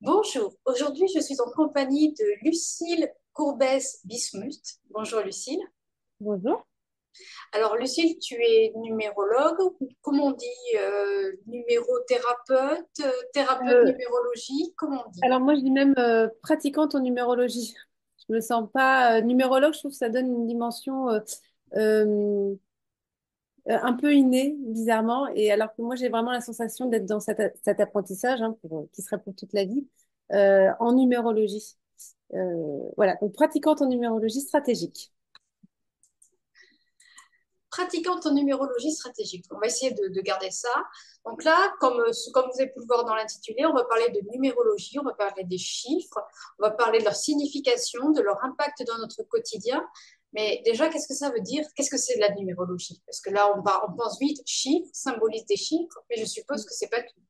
Bonjour, aujourd'hui je suis en compagnie de Lucille Courbès-Bismuth. Bonjour Lucille. Bonjour. Alors Lucille, tu es numérologue, comment on dit numérothérapeute, thérapeute Euh, numérologie, comment on dit? alors moi je dis même pratiquante en numérologie. Je me sens pas numérologue, je trouve que ça donne une dimension euh, un peu innée, bizarrement. Et alors que moi j'ai vraiment la sensation d'être dans cet apprentissage, hein, qui serait pour toute la vie, en numérologie. Voilà, donc pratiquante en numérologie stratégique. Pratiquante en numérologie stratégique. On va essayer de garder ça. Donc là, comme vous avez pu le voir dans l'intitulé, on va parler de numérologie, on va parler des chiffres, on va parler de leur signification, de leur impact dans notre quotidien. Mais déjà, qu'est-ce que ça veut dire? Qu'est-ce que c'est de la numérologie? Parce que là, on pense vite chiffres, symbolise des chiffres, mais je suppose que c'est pas tout.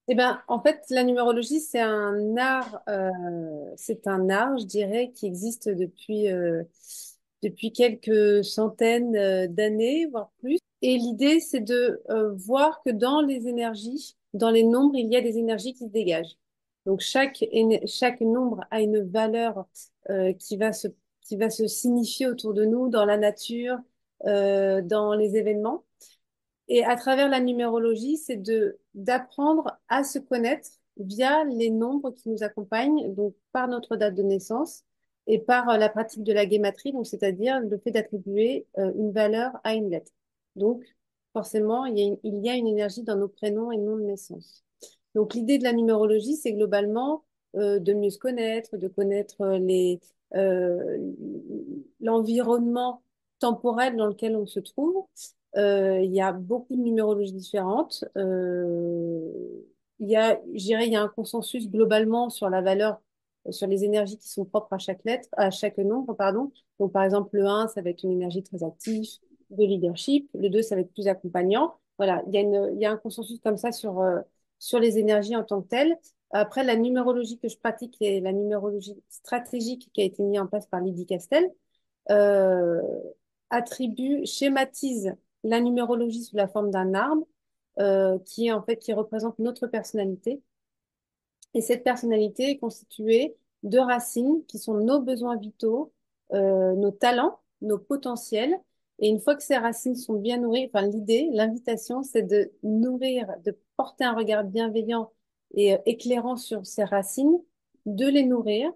Eh ben, en fait, la numérologie, c'est un art, je dirais, qui existe depuis quelques centaines d'années, voire plus. Et l'idée, c'est de voir que dans les énergies, dans les nombres, il y a des énergies qui se dégagent. Donc, chaque nombre a une valeur qui va se signifier autour de nous, dans la nature, dans les événements. Et à travers la numérologie, c'est d'apprendre à se connaître via les nombres qui nous accompagnent, donc par notre date de naissance et par la pratique de la guématrie, donc c'est-à-dire le fait d'attribuer une valeur à une lettre. Donc, forcément, il y a une énergie dans nos prénoms et noms de naissance. Donc, l'idée de la numérologie, c'est globalement de mieux se connaître, de connaître euh, l'environnement temporel dans lequel on se trouve. Il y a beaucoup de numérologies différentes. Je dirais, il y a un consensus globalement sur la valeur, sur les énergies qui sont propres à chaque lettre, à chaque nombre, pardon. Donc, par exemple, le un, ça va être une énergie très active, de leadership. Le 2, ça va être plus accompagnant. Voilà, il y a un consensus comme ça sur les énergies en tant que telles. Après, la numérologie que je pratique est la numérologie stratégique qui a été mise en place par Lydie Castel, euh, schématise la numérologie sous la forme d'un arbre qui est en fait qui représente notre personnalité. Et cette personnalité est constituée de racines qui sont nos besoins vitaux, nos talents, nos potentiels. Et une fois que ces racines sont bien nourries, enfin l'idée, l'invitation, c'est de nourrir, de porter un regard bienveillant et éclairant sur ces racines, de les nourrir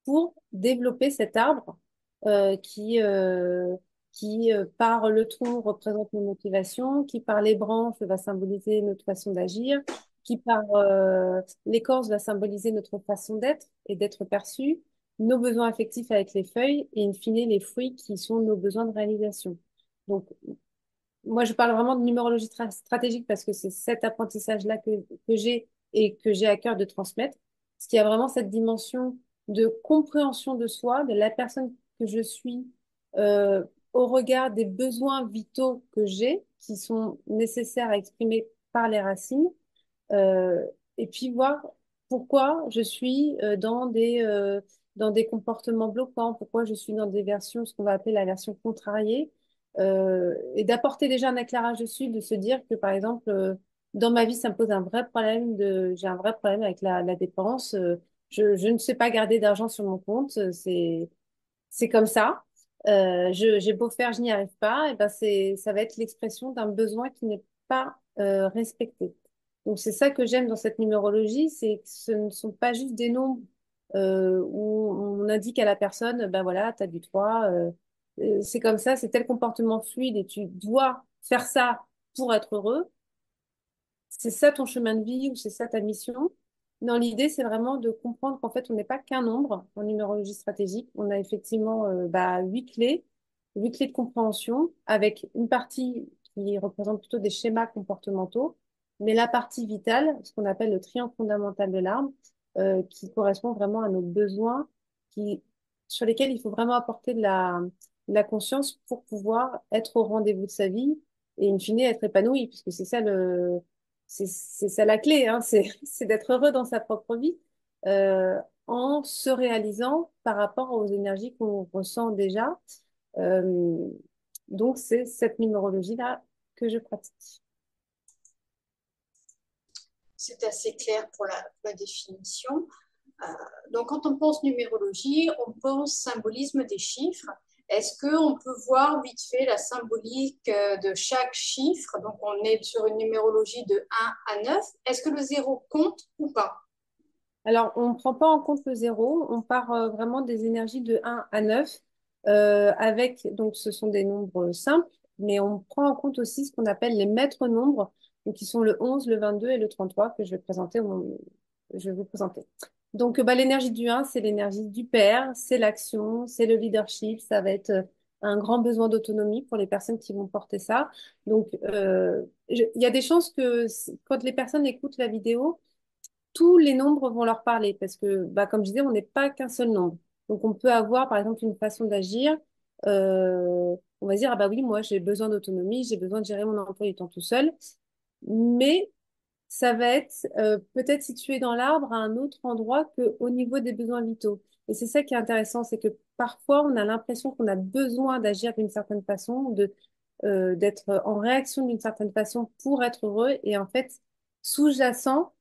pour développer cet arbre euh, qui, euh, par le tronc, représente nos motivations, qui, par les branches, va symboliser notre façon d'agir, qui, par l'écorce, va symboliser notre façon d'être et d'être perçu, nos besoins affectifs avec les feuilles et, in fine, les fruits qui sont nos besoins de réalisation. Donc, moi, je parle vraiment de numérologie stratégique parce que c'est cet apprentissage-là que j'ai et que j'ai à cœur de transmettre. Parce qu'il y a vraiment cette dimension de compréhension de soi, de la personne que je suis, euh, au regard des besoins vitaux que j'ai, qui sont nécessaires à exprimer par les racines, euh, et puis voir pourquoi je suis dans des comportements bloquants, pourquoi je suis dans des versions, ce qu'on va appeler la version contrariée, et d'apporter déjà un éclairage dessus, de se dire que par exemple, dans ma vie, ça me pose un vrai problème j'ai un vrai problème avec la dépense, je ne sais pas garder d'argent sur mon compte, c'est comme ça. J'ai beau faire, je n'y arrive pas, et ben ça va être l'expression d'un besoin qui n'est pas respecté. Donc c'est ça que j'aime dans cette numérologie, c'est que ce ne sont pas juste des nombres où on indique à la personne, ben voilà, tu as du 3, c'est comme ça, c'est tel comportement fluide et tu dois faire ça pour être heureux. C'est ça ton chemin de vie ou c'est ça ta mission? Non, l'idée, c'est vraiment de comprendre qu'en fait, on n'est pas qu'un nombre en numérologie stratégique. On a effectivement huit clés de compréhension avec une partie qui représente plutôt des schémas comportementaux, mais la partie vitale, ce qu'on appelle le triangle fondamental de l'arbre, qui correspond vraiment à nos besoins, qui, sur lesquels il faut vraiment apporter de la conscience pour pouvoir être au rendez-vous de sa vie et in fine être épanoui, puisque c'est ça la clé, hein, c'est d'être heureux dans sa propre vie, euh, en se réalisant par rapport aux énergies qu'on ressent déjà. Euh, donc, c'est cette numérologie-là que je pratique. c'est assez clair pour la définition. Euh, donc, quand on pense numérologie, on pense symbolisme des chiffres. Est-ce qu'on peut voir vite fait la symbolique de chaque chiffre? Donc, on est sur une numérologie de 1 à 9. Est-ce que le zéro compte ou pas? Alors, on ne prend pas en compte le zéro, on part vraiment des énergies de 1 à 9, avec, donc ce sont des nombres simples, mais on prend en compte aussi ce qu'on appelle les maîtres nombres, donc qui sont le 11, le 22 et le 33 que je vais vous présenter. Donc, bah, l'énergie du 1, c'est l'énergie du père, c'est l'action, c'est le leadership, ça va être un grand besoin d'autonomie pour les personnes qui vont porter ça. Donc, il y a des chances que quand les personnes écoutent la vidéo, tous les nombres vont leur parler parce que, bah, comme je disais, on n'est pas qu'un seul nombre. Donc, on peut avoir, par exemple, une façon d'agir. On va dire, ah bah oui, moi, j'ai besoin d'autonomie, j'ai besoin de gérer mon emploi du temps tout seul. Mais ça va être peut-être situé dans l'arbre à un autre endroit qu'au niveau des besoins vitaux. Et c'est ça qui est intéressant, c'est que parfois, on a l'impression qu'on a besoin d'agir d'une certaine façon, d'être en réaction d'une certaine façon pour être heureux. Et en fait, sous-jacent,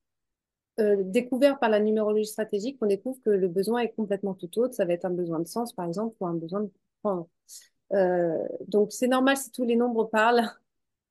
découvert par la numérologie stratégique, on découvre que le besoin est complètement tout autre. Ça va être un besoin de sens, par exemple, ou un besoin de comprendre. Donc, c'est normal si tous les nombres parlent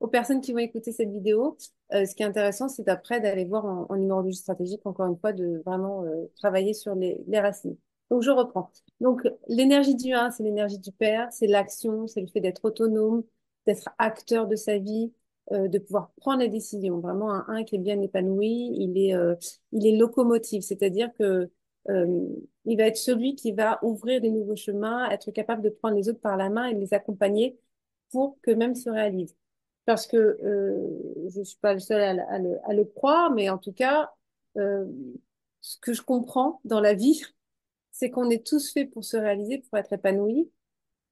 aux personnes qui vont écouter cette vidéo. Ce qui est intéressant, c'est après d'aller voir en numérologie stratégique, encore une fois, de vraiment travailler sur les racines. Donc, je reprends. Donc, l'énergie du 1, c'est l'énergie du père, c'est l'action, c'est le fait d'être autonome, d'être acteur de sa vie, de pouvoir prendre les décisions. Vraiment, un 1 qui est bien épanoui, il est locomotive, c'est-à-dire que euh, il va être celui qui va ouvrir des nouveaux chemins, être capable de prendre les autres par la main et de les accompagner pour qu'eux-mêmes se réalisent. Parce que je ne suis pas le seul à le croire, mais en tout cas, euh, ce que je comprends dans la vie, c'est qu'on est tous faits pour se réaliser, pour être épanouis,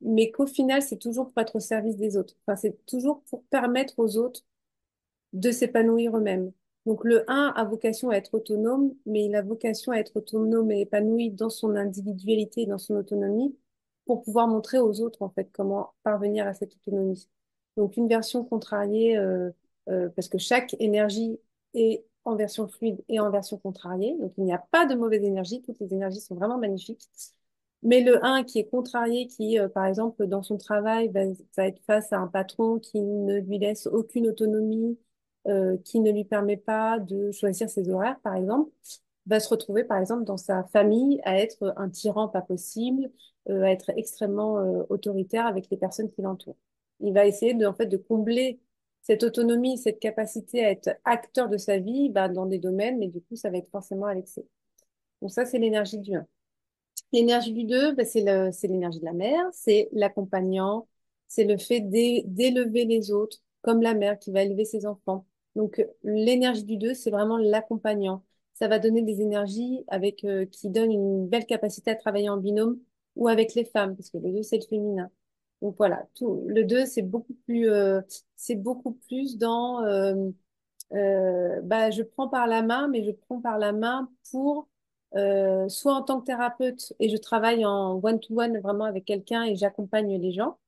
mais qu'au final, c'est toujours pour être au service des autres. Enfin, c'est toujours pour permettre aux autres de s'épanouir eux-mêmes. Donc le un a vocation à être autonome, mais il a vocation à être autonome et épanoui dans son individualité, dans son autonomie, pour pouvoir montrer aux autres en fait comment parvenir à cette autonomie. Donc une version contrariée, parce que chaque énergie est en version fluide et en version contrariée. Donc il n'y a pas de mauvaise énergie, toutes les énergies sont vraiment magnifiques. Mais le un qui est contrarié, qui, par exemple, dans son travail, va être face à un patron qui ne lui laisse aucune autonomie, qui ne lui permet pas de choisir ses horaires, par exemple, va se retrouver, par exemple, dans sa famille à être un tyran pas possible, à être extrêmement autoritaire avec les personnes qui l'entourent. Il va essayer de, en fait, de combler cette autonomie, cette capacité à être acteur de sa vie, bah, dans des domaines, mais du coup, ça va être forcément à l'excès. Donc ça, c'est l'énergie du 1. L'énergie du 2, bah, c'est l'énergie de la mère, c'est l'accompagnant, c'est le fait d'élever les autres, comme la mère qui va élever ses enfants. Donc, l'énergie du 2, c'est vraiment l'accompagnant. Ça va donner des énergies qui donnent une belle capacité à travailler en binôme ou avec les femmes, parce que le 2, c'est le féminin. Donc voilà, le 2, c'est beaucoup plus dans bah, je prends par la main, mais je prends par la main pour, soit en tant que thérapeute et je travaille en one-to-one vraiment avec quelqu'un et j'accompagne les gens,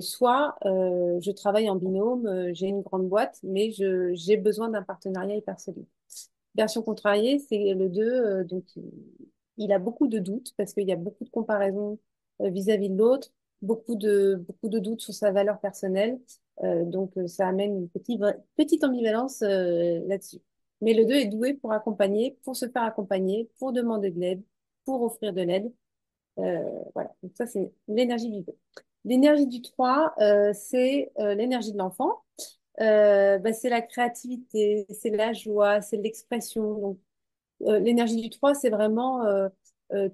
soit je travaille en binôme, j'ai une grande boîte, mais j'ai besoin d'un partenariat hyper solide. Version contrariée, c'est le 2, donc il a beaucoup de doutes parce qu'il y a beaucoup de comparaisons vis-à-vis de l'autre, beaucoup de doutes sur sa valeur personnelle. Donc, ça amène une petite ambivalence là-dessus. Mais le 2 est doué pour accompagner, pour se faire accompagner, pour demander de l'aide, pour offrir de l'aide. Voilà, donc ça, c'est l'énergie du 2. L'énergie du 3, c'est l'énergie de l'enfant. Bah, c'est la créativité, c'est la joie, c'est l'expression. Donc, l'énergie du 3, c'est vraiment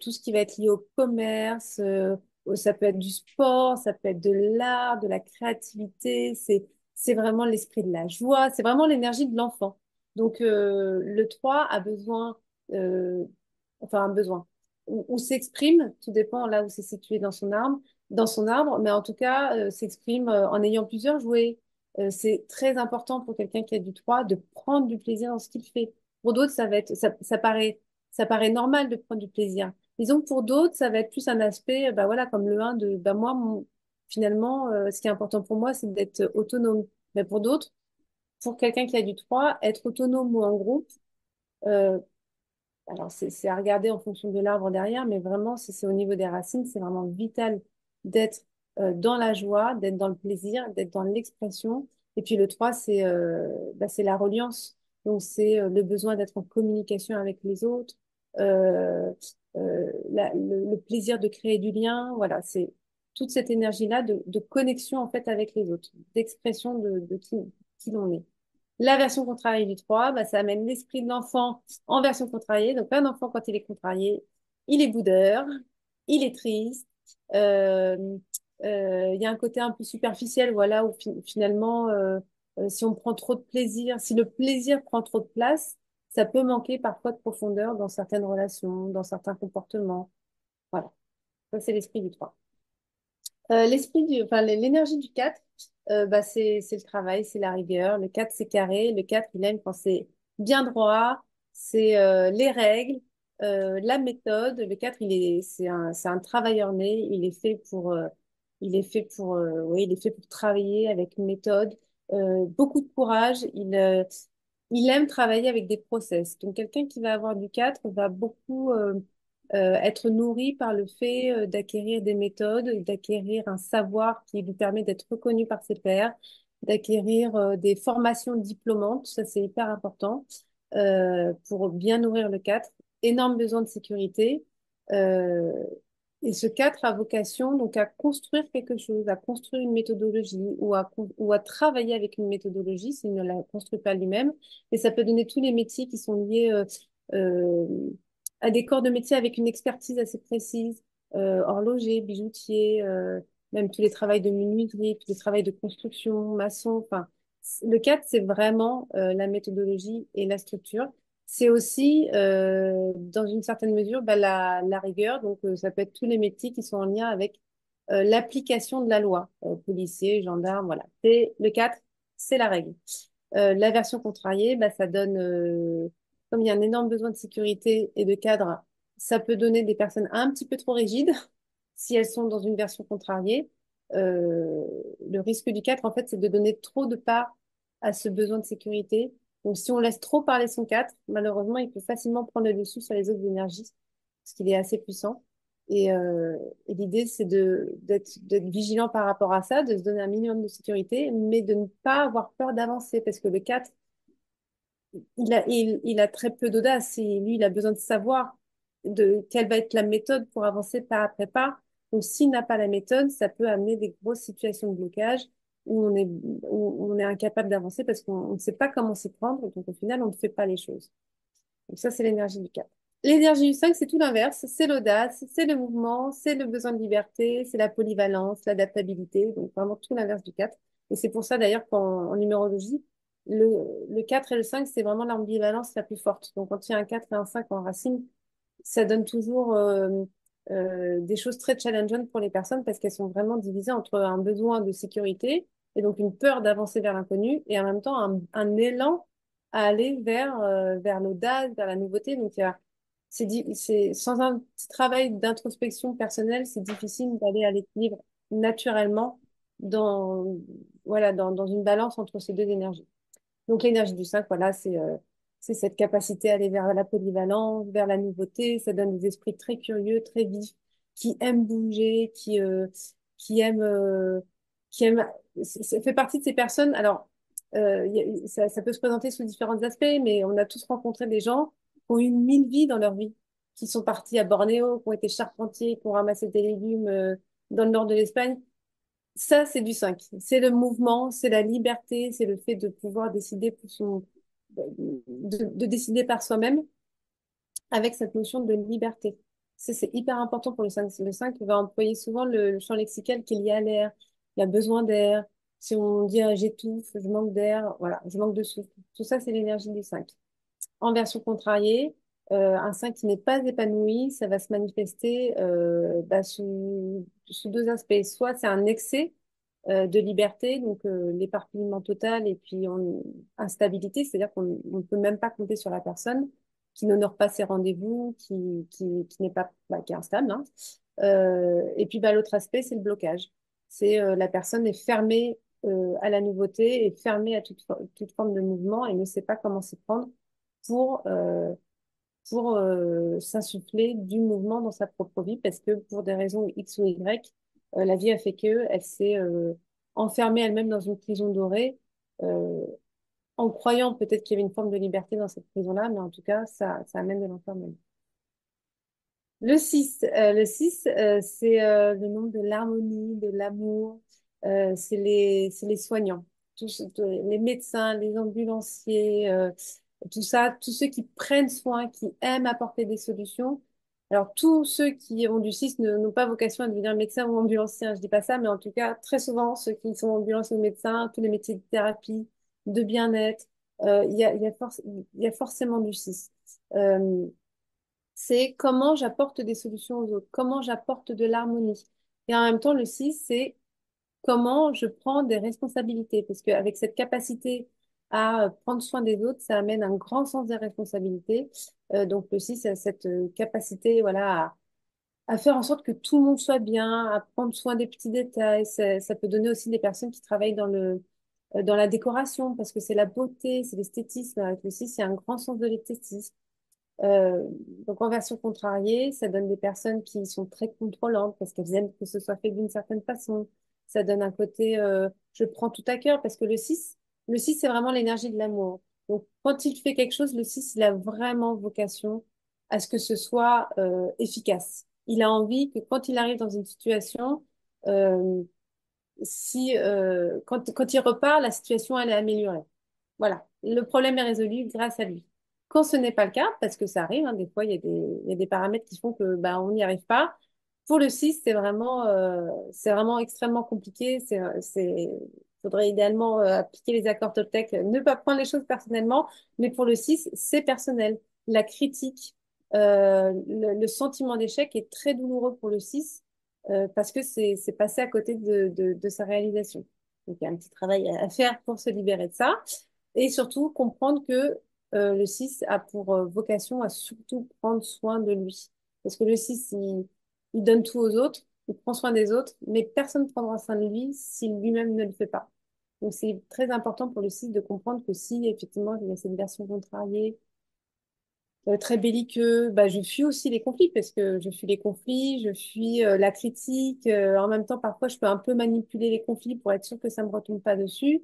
tout ce qui va être lié au commerce, ça peut être du sport, ça peut être de l'art, de la créativité, c'est vraiment l'esprit de la joie, c'est vraiment l'énergie de l'enfant. Donc, le 3 a besoin, euh, enfin, un besoin, ou s'exprime, tout dépend là où c'est situé dans son arbre, mais en tout cas, s'exprime en ayant plusieurs jouets. C'est très important pour quelqu'un qui a du 3 de prendre du plaisir dans ce qu'il fait. Pour d'autres, ça paraît normal de prendre du plaisir. Disons que pour d'autres, ça va être plus un aspect, bah voilà, comme le un de, bah moi, finalement, ce qui est important pour moi, c'est d'être autonome. Mais pour d'autres, pour quelqu'un qui a du 3, être autonome ou en groupe, euh, alors c'est à regarder en fonction de l'arbre derrière, mais vraiment, si c'est au niveau des racines, c'est vraiment vital d'être dans la joie, d'être dans le plaisir, d'être dans l'expression. Et puis le 3, c'est la reliance. Donc c'est le besoin d'être en communication avec les autres, euh, le plaisir de créer du lien. Voilà, c'est toute cette énergie-là de connexion en fait avec les autres, d'expression de qui l'on est. La version contrariée du 3, bah, ça amène l'esprit de l'enfant en version contrariée. Donc, un enfant, quand il est contrarié, il est boudeur, il est triste. Euh, il y a un côté un peu superficiel, voilà, où finalement, si on prend trop de plaisir, si le plaisir prend trop de place, ça peut manquer parfois de profondeur dans certaines relations, dans certains comportements. Voilà, ça c'est l'esprit du 3. Enfin, l'énergie du 4, bah, c'est le travail, c'est la rigueur. Le 4 c'est carré. Le 4 il aime quand c'est bien droit, c'est les règles, la méthode. Le 4 c'est un travailleur né. Oui, il est fait pour travailler avec une méthode, beaucoup de courage. Il aime travailler avec des process. Donc, quelqu'un qui va avoir du 4 va beaucoup être nourri par le fait d'acquérir des méthodes, d'acquérir un savoir qui lui permet d'être reconnu par ses pairs, d'acquérir des formations diplômantes. Ça, c'est hyper important pour bien nourrir le 4. Énorme besoin de sécurité. Euh, et ce 4 a vocation donc à construire quelque chose, à construire une méthodologie ou à travailler avec une méthodologie s'il ne la construit pas lui-même. Et ça peut donner tous les métiers qui sont liés euh, à des corps de métier avec une expertise assez précise, horloger, bijoutier, même tous les travails de menuiserie, tous les travails de construction, maçon. Enfin, le 4, c'est vraiment la méthodologie et la structure. C'est aussi, dans une certaine mesure, bah, la rigueur. Donc, ça peut être tous les métiers qui sont en lien avec l'application de la loi. Policier, gendarme, voilà. C'est le 4, c'est la règle. La version contrariée, bah, ça donne, comme il y a un énorme besoin de sécurité et de cadre, ça peut donner des personnes un petit peu trop rigides si elles sont dans une version contrariée. Euh, le risque du 4, en fait, c'est de donner trop de part à ce besoin de sécurité. Donc, si on laisse trop parler son 4, malheureusement, il peut facilement prendre le dessus sur les autres énergies, parce qu'il est assez puissant. Et l'idée, c'est d'être vigilant par rapport à ça, de se donner un minimum de sécurité, mais de ne pas avoir peur d'avancer, parce que le 4, il a très peu d'audace. Et lui, il a besoin de savoir quelle va être la méthode pour avancer pas après pas. Donc, s'il n'a pas la méthode, ça peut amener des grosses situations de blocage où on est incapable d'avancer parce qu'on ne sait pas comment s'y prendre. Donc, au final, on ne fait pas les choses. Donc, ça, c'est l'énergie du 4. L'énergie du 5, c'est tout l'inverse. C'est l'audace, c'est le mouvement, c'est le besoin de liberté, c'est la polyvalence, l'adaptabilité. Donc, vraiment tout l'inverse du 4. Et c'est pour ça, d'ailleurs, qu'en numérologie, le, le 4 et le 5, c'est vraiment l'ambivalence la plus forte. Donc, quand il y a un 4 et un 5 en racine, ça donne toujours des choses très challengeantes pour les personnes parce qu'elles sont vraiment divisées entre un besoin de sécurité et donc une peur d'avancer vers l'inconnu et en même temps un élan à aller vers l'audace, vers la nouveauté. Donc, sans un petit travail d'introspection personnelle, c'est difficile d'aller à l'équilibre naturellement dans, voilà, dans une balance entre ces deux énergies. Donc l'énergie du 5, voilà, c'est cette capacité à aller vers la polyvalence, vers la nouveauté. Ça donne des esprits très curieux, très vifs, qui aiment bouger, qui aiment, ça fait partie de ces personnes. Alors, ça peut se présenter sous différents aspects, mais on a tous rencontré des gens qui ont eu 1000 vies dans leur vie, qui sont partis à Bornéo, qui ont été charpentiers, qui ont ramassé des légumes dans le nord de l'Espagne. Ça, c'est du 5. C'est le mouvement, c'est la liberté, c'est le fait de pouvoir décider de décider par soi-même avec cette notion de liberté. C'est hyper important pour le 5. Le 5 va employer souvent le champ lexical qu'il y a à l'air. Il y a besoin d'air. Si on dit ah, j'étouffe, je manque d'air, voilà, je manque de souffle. Tout ça, c'est l'énergie du 5. En version contrariée, un 5 qui n'est pas épanoui, ça va se manifester bah, sous deux aspects. Soit c'est un excès de liberté, donc l'éparpillement total et puis instabilité, c'est-à-dire qu'on ne peut même pas compter sur la personne qui n'honore pas ses rendez-vous, qui n'est pas, bah, qui est instable, hein. Et puis bah, l'autre aspect, c'est le blocage. C'est la personne est fermée à la nouveauté, est fermé à toute forme de mouvement et ne sait pas comment s'y prendre pour, euh, pour s'insuffler du mouvement dans sa propre vie, parce que pour des raisons X ou Y, la vie a fait que elle s'est enfermée elle-même dans une prison dorée, euh, en croyant peut-être qu'il y avait une forme de liberté dans cette prison-là, mais en tout cas, ça amène de l'enfermement. Le 6 c'est le nombre de l'harmonie, de l'amour, c'est les soignants, les médecins, les ambulanciers, tout ça, tous ceux qui prennent soin, qui aiment apporter des solutions. Alors, tous ceux qui ont du 6 n'ont pas vocation à devenir médecin ou ambulancien, je dis pas ça, mais en tout cas, très souvent, ceux qui sont ambulanciers ou médecins, tous les métiers de thérapie, de bien-être, il y a forcément du 6. C'est comment j'apporte des solutions aux autres, comment j'apporte de l'harmonie. Et en même temps, le 6, c'est comment je prends des responsabilités. Parce qu'avec cette capacité à prendre soin des autres, ça amène un grand sens des responsabilités. Donc le 6 a cette capacité, voilà, à faire en sorte que tout le monde soit bien, à prendre soin des petits détails. Ça peut donner aussi des personnes qui travaillent dans la décoration, parce que c'est la beauté, c'est l'esthétisme. Avec le 6, il y a un grand sens de l'esthétisme. Euh, donc en version contrariée, ça donne des personnes qui sont très contrôlantes parce qu'elles aiment que ce soit fait d'une certaine façon. Ça donne un côté je prends tout à cœur parce que le 6 c'est vraiment l'énergie de l'amour. Donc quand il fait quelque chose, le 6 il a vraiment vocation à ce que ce soit efficace. Il a envie que quand il arrive dans une situation, euh, si quand il repart, la situation elle est améliorée. Voilà, le problème est résolu grâce à lui. Quand ce n'est pas le cas, parce que ça arrive, hein, des fois, il y a des paramètres qui font que bah, on n'y arrive pas. Pour le 6, c'est vraiment extrêmement compliqué. Faudrait idéalement appliquer les accords Toltec, ne pas prendre les choses personnellement, mais pour le 6, c'est personnel. La critique, le sentiment d'échec est très douloureux pour le 6 parce que c'est passé à côté de sa réalisation. Donc, il y a un petit travail à faire pour se libérer de ça. Et surtout, comprendre que le 6 a pour vocation à surtout prendre soin de lui. Parce que le 6 il donne tout aux autres, il prend soin des autres, mais personne ne prendra soin de lui si lui-même ne le fait pas. Donc, c'est très important pour le 6 de comprendre que si, effectivement, il y a cette version contrariée, très belliqueux, bah, je fuis aussi les conflits, parce que je fuis les conflits, je fuis la critique. En même temps, parfois, je peux un peu manipuler les conflits pour être sûr que ça ne me retombe pas dessus.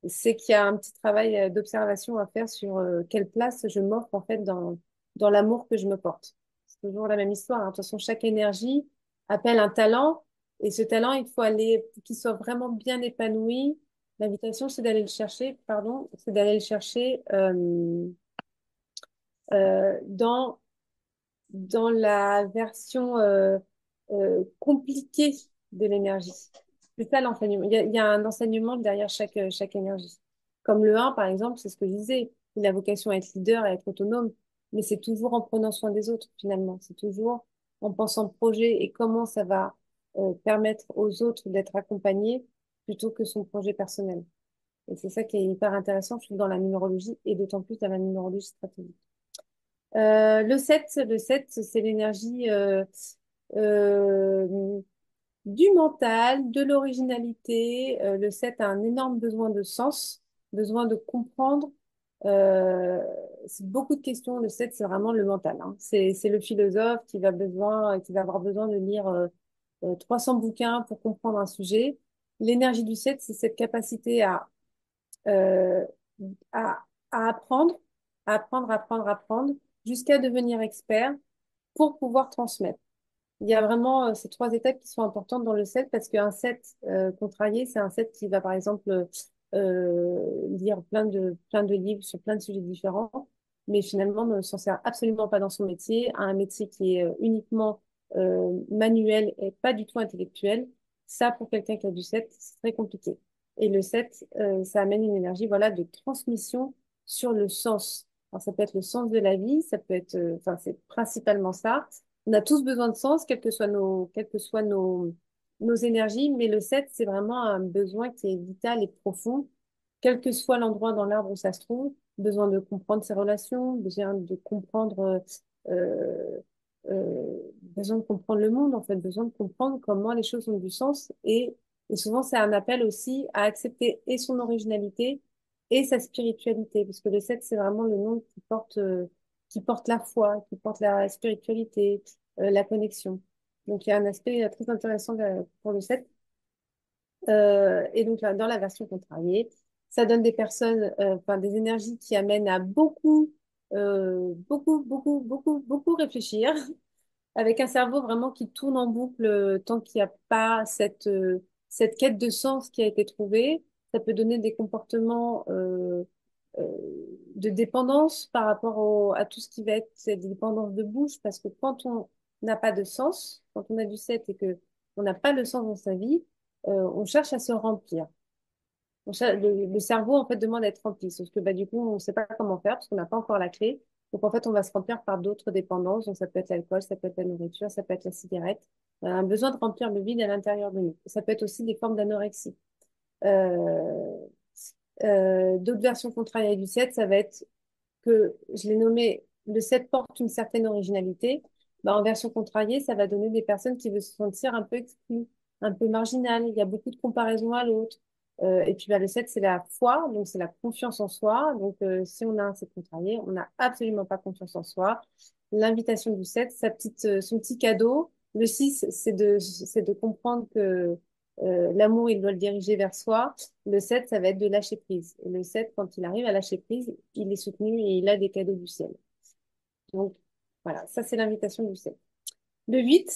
C'est qu'il y a un petit travail d'observation à faire sur quelle place je m'offre en fait dans l'amour que je me porte. C'est toujours la même histoire, hein. De toute façon, chaque énergie appelle un talent et ce talent, il faut aller, pour qu'il soit vraiment bien épanoui. L'invitation, c'est d'aller le chercher, pardon, c'est d'aller le chercher dans la version compliquée de l'énergie. C'est ça l'enseignement. Il y a un enseignement derrière chaque énergie. Comme le 1, par exemple, c'est ce que je disais. Il a vocation à être leader, à être autonome, mais c'est toujours en prenant soin des autres, finalement. C'est toujours en pensant projet et comment ça va permettre aux autres d'être accompagnés plutôt que son projet personnel. Et c'est ça qui est hyper intéressant, je trouve, dans la numérologie et d'autant plus dans la numérologie stratégique. Le 7 c'est l'énergie euh, du mental, de l'originalité. Le 7 a un énorme besoin de sens, besoin de comprendre. C'est beaucoup de questions. Le 7 c'est vraiment le mental, hein. C'est le philosophe qui va avoir besoin de lire 300 bouquins pour comprendre un sujet. L'énergie du 7 c'est cette capacité euh, à, à apprendre, apprendre, jusqu'à devenir expert pour pouvoir transmettre. Il y a vraiment ces trois étapes qui sont importantes dans le 7 parce qu'un 7 contrarié, c'est un 7 qui va par exemple lire plein de livres sur plein de sujets différents, mais finalement ne s'en sert absolument pas dans son métier, a un métier qui est uniquement manuel et pas du tout intellectuel. Ça, pour quelqu'un qui a du 7 c'est très compliqué. Et le 7 ça amène une énergie voilà, de transmission sur le sens. Alors, ça peut être le sens de la vie, ça peut être, enfin, c'est principalement ça. On a tous besoin de sens, quelles que soient nos énergies, mais le 7 c'est vraiment un besoin qui est vital et profond, quel que soit l'endroit dans l'arbre où ça se trouve, besoin de comprendre ses relations, euh, besoin de comprendre le monde, en fait, besoin de comprendre comment les choses ont du sens et Et souvent, c'est un appel aussi à accepter et son originalité et sa spiritualité, parce que le 7, c'est vraiment le nom qui porte la foi, qui porte la spiritualité, la connexion. Donc, il y a un aspect très intéressant pour le 7. Et donc, là, dans la version contrariée, ça donne des personnes, enfin, des énergies qui amènent à beaucoup réfléchir, avec un cerveau vraiment qui tourne en boucle tant qu'il n'y a pas cette quête de sens qui a été trouvée. Ça peut donner des comportements euh, de dépendance par rapport à tout ce qui va être des dépendances de bouche, parce que quand on n'a pas de sens, quand on a du 7 et que on n'a pas le sens dans sa vie, on cherche à se remplir. Le cerveau, en fait, demande à être rempli. Sauf que, bah, du coup, on ne sait pas comment faire parce qu'on n'a pas encore la clé. Donc, en fait, on va se remplir par d'autres dépendances. Donc, ça peut être l'alcool, ça peut être la nourriture, ça peut être la cigarette. On a un besoin de remplir le vide à l'intérieur de nous. Ça peut être aussi des formes d'anorexie. Euh, D'autres versions contrariées du 7, ça va être que je l'ai nommé, le 7 porte une certaine originalité. Bah, en version contrariée, ça va donner des personnes qui veulent se sentir un peu exclues, un peu marginales. Il y a beaucoup de comparaisons à l'autre. Et puis bah, le 7, c'est la foi, donc c'est la confiance en soi. Donc si on a un 7 contrarié, on n'a absolument pas confiance en soi. L'invitation du 7, son petit cadeau. Le 6, c'est de comprendre que l'amour, il doit le diriger vers soi. Le 7, ça va être de lâcher prise. Et le 7, quand il arrive à lâcher prise, il est soutenu et il a des cadeaux du ciel. Donc, voilà, ça, c'est l'invitation du 7. Le huit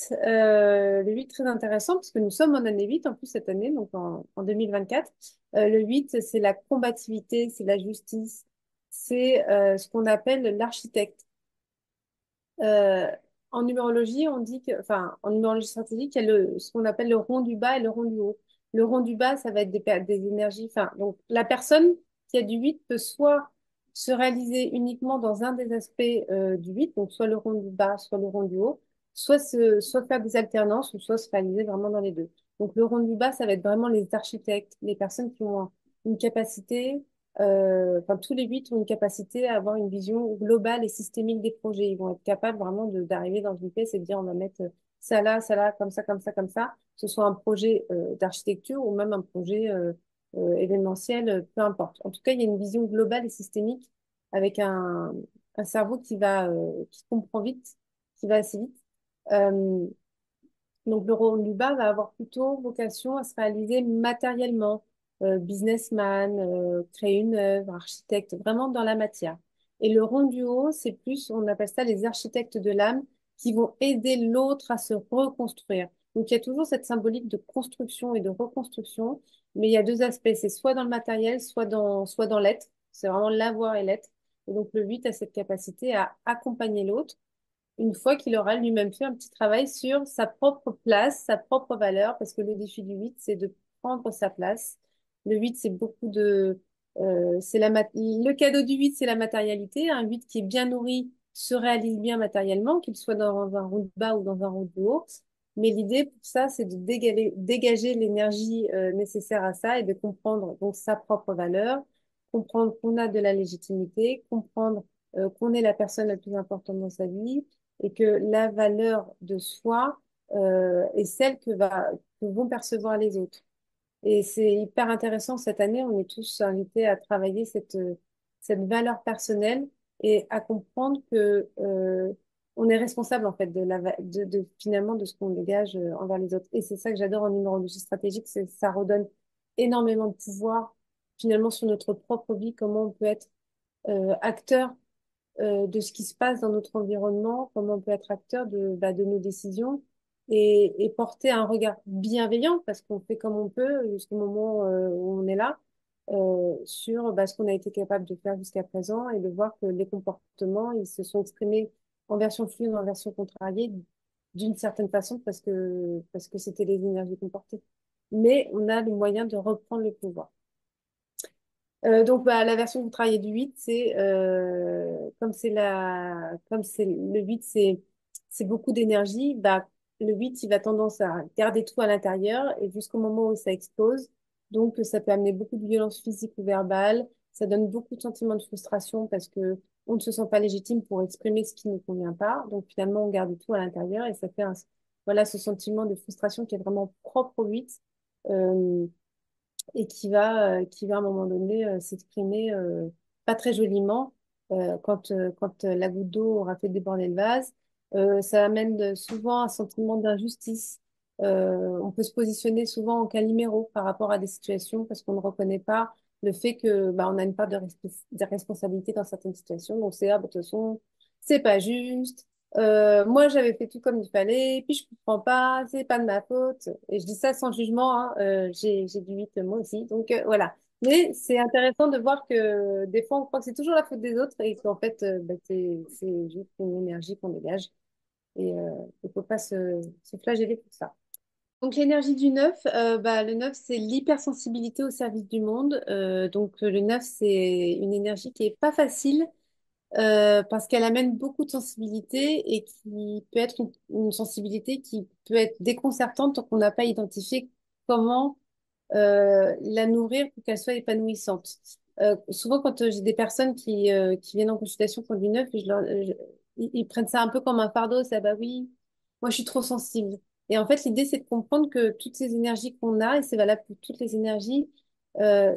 très intéressant, parce que nous sommes en année 8 en plus cette année, donc en 2024. Le 8, c'est la combativité, c'est la justice, c'est ce qu'on appelle l'architecte. Euh, En numérologie, on dit que, enfin, en numérologie stratégique, il y a ce qu'on appelle le rond du bas et le rond du haut. Le rond du bas, ça va être des énergies, enfin, donc la personne qui a du 8 peut soit se réaliser uniquement dans un des aspects du 8, donc soit le rond du bas, soit le rond du haut, soit faire des alternances, ou soit se réaliser vraiment dans les deux. Donc le rond du bas, ça va être vraiment les architectes, les personnes qui ont une capacité enfin, tous les 8 ont une capacité à avoir une vision globale et systémique des projets. Ils vont être capables vraiment d'arriver dans une pièce et de dire on va mettre ça là, comme ça, comme ça, comme ça. Que ce soit un projet d'architecture ou même un projet événementiel, peu importe. En tout cas, il y a une vision globale et systémique avec un cerveau qui comprend vite, qui va assez vite. Euh, donc, le rôle du bas va avoir plutôt vocation à se réaliser matériellement, businessman, créer une œuvre, architecte, vraiment dans la matière. Et le rond du haut, c'est plus, on appelle ça les architectes de l'âme, qui vont aider l'autre à se reconstruire. Donc, il y a toujours cette symbolique de construction et de reconstruction, mais il y a deux aspects, c'est soit dans le matériel, soit dans l'être. C'est vraiment l'avoir et l'être. Et donc, le 8 a cette capacité à accompagner l'autre une fois qu'il aura lui-même fait un petit travail sur sa propre place, sa propre valeur, parce que le défi du 8, c'est de prendre sa place. Le 8, c'est beaucoup le cadeau du 8, c'est la matérialité. Un 8 qui est bien nourri se réalise bien matériellement, qu'il soit dans un rond de bas ou dans un rond de haut. Mais l'idée pour ça, c'est de dégager l'énergie nécessaire à ça et de comprendre donc sa propre valeur, comprendre qu'on a de la légitimité, comprendre qu'on est la personne la plus importante dans sa vie et que la valeur de soi est celle que vont percevoir les autres. Et c'est hyper intéressant cette année, on est tous invités à travailler cette valeur personnelle et à comprendre que on est responsable en fait finalement de ce qu'on dégage envers les autres. Et c'est ça que j'adore en numérologie stratégique, c'est ça redonne énormément de pouvoir finalement sur notre propre vie, comment on peut être acteur de ce qui se passe dans notre environnement, comment on peut être acteur de nos décisions et porter un regard bienveillant parce qu'on fait comme on peut jusqu'au moment où on est là sur ce qu'on a été capable de faire jusqu'à présent et de voir que les comportements, ils se sont exprimés en version fluide ou en version contrariée d'une certaine façon parce que c'était les énergies comportées. Mais on a le moyen de reprendre le pouvoir. Donc, la version que vous travaillez du 8, c'est comme c'est le 8, c'est beaucoup d'énergie. Le 8, il va tendance à garder tout à l'intérieur et jusqu'au moment où ça explose. Donc, ça peut amener beaucoup de violence physique ou verbale. Ça donne beaucoup de sentiments de frustration parce que on ne se sent pas légitime pour exprimer ce qui ne convient pas. Donc, finalement, on garde tout à l'intérieur et ça fait voilà, ce sentiment de frustration qui est vraiment propre au 8 euh, et qui va à un moment donné s'exprimer pas très joliment quand la goutte d'eau aura fait déborder le vase. Ça amène souvent un sentiment d'injustice. On peut se positionner souvent en caliméro par rapport à des situations parce qu'on ne reconnaît pas le fait que bah, on a une part de responsabilité dans certaines situations. Donc c'est ah, bah, de toute façon, c'est pas juste. Moi, j'avais fait tout comme il fallait, puis je comprends pas, c'est pas de ma faute. Et je dis ça sans jugement, hein. J'ai du 8 moi aussi, donc voilà. Mais c'est intéressant de voir que des fois, on croit que c'est toujours la faute des autres et qu'en fait, bah, c'est juste une énergie qu'on dégage. Et il faut pas se flageller pour ça. Donc l'énergie du 9, bah, le 9, c'est l'hypersensibilité au service du monde. Le 9, c'est une énergie qui est pas facile parce qu'elle amène beaucoup de sensibilité et qui peut être une sensibilité qui peut être déconcertante tant qu'on n'a pas identifié comment la nourrir pour qu'elle soit épanouissante. Souvent, quand j'ai des personnes qui viennent en consultation pour du neuf, ils prennent ça un peu comme un fardeau, ça, bah oui, moi je suis trop sensible. Et en fait, l'idée, c'est de comprendre que toutes ces énergies qu'on a, et c'est valable pour toutes les énergies,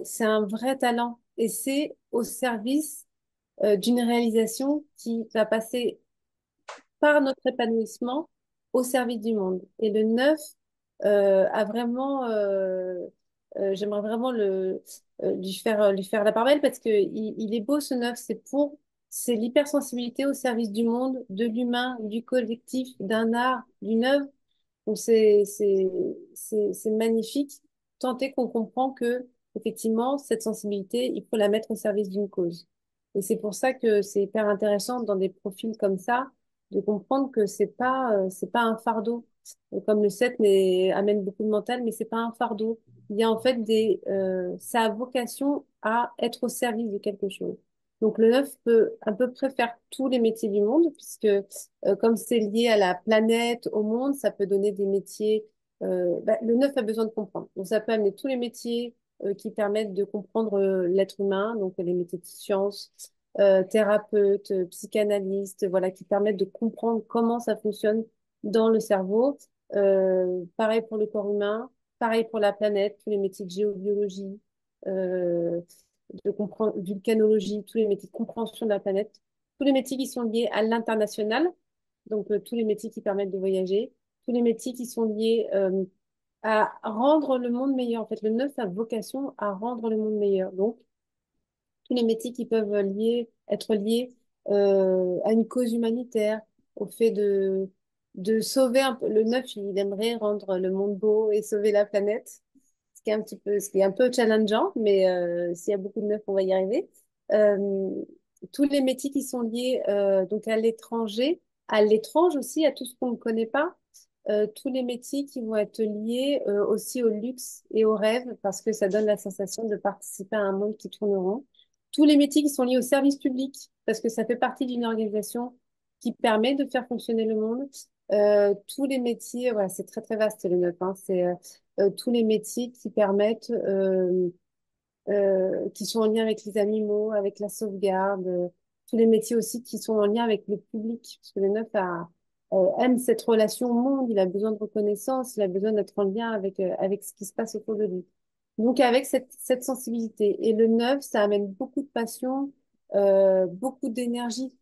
c'est un vrai talent et c'est au service d'une réalisation qui va passer par notre épanouissement au service du monde. Et le 9 a vraiment, j'aimerais vraiment lui faire la part belle parce que il est beau ce 9 c'est l'hypersensibilité au service du monde, de l'humain, du collectif, d'un art, d'une œuvre. Donc c'est magnifique, tant est qu'on comprend que effectivement cette sensibilité, il faut la mettre au service d'une cause. Et c'est pour ça que c'est hyper intéressant dans des profils comme ça de comprendre que c'est pas un fardeau. Et comme le 7 amène beaucoup de mental, mais c'est pas un fardeau. Il y a en fait ça a vocation à être au service de quelque chose. Donc le 9 peut à peu près faire tous les métiers du monde, puisque comme c'est lié à la planète, au monde, ça peut donner des métiers. Le 9 a besoin de comprendre. Donc ça peut amener tous les métiers qui permettent de comprendre l'être humain, donc les métiers de science, thérapeute, psychanalyste, voilà, qui permettent de comprendre comment ça fonctionne dans le cerveau. Pareil pour le corps humain, pareil pour la planète, tous les métiers de géobiologie, euh, de comprendre, vulcanologie, tous les métiers de compréhension de la planète, tous les métiers qui sont liés à l'international, donc tous les métiers qui permettent de voyager, tous les métiers qui sont liés à rendre le monde meilleur. En fait, le 9 a vocation à rendre le monde meilleur. Donc, tous les métiers qui peuvent être liés à une cause humanitaire, au fait de sauver un peu. Le 9 il aimerait rendre le monde beau et sauver la planète, ce qui est un peu challengeant, mais s'il y a beaucoup de 9 on va y arriver. Euh, Tous les métiers qui sont liés donc à l'étranger, à l'étrange aussi, à tout ce qu'on ne connaît pas. Tous les métiers qui vont être liés aussi au luxe et au rêve, parce que ça donne la sensation de participer à un monde qui tourne rond. Tous les métiers qui sont liés au service public, parce que ça fait partie d'une organisation qui permet de faire fonctionner le monde. Tous les métiers, voilà, c'est très très vaste le 9, hein, tous les métiers qui permettent, qui sont en lien avec les animaux, avec la sauvegarde, tous les métiers aussi qui sont en lien avec le public, parce que le 9 aime cette relation au monde, il a besoin de reconnaissance, il a besoin d'être en lien avec ce qui se passe autour de lui. Donc avec cette sensibilité. Et le 9 ça amène beaucoup de passion, beaucoup d'énergie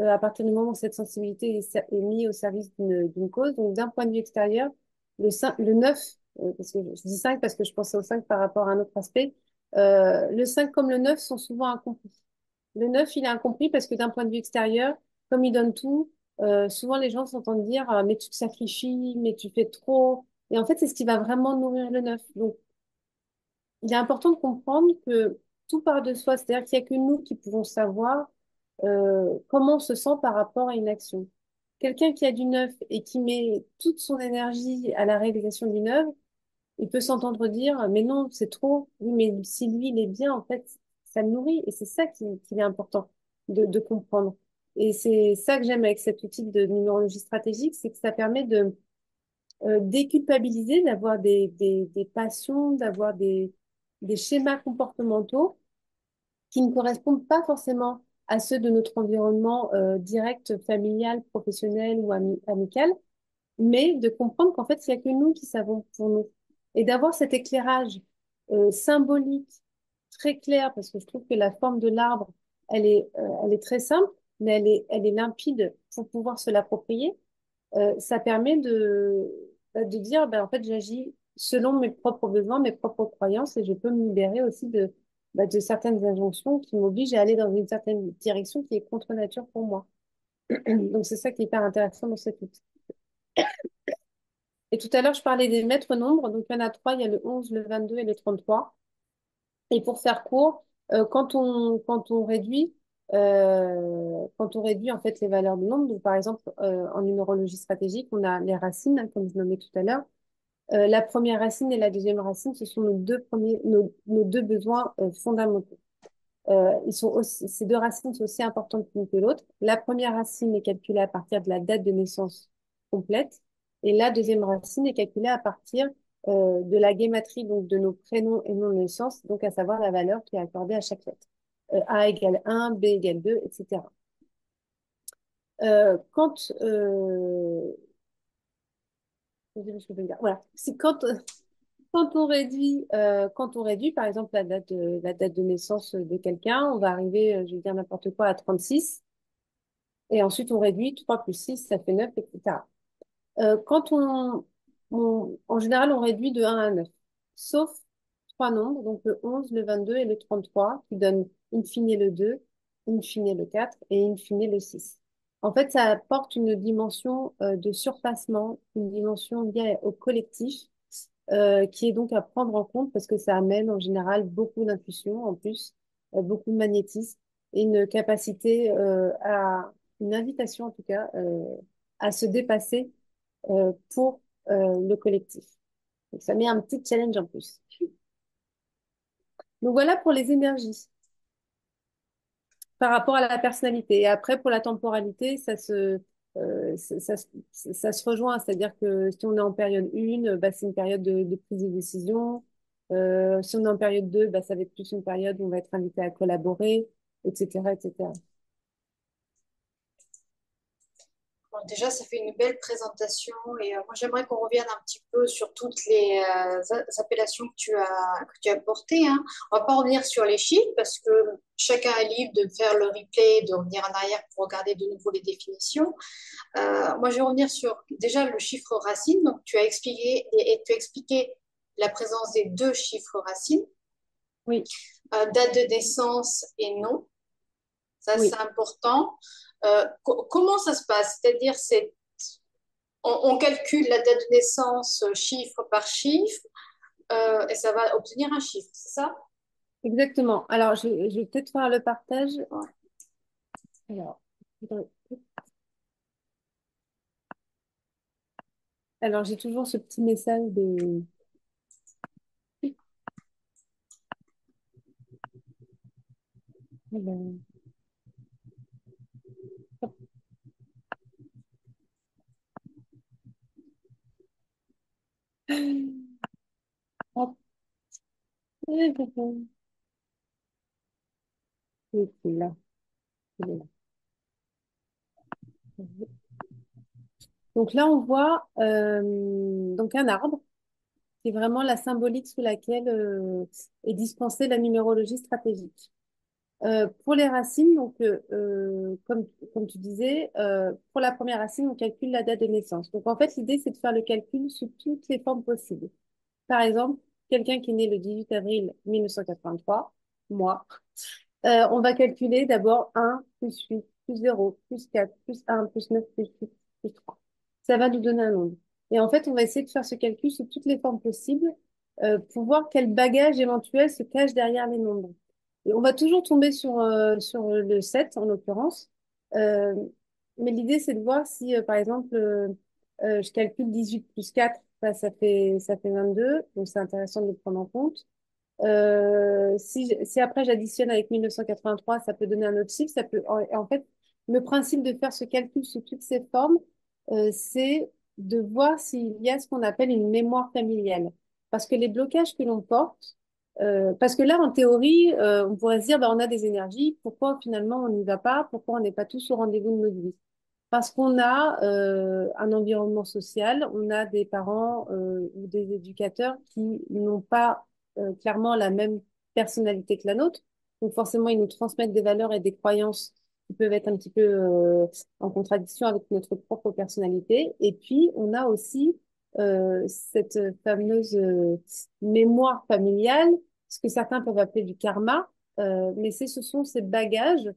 à partir du moment où cette sensibilité est mise au service d'une cause. Donc d'un point de vue extérieur, le 9 parce que je dis 5 parce que je pensais au 5 par rapport à un autre aspect, le 5 comme le 9 sont souvent incompris. Le 9 il est incompris parce que d'un point de vue extérieur, comme il donne tout, souvent les gens s'entendent dire mais tu te sacrifies, mais tu fais trop. Et en fait, c'est ce qui va vraiment nourrir le 9. Donc, il est important de comprendre que tout part de soi, c'est-à-dire qu'il n'y a que nous qui pouvons savoir comment on se sent par rapport à une action. Quelqu'un qui a du 9 et qui met toute son énergie à la réalisation d'une œuvre, il peut s'entendre dire, mais non, c'est trop. Oui, mais si lui, il est bien, en fait, ça le nourrit. Et c'est ça qui est important de comprendre. Et c'est ça que j'aime avec cet outil de numérologie stratégique, c'est que ça permet de déculpabiliser, d'avoir des passions, d'avoir des schémas comportementaux qui ne correspondent pas forcément à ceux de notre environnement direct, familial, professionnel ou amical, mais de comprendre qu'en fait, il n'y a que nous qui savons pour nous. Et d'avoir cet éclairage symbolique très clair, parce que je trouve que la forme de l'arbre, elle est très simple, mais elle est limpide pour pouvoir se l'approprier. Ça permet de dire, ben, en fait, j'agis selon mes propres besoins, mes propres croyances, et je peux me libérer aussi de certaines injonctions qui m'obligent à aller dans une certaine direction qui est contre nature pour moi. Donc, c'est ça qui est hyper intéressant dans cet outil. Et tout à l'heure, je parlais des maîtres nombres. Donc, il y en a trois. Il y a le 11, le 22 et le 33. Et pour faire court, quand on réduit en fait les valeurs de nombre, donc par exemple en numérologie stratégique, on a les racines, hein, comme je nommais tout à l'heure. La première racine et la deuxième racine, ce sont nos deux besoins fondamentaux. Ces deux racines sont aussi importantes l'une que l'autre. La première racine est calculée à partir de la date de naissance complète, et la deuxième racine est calculée à partir de la guématrie, donc de nos prénoms et noms de naissance, donc à savoir la valeur qui est accordée à chaque lettre. A égale 1, B égale 2, etc. Euh, quand, euh, je sais pas ce que je veux dire. Voilà. C'est quand on réduit, par exemple, la date de naissance de quelqu'un, on va arriver, je vais dire n'importe quoi, à 36. Et ensuite, on réduit 3 plus 6, ça fait 9, etc. En général, on réduit de 1 à 9, sauf trois nombres, donc le 11, le 22 et le 33, qui donnent in fine le 2, in fine le 4 et in fine le 6. En fait, ça apporte une dimension de surpassement, une dimension liée au collectif, qui est donc à prendre en compte parce que ça amène en général beaucoup d'intuition, en plus, beaucoup de magnétisme et une capacité une invitation en tout cas, à se dépasser pour le collectif. Donc, ça met un petit challenge en plus. Donc voilà pour les énergies par rapport à la personnalité. Et après, pour la temporalité, ça se rejoint. C'est-à-dire que si on est en période 1, bah, c'est une période de prise de décision. Si on est en période 2, bah, ça va être plus une période où on va être invité à collaborer, etc., etc. Bon, déjà, ça fait une belle présentation et moi, j'aimerais qu'on revienne un petit peu sur toutes les appellations que tu as portées, hein. On va pas revenir sur les chiffres parce que chacun est libre de faire le replay, de revenir en arrière pour regarder de nouveau les définitions. Moi, je vais revenir sur déjà le chiffre racine. Donc, tu as expliqué la présence des deux chiffres racines, Oui, date de naissance et nom. Ça, c'est oui. important. Comment ça se passe? C'est-à-dire, on calcule la date de naissance chiffre par chiffre et ça va obtenir un chiffre, c'est ça? Exactement. Alors, je vais peut-être faire le partage. Ouais. Alors, alors j'ai toujours ce petit message de... Alors, hop, c'est là. C'est là. Donc là, on voit donc un arbre, qui est vraiment la symbolique sous laquelle est dispensée la numérologie stratégique. Pour les racines, donc comme tu disais, pour la première racine, on calcule la date de naissance. Donc en fait, l'idée, c'est de faire le calcul sous toutes les formes possibles. Par exemple, quelqu'un qui est né le 18 avril 1983, moi, on va calculer d'abord 1 plus 8 plus 0 plus 4 plus 1 plus 9 plus 8 plus 3. Ça va nous donner un nombre. Et en fait, on va essayer de faire ce calcul sous toutes les formes possibles pour voir quel bagage éventuel se cache derrière les nombres. Et on va toujours tomber sur le 7 en l'occurrence. Euh, mais l'idée, c'est de voir si, par exemple, je calcule 18 plus 4, ça fait 22. Donc, c'est intéressant de le prendre en compte. Si après j'additionne avec 1983, ça peut donner un autre chiffre. En fait, le principe de faire ce calcul sous toutes ces formes, c'est de voir s'il y a ce qu'on appelle une mémoire familiale. Parce que les blocages que l'on porte, parce que là, en théorie, on pourrait se dire, bah, on a des énergies, pourquoi finalement on n'y va pas, pourquoi on n'est pas tous au rendez-vous de notre vie. Parce qu'on a un environnement social, on a des parents ou des éducateurs qui n'ont pas clairement la même personnalité que la nôtre. Donc forcément, ils nous transmettent des valeurs et des croyances qui peuvent être un petit peu en contradiction avec notre propre personnalité. Et puis, on a aussi cette fameuse mémoire familiale, ce que certains peuvent appeler du karma, mais ce sont ces bagages,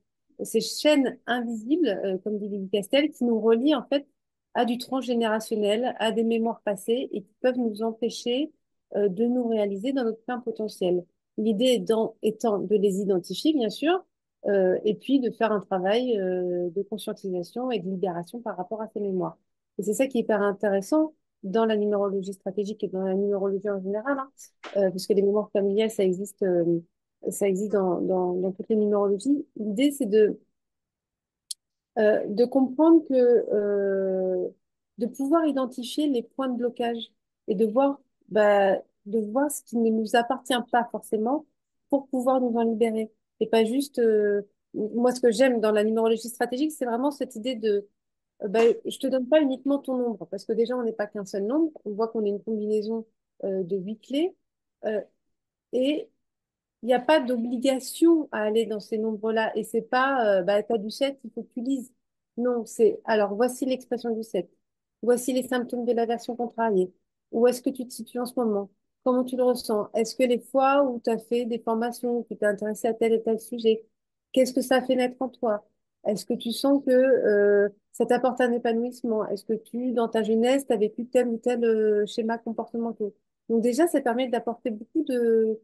ces chaînes invisibles, comme dit Lily Castel, qui nous relient en fait à du transgénérationnel, à des mémoires passées et qui peuvent nous empêcher de nous réaliser dans notre plein potentiel. L'idée étant de les identifier, bien sûr, et puis de faire un travail de conscientisation et de libération par rapport à ces mémoires. Et c'est ça qui est hyper intéressant dans la numérologie stratégique et dans la numérologie en général, hein, puisque les mémoires familiales, ça existe dans toutes les numérologies. L'idée, c'est de comprendre que de pouvoir identifier les points de blocage et bah, de voir ce qui ne nous appartient pas forcément pour pouvoir nous en libérer. Et pas juste, moi, ce que j'aime dans la numérologie stratégique, c'est vraiment cette idée de, bah, je te donne pas uniquement ton nombre, parce que déjà, on n'est pas qu'un seul nombre. On voit qu'on est une combinaison de 8 clés. Euh, et il n'y a pas d'obligation à aller dans ces nombres-là. Et c'est pas, bah, t'as du 7, il faut que tu lises. Non, c'est, alors, voici l'expression du 7. Voici les symptômes de la version contrariée. Où est-ce que tu te situes en ce moment? Comment tu le ressens? Est-ce que les fois où tu as fait des formations, que tu t'es intéressé à tel et tel sujet, qu'est-ce que ça a fait naître en toi? Est-ce que tu sens que ça t'apporte un épanouissement? Est-ce que dans ta jeunesse, tu as vécu tel ou tel schéma comportemental? Donc déjà, ça permet d'apporter beaucoup de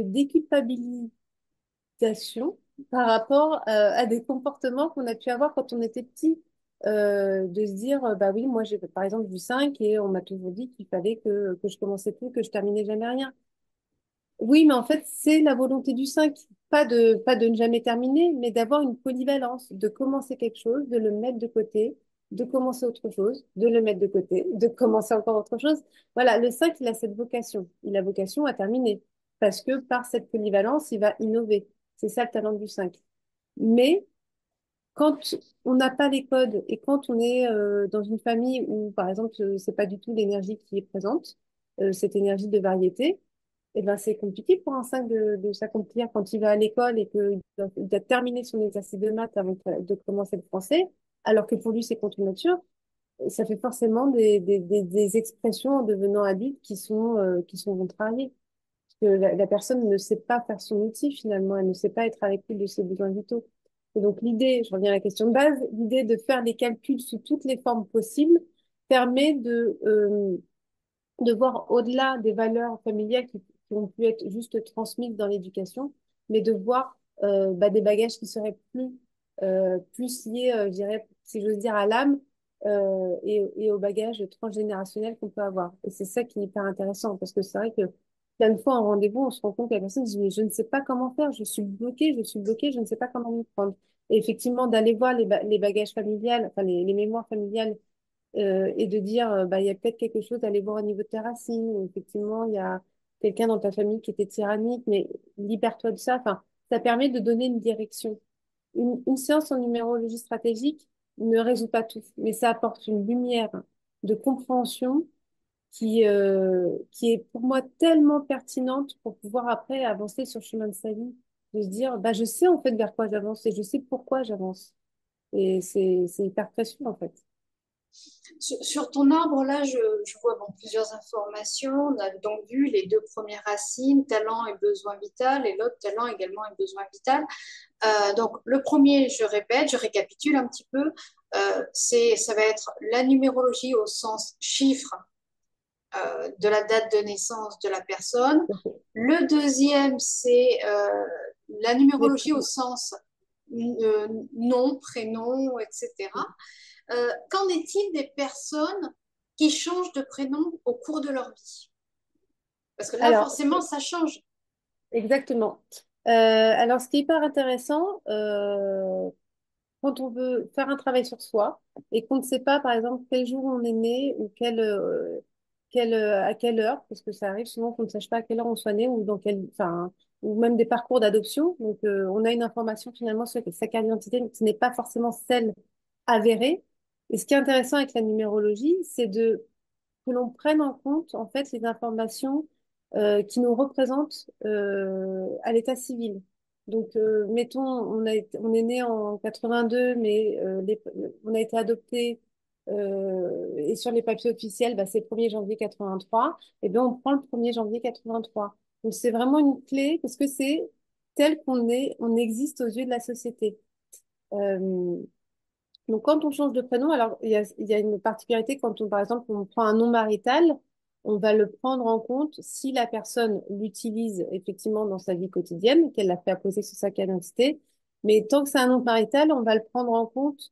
déculpabilisation par rapport à des comportements qu'on a pu avoir quand on était petit. De se dire, bah oui, moi j'ai par exemple du 5 et on m'a toujours dit qu'il fallait que je commençais tout, que je terminais jamais rien. Oui, mais en fait, c'est la volonté du 5. Pas de ne jamais terminer, mais d'avoir une polyvalence, de commencer quelque chose, de le mettre de côté, de commencer autre chose, de le mettre de côté, de commencer encore autre chose. Voilà, le 5 il a cette vocation. Il a vocation à terminer. Parce que par cette polyvalence, il va innover. C'est ça le talent du 5. Mais quand on n'a pas les codes et quand on est dans une famille où, par exemple, c'est pas du tout l'énergie qui est présente, cette énergie de variété, eh ben, c'est compliqué pour un 5 de s'accomplir quand il va à l'école et il doit terminer son exercice de maths avant de commencer le français, alors que pour lui, c'est contre nature. Ça fait forcément des expressions en devenant adulte qui sont contrariées. Parce que la personne ne sait pas faire son outil finalement, elle ne sait pas être à l'écoute de ses besoins vitaux. Et donc l'idée, je reviens à la question de base, l'idée de faire les calculs sous toutes les formes possibles permet de voir au-delà des valeurs familiales qui ont pu être juste transmises dans l'éducation, mais de voir bah, des bagages qui seraient plus liés, je dirais, si j'ose dire, à l'âme et au bagage transgénérationnel qu'on peut avoir. Et c'est ça qui est hyper intéressant, parce que c'est vrai que plein de fois en rendez-vous, on se rend compte que la personne dit, mais je ne sais pas comment faire, je suis bloquée, je ne sais pas comment m'y prendre. Et effectivement, d'aller voir les bagages familiales, enfin les mémoires familiales et de dire, bah, il y a peut-être quelque chose à aller voir au niveau de tes racines, ou effectivement, il y a quelqu'un dans ta famille qui était tyrannique, mais libère-toi de ça. Enfin, ça permet de donner une direction. Une séance en numérologie stratégique ne résout pas tout, mais ça apporte une lumière de compréhension qui est pour moi tellement pertinente pour pouvoir après avancer sur le chemin de sa vie, de se dire, bah, je sais en fait vers quoi j'avance et je sais pourquoi j'avance. Et c'est hyper précieux en fait. Sur ton arbre, là, je vois bon, plusieurs informations. On a donc vu les deux premières racines, talent et besoin vital, et l'autre talent également et besoin vital. Donc, le premier, je répète, je récapitule un petit peu, ça va être la numérologie au sens chiffre de la date de naissance de la personne. Le deuxième, c'est la numérologie au sens nom, prénom, etc. Qu'en est-il des personnes qui changent de prénom au cours de leur vie? Parce que là, Alors, forcément, ça change. exactement. Alors, ce qui est hyper intéressant, quand on veut faire un travail sur soi et qu'on ne sait pas, par exemple, quel jour on est né ou à quelle heure, parce que ça arrive souvent qu'on ne sache pas à quelle heure on soit né ou enfin, ou même des parcours d'adoption. Donc, on a une information finalement sur sa carte d'identité qui n'est pas forcément celle. avéré. Et ce qui est intéressant avec la numérologie, c'est de que l'on prenne en compte en fait les informations qui nous représentent à l'état civil. Donc, mettons, on est né en 82, mais on a été adopté et sur les papiers officiels, bah, c'est le 1er janvier 83. Et bien, on prend le 1er janvier 83. Donc, c'est vraiment une clé parce que c'est tel qu'on est, on existe aux yeux de la société. Euh, donc, quand on change de prénom, alors il y a une particularité quand on, par exemple, on prend un nom marital, on va le prendre en compte si la personne l'utilise effectivement dans sa vie quotidienne, qu'elle l'a fait apposer sur sa carte d'identité. Mais tant que c'est un nom marital, on va le prendre en compte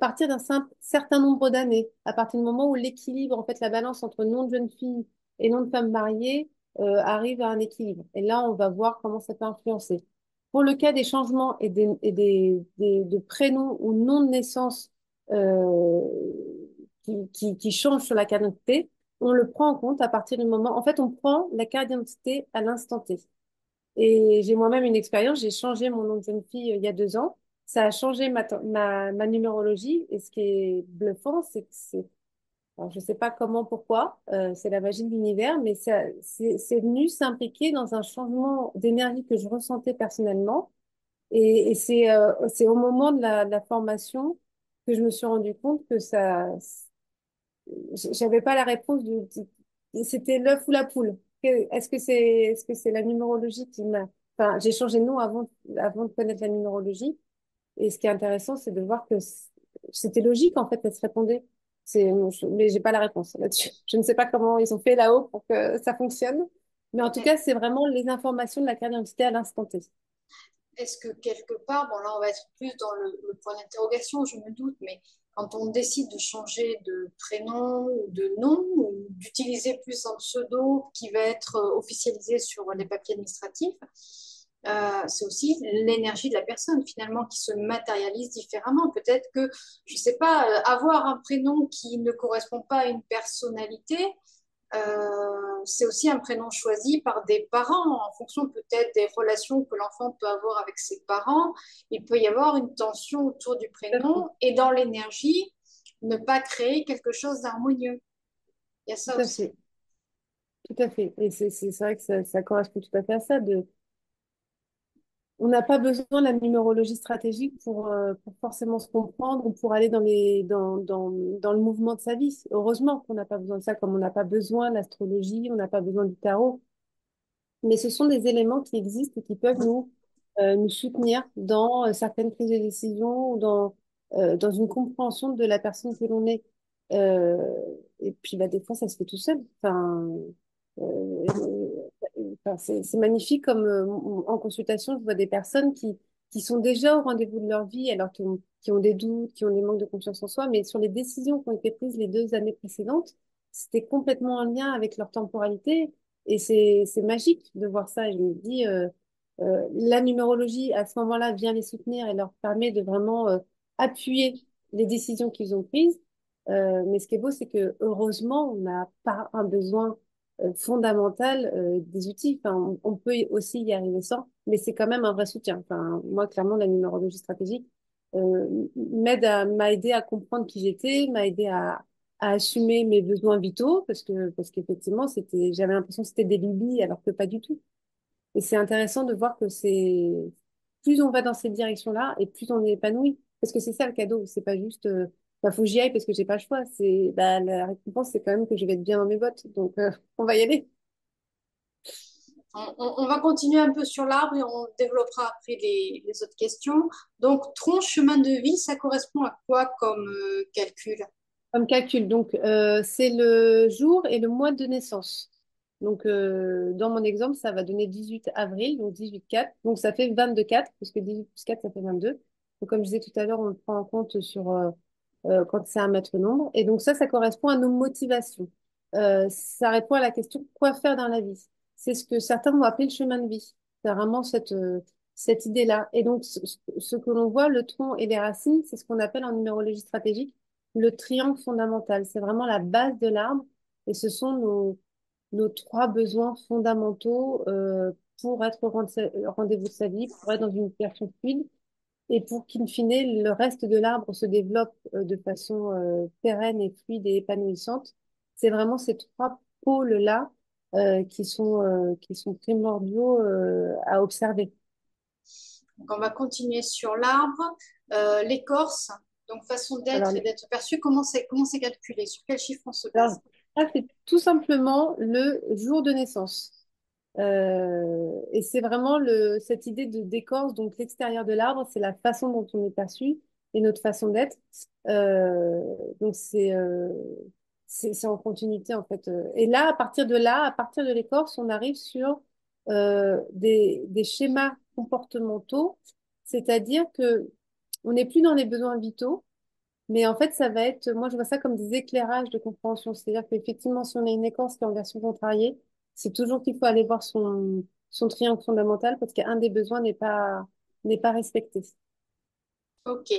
partir d'un certain nombre d'années, à partir du moment où l'équilibre, en fait, la balance entre nom de jeune fille et nom de femme mariée arrive à un équilibre. Et là, on va voir comment ça peut influencer. Pour le cas des changements de prénoms ou nom de naissance euh, qui changent sur la carte d'identité, on le prend en compte à partir du moment. En fait, on prend la carte d'identité à l'instant T. Et j'ai moi-même une expérience, j'ai changé mon nom de jeune fille il y a 2 ans. Ça a changé ma numérologie. Et ce qui est bluffant, c'est que alors je sais pas comment, pourquoi, c'est la magie de l'univers, mais c'est venu s'impliquer dans un changement d'énergie que je ressentais personnellement. Et c'est au moment de la formation que je me suis rendu compte que j'avais pas la réponse c'était l'œuf ou la poule. Est-ce que c'est la numérologie qui m'a, enfin, j'ai changé de nom avant de connaître la numérologie. Et ce qui est intéressant, c'est de voir que c'était logique, en fait, elle se répondait. Mais j'ai pas la réponse là-dessus. Je ne sais pas comment ils ont fait là-haut pour que ça fonctionne. Mais en tout cas, c'est vraiment les informations de la carte d'identité à l'instant T. Est-ce que quelque part, bon là on va être plus dans le point d'interrogation, je me doute, mais quand on décide de changer de prénom ou de nom, ou d'utiliser plus un pseudo qui va être officialisé sur les papiers administratifs, c'est aussi l'énergie de la personne finalement qui se matérialise différemment. Peut-être que, je ne sais pas, avoir un prénom qui ne correspond pas à une personnalité, c'est aussi un prénom choisi par des parents en fonction peut-être des relations que l'enfant peut avoir avec ses parents. Il peut y avoir une tension autour du Tout à fait. prénom et dans l'énergie, ne pas créer quelque chose d'harmonieux. Il y a ça Tout à aussi. fait. Tout à fait. Et c'est vrai que ça correspond tout à fait à ça. On n'a pas besoin de la numérologie stratégique pour forcément se comprendre ou pour aller dans le mouvement de sa vie. Heureusement qu'on n'a pas besoin de ça, comme on n'a pas besoin de l'astrologie, on n'a pas besoin du tarot. Mais ce sont des éléments qui existent et qui peuvent nous soutenir dans certaines prises de décision ou dans une compréhension de la personne que l'on est. Euh, et puis, bah, des fois, ça se fait tout seul. C'est magnifique comme en consultation, je vois des personnes qui sont déjà au rendez-vous de leur vie, alors qui ont des doutes, qui ont des manques de confiance en soi, mais sur les décisions qui ont été prises les 2 années précédentes, c'était complètement en lien avec leur temporalité. Et c'est magique de voir ça. Et je me dis, la numérologie, à ce moment-là, vient les soutenir et leur permet de vraiment appuyer les décisions qu'ils ont prises. Mais ce qui est beau, c'est que heureusement, on n'a pas un besoin fondamental des outils. Enfin, on peut aussi y arriver sans, mais c'est quand même un vrai soutien. Enfin, moi, clairement, la numérologie stratégique m'a aidé à comprendre qui j'étais, m'a aidé à assumer mes besoins vitaux, parce qu'effectivement, j'avais l'impression que c'était des lubies, alors que pas du tout. Et c'est intéressant de voir que plus on va dans cette direction-là et plus on est épanoui. Parce que c'est ça le cadeau. C'est pas juste, bah, faut que j'y aille parce que j'ai pas le choix. Bah, la récompense, c'est quand même que je vais être bien dans mes bottes. Donc, on va y aller. On va continuer un peu sur l'arbre et on développera après les autres questions. Donc, tronc chemin de vie, ça correspond à quoi comme calcul? Comme calcul. Donc, c'est le jour et le mois de naissance. Donc, dans mon exemple, ça va donner 18 avril, donc 18-4. Donc, ça fait 22-4, puisque 18 plus 4, ça fait 22. Donc, comme je disais tout à l'heure, on le prend en compte quand c'est un maître nombre. Et donc, ça correspond à nos motivations. Ça répond à la question quoi faire dans la vie. C'est ce que certains vont appeler le chemin de vie. C'est vraiment cette idée-là. Et donc, ce que l'on voit, le tronc et les racines, c'est ce qu'on appelle en numérologie stratégique le triangle fondamental. C'est vraiment la base de l'arbre et ce sont nos 3 besoins fondamentaux pour être au rendez-vous de sa vie, pour être dans une version fluide et pour qu'in fine, le reste de l'arbre se développe de façon pérenne et fluide et épanouissante. C'est vraiment ces trois pôles-là qui sont primordiaux à observer. Donc, on va continuer sur l'arbre. L'écorce, donc façon Alors, d'être et d'être perçu, comment c'est calculé? Sur quel chiffre on se alors, base? ça, c'est tout simplement le jour de naissance. Et c'est vraiment cette idée de d'écorce, donc l'extérieur de l'arbre, c'est la façon dont on est perçu et notre façon d'être. Euh, donc c'est en continuité en fait. Et là, à partir de là, à partir de l'écorce, on arrive sur des schémas comportementaux, c'est-à-dire que on n'est plus dans les besoins vitaux, mais en fait, ça va être, moi je vois ça comme des éclairages de compréhension. C'est-à-dire qu'effectivement, si on a une écorce qui est en version contrariée, c'est toujours qu'il faut aller voir son triangle fondamental parce qu'un des besoins n'est pas respecté. Ok.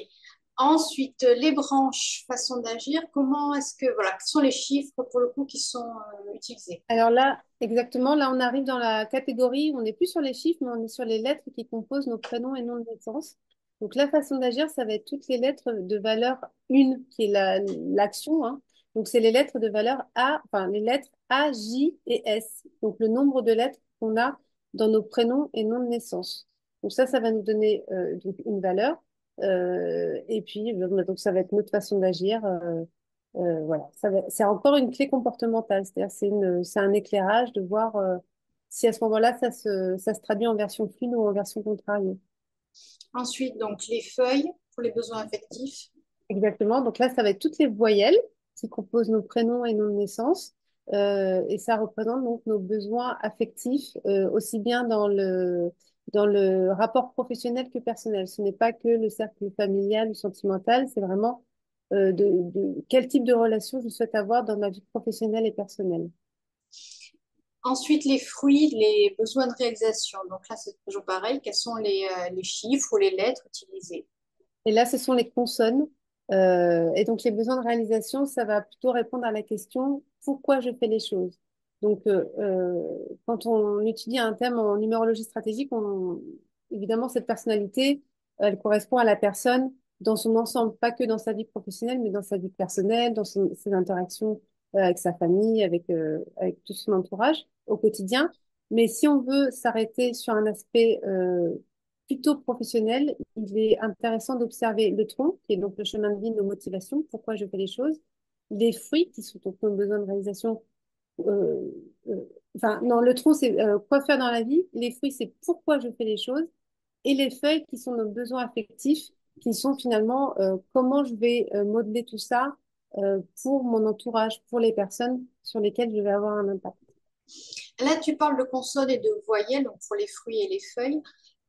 Ensuite, les branches, façon d'agir, comment est-ce que, voilà, quels sont les chiffres pour le coup qui sont utilisés? Alors là, exactement, là on arrive dans la catégorie, on n'est plus sur les chiffres, mais on est sur les lettres qui composent nos prénoms et noms de naissance. Donc la façon d'agir, ça va être toutes les lettres de valeur 1, qui est l'action, hein. Donc c'est les lettres de valeur A, enfin les lettres A, J et S. Donc le nombre de lettres qu'on a dans nos prénoms et noms de naissance. Donc ça va nous donner donc une valeur. Et puis donc ça va être notre façon d'agir. Voilà, c'est encore une clé comportementale, c'est-à-dire c'est un éclairage de voir si à ce moment-là ça se traduit en version fluide ou en version contrariée. Ensuite, donc, les feuilles pour les besoins affectifs. Exactement. Donc là, ça va être toutes les voyelles qui composent nos prénoms et nos naissances. Et ça représente donc nos besoins affectifs, aussi bien dans le rapport professionnel que personnel. Ce n'est pas que le cercle familial ou sentimental, c'est vraiment quel type de relation je souhaite avoir dans ma vie professionnelle et personnelle. Ensuite, les fruits, les besoins de réalisation. Donc là, c'est toujours pareil. Quels sont les chiffres ou les lettres utilisées? Et là, ce sont les consonnes. Et donc, les besoins de réalisation, ça va plutôt répondre à la question pourquoi je fais les choses. Donc, quand on étudie un thème en numérologie stratégique, évidemment, cette personnalité, elle correspond à la personne dans son ensemble, pas que dans sa vie professionnelle, mais dans sa vie personnelle, dans ses interactions avec sa famille, avec tout son entourage au quotidien. Mais si on veut s'arrêter sur un aspect plutôt professionnel, il est intéressant d'observer le tronc, qui est donc le chemin de vie, nos motivations, pourquoi je fais les choses, les fruits, qui sont donc nos besoins de réalisation. euh, euh, enfin, non, le tronc, c'est quoi faire dans la vie. Les fruits, c'est pourquoi je fais les choses. Et les feuilles, qui sont nos besoins affectifs, qui sont finalement comment je vais modeler tout ça pour mon entourage, pour les personnes sur lesquelles je vais avoir un impact. Là, tu parles de consonnes et de voyelles, donc pour les fruits et les feuilles.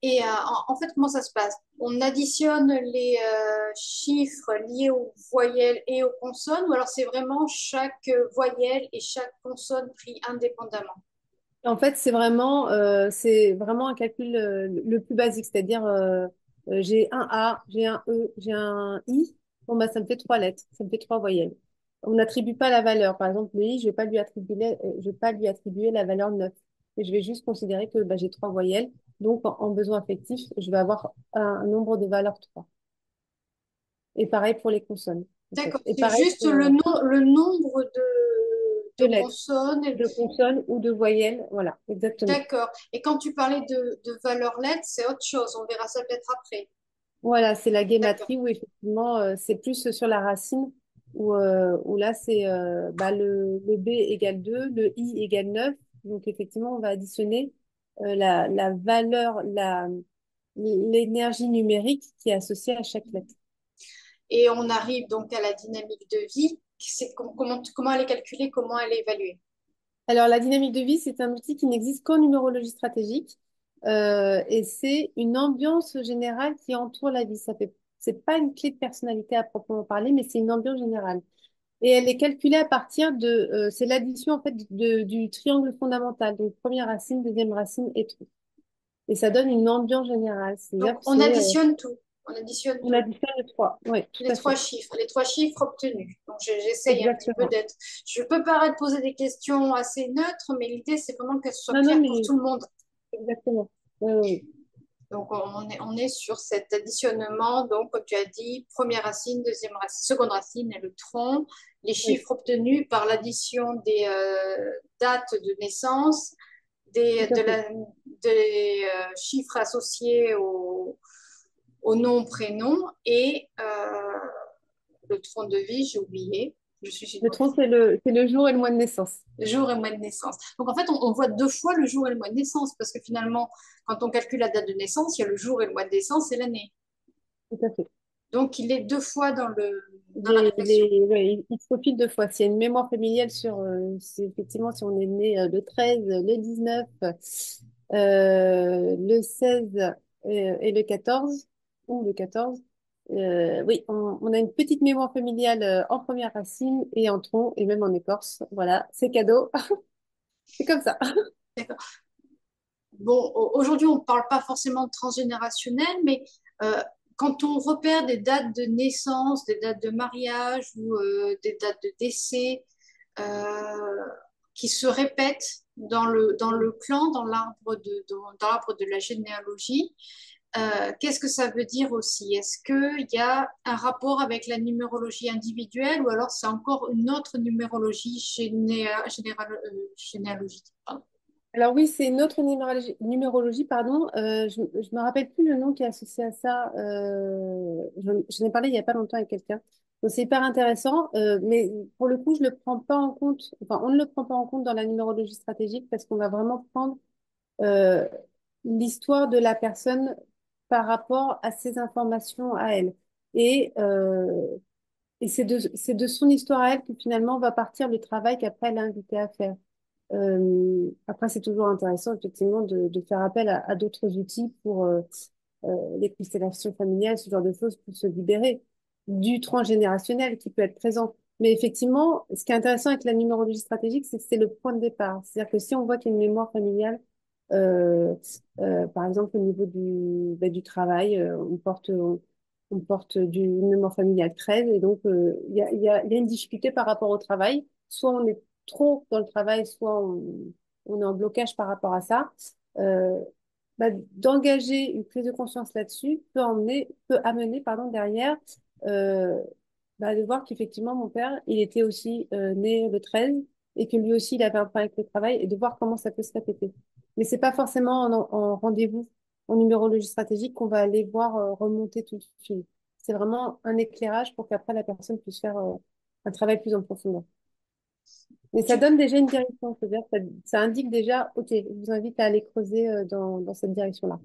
Et en fait, comment ça se passe? On additionne les chiffres liés aux voyelles et aux consonnes, ou alors c'est vraiment chaque voyelle et chaque consonne pris indépendamment? En fait, c'est vraiment un calcul le plus basique, c'est-à-dire j'ai un A, j'ai un E, j'ai un I. Bon, bah, ça me fait trois lettres, ça me fait trois voyelles. On n'attribue pas la valeur. Par exemple, le I, je vais pas lui attribuer la valeur 9. Et je vais juste considérer que bah, j'ai trois voyelles. Donc, en besoin affectif, je vais avoir un nombre de valeurs 3. Et pareil pour les consonnes, en fait. D'accord, Et c'est pareil juste pour le nombre de de lettres, consonnes. de consonnes ou de voyelles. Voilà, exactement. D'accord. Et quand tu parlais de valeurs lettres, c'est autre chose. On verra ça peut-être après. Voilà, c'est la D'accord. guématrie où effectivement c'est plus sur la racine où là c'est bah, le B égale 2, le I égale 9. Donc effectivement on va additionner la valeur, l'énergie numérique qui est associée à chaque lettre. Et on arrive donc à la dynamique de vie. Comment elle est calculée, comment elle est évaluée? Alors la dynamique de vie, c'est un outil qui n'existe qu'en numérologie stratégique et c'est une ambiance générale qui entoure la vie. C'est pas une clé de personnalité à proprement parler, mais c'est une ambiance générale. Et elle est calculée à partir c'est l'addition en fait du triangle fondamental, donc première racine, deuxième racine et tout. Et ça donne une ambiance générale, Donc c'est-à-dire que on additionne tout. On additionne on tout. additionne les trois. Oui, tout à fait. Les trois chiffres obtenus. Donc j'essaye un petit peu Exactement. d'être. Je peux paraître poser des questions assez neutres, mais l'idée c'est vraiment qu'elles soient Non, non, claires pour mais tout le monde. exactement. Oui, oui, oui. Donc, on est sur cet additionnement. Donc, comme tu as dit, première racine, deuxième racine, seconde racine et le tronc. Les Oui, chiffres obtenus par l'addition des dates de naissance, tout à fait. des chiffres associés au nom, prénom et le tronc de vie, j'ai oublié. Je suis une Le tronc, mauvaise. c'est le jour et le mois de naissance. Jour et mois de naissance. Donc en fait, on voit deux fois le jour et le mois de naissance parce que finalement, quand on calcule la date de naissance, il y a le jour et le mois de naissance et l'année. Tout à fait. Donc il est deux fois dans la réflexion. Ouais, il se profile deux fois. S'il y a une mémoire familiale sur, effectivement, si on est né le 13, le 19, le 16 et le 14, ou le 14, oui, on a une petite mémoire familiale en première racine et en tronc et même en écorce. Voilà, c'est cadeau. C'est comme ça. D'accord. Bon, aujourd'hui, on ne parle pas forcément de transgénérationnel, mais euh, quand on repère des dates de naissance, des dates de mariage ou des dates de décès euh, qui se répètent dans le clan, dans l'arbre de la généalogie, qu'est-ce que ça veut dire aussi? Est-ce qu'il y a un rapport avec la numérologie individuelle ou alors c'est encore une autre numérologie généalogique? Pardon. Alors oui, c'est une autre numérologie, pardon. Je ne me rappelle plus le nom qui est associé à ça. J'en ai parlé il n'y a pas longtemps avec quelqu'un. Donc c'est hyper intéressant, mais pour le coup, je le prends pas en compte. Enfin, on ne le prend pas en compte dans la numérologie stratégique parce qu'on va vraiment prendre euh, l'histoire de la personne par rapport à ses informations à elle. Et, euh, et c'est de son histoire à elle que finalement va partir le travail qu'après elle est invitée à faire. Après, c'est toujours intéressant, effectivement, de faire appel à d'autres outils pour les constellations familiales, ce genre de choses, pour se libérer du transgénérationnel qui peut être présent. Mais effectivement, ce qui est intéressant avec la numérologie stratégique, c'est que c'est le point de départ. C'est-à-dire que si on voit qu'il y a une mémoire familiale, euh, par exemple, au niveau du travail, on porte une mémoire familiale 13, et donc il y a une difficulté par rapport au travail. Soit on est trop dans le travail, soit on est en blocage par rapport à ça. Euh, D'engager une prise de conscience là-dessus peut amener, pardon, derrière, euh, de voir qu'effectivement, mon père, il était aussi né le 13 et que lui aussi, il avait un problème avec le travail et de voir comment ça peut se répéter. Mais c'est pas forcément en rendez-vous en numérologie stratégique qu'on va aller voir remonter tout le fil. C'est vraiment un éclairage pour qu'après la personne puisse faire un travail plus en profondeur. Mais ça Tu, donne déjà une direction, c'est-à-dire que ça indique déjà, OK, je vous invite à aller creuser dans cette direction-là.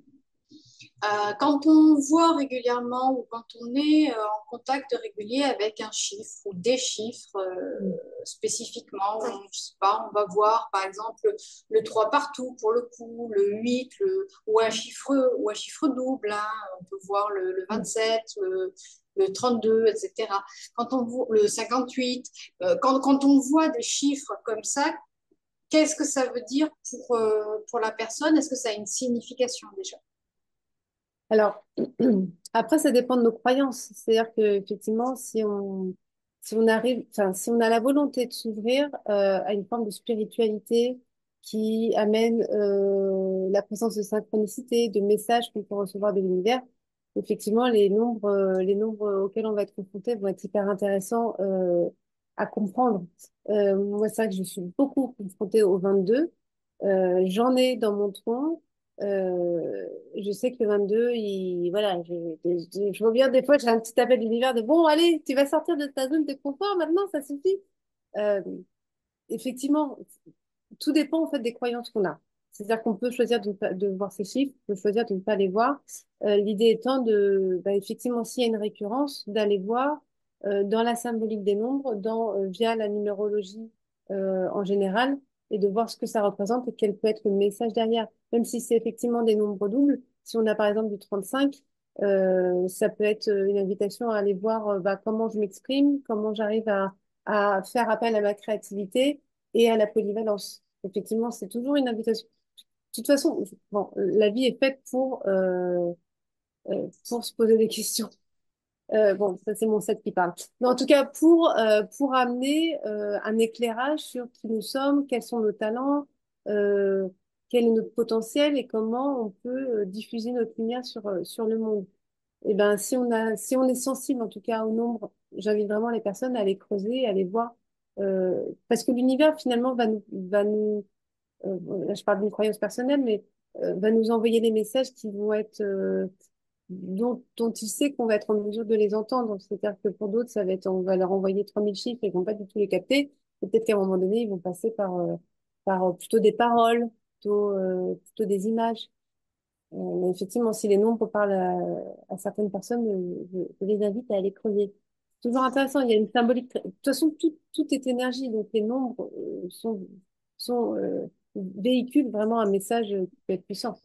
Quand on voit régulièrement ou quand on est en contact régulier avec un chiffre ou des chiffres Mm. spécifiquement, je sais pas, on va voir par exemple le 3 partout pour le coup, le 8 ou un chiffre double, hein, on peut voir le Mm. 27, le 32, etc. Quand on voit le 58, quand on voit des chiffres comme ça, qu'est-ce que ça veut dire pour la personne? Est-ce que ça a une signification déjà? Alors, après, ça dépend de nos croyances. C'est-à-dire que effectivement, si on arrive, enfin, si on a la volonté de s'ouvrir à une forme de spiritualité qui amène la présence de synchronicité, de messages qu'on peut recevoir de l'univers, effectivement, les nombres auxquels on va être confronté vont être hyper intéressants à comprendre. Moi, c'est vrai que je suis beaucoup confrontée au 22. J'en ai dans mon tronc. Je sais que le 22, voilà, je vois bien des fois, j'ai un petit appel de l'univers de bon, allez, tu vas sortir de ta zone de confort maintenant, ça suffit. Euh, Effectivement, tout dépend en fait des croyances qu'on a. C'est-à-dire qu'on peut choisir de voir ces chiffres, on peut choisir de ne pas les voir. L'idée étant effectivement, s'il y a une récurrence, d'aller voir dans la symbolique des nombres, via la numérologie en général, et de voir ce que ça représente et quel peut être le message derrière. Même si c'est effectivement des nombres doubles, si on a par exemple du 35, ça peut être une invitation à aller voir comment je m'exprime, comment j'arrive à faire appel à ma créativité et à la polyvalence. Effectivement, c'est toujours une invitation. De toute façon, bon, la vie est faite pour se poser des questions. Bon, ça c'est mon set qui parle. Mais en tout cas, pour amener un éclairage sur qui nous sommes, quels sont nos talents, euh, quel est notre potentiel et comment on peut diffuser notre lumière sur le monde. Et ben, si on est sensible, en tout cas, au nombre, j'invite vraiment les personnes à aller creuser, à aller voir, parce que l'univers, finalement, va nous là, je parle d'une croyance personnelle, mais va nous envoyer des messages qui vont être, dont il sait qu'on va être en mesure de les entendre. C'est-à-dire que pour d'autres, ça va être, on va leur envoyer 3000 chiffres et ils vont pas du tout les capter. Et peut-être qu'à un moment donné, ils vont passer par plutôt des paroles, plutôt des images. Mais effectivement, si les nombres parlent à certaines personnes, je les invite à aller creuser. C'est toujours intéressant, il y a une symbolique. De toute façon, tout est énergie, donc les nombres véhiculent vraiment un message qui peut être puissant.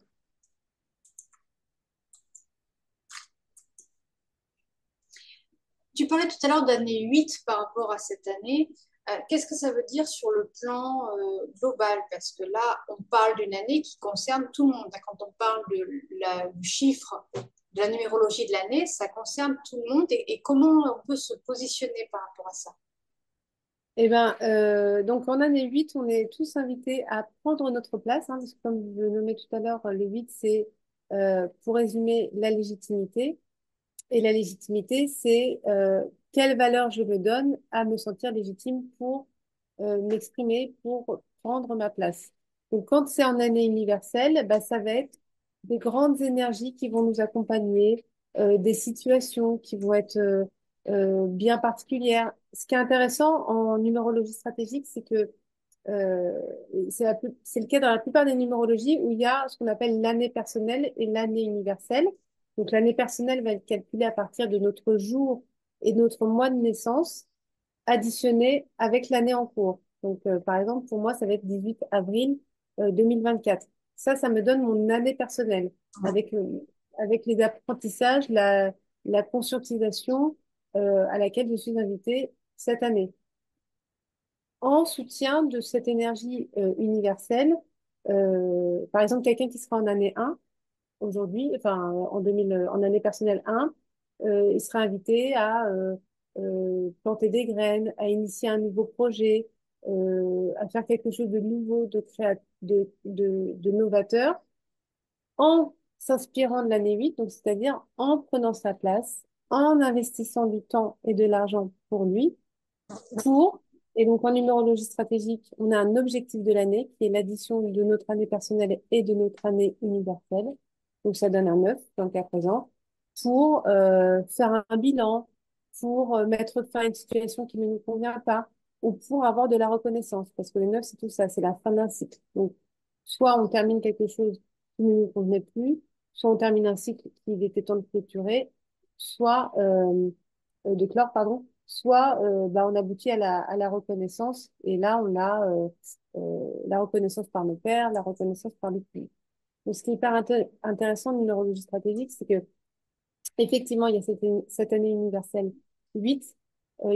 Tu parlais tout à l'heure d'année 8 par rapport à cette année. Qu'est-ce que ça veut dire sur le plan global? Parce que là, on parle d'une année qui concerne tout le monde. Quand on parle du chiffre, de la numérologie de l'année, ça concerne tout le monde. Et comment on peut se positionner par rapport à ça? Eh ben, donc en année 8, on est tous invités à prendre notre place, hein, parce que comme je le nommais tout à l'heure, le 8, c'est, pour résumer, la légitimité. Et la légitimité, c'est quelle valeur je me donne à me sentir légitime pour m'exprimer, pour prendre ma place. Donc, quand c'est en année universelle, bah, ça va être des grandes énergies qui vont nous accompagner, des situations qui vont être bien particulières. Ce qui est intéressant en numérologie stratégique, c'est que euh, c'est le cas dans la plupart des numérologies où il y a ce qu'on appelle l'année personnelle et l'année universelle. Donc l'année personnelle va être calculée à partir de notre jour et de notre mois de naissance, additionné avec l'année en cours. Donc par exemple, pour moi, ça va être 18 avril 2024. Ça me donne mon année personnelle avec les apprentissages, la conscientisation à laquelle je suis invitée cette année en soutien de cette énergie universelle. Par exemple, quelqu'un qui sera en année 1 aujourd'hui, enfin en année personnelle 1, il sera invité à planter des graines, à initier un nouveau projet, à faire quelque chose de nouveau, de novateur, en s'inspirant de l'année 8, donc c'est-à-dire en prenant sa place, en investissant du temps et de l'argent pour lui pour, et donc en numérologie stratégique, on a un objectif de l'année qui est l'addition de notre année personnelle et de notre année universelle. Donc ça donne un 9 dans le cas présent, pour faire un bilan, pour mettre fin à une situation qui ne nous convient pas, ou pour avoir de la reconnaissance. Parce que le 9 c'est tout ça, c'est la fin d'un cycle. Donc, soit on termine quelque chose qui ne nous convenait plus, soit on termine un cycle qu'il était temps de clôturer, soit de clore, pardon, soit bah, on aboutit à la reconnaissance. Et là, on a la reconnaissance par nos pairs, la reconnaissance par les pays. Donc, ce qui est hyper intéressant en numérologie stratégique, c'est que effectivement, il y a cette année universelle 8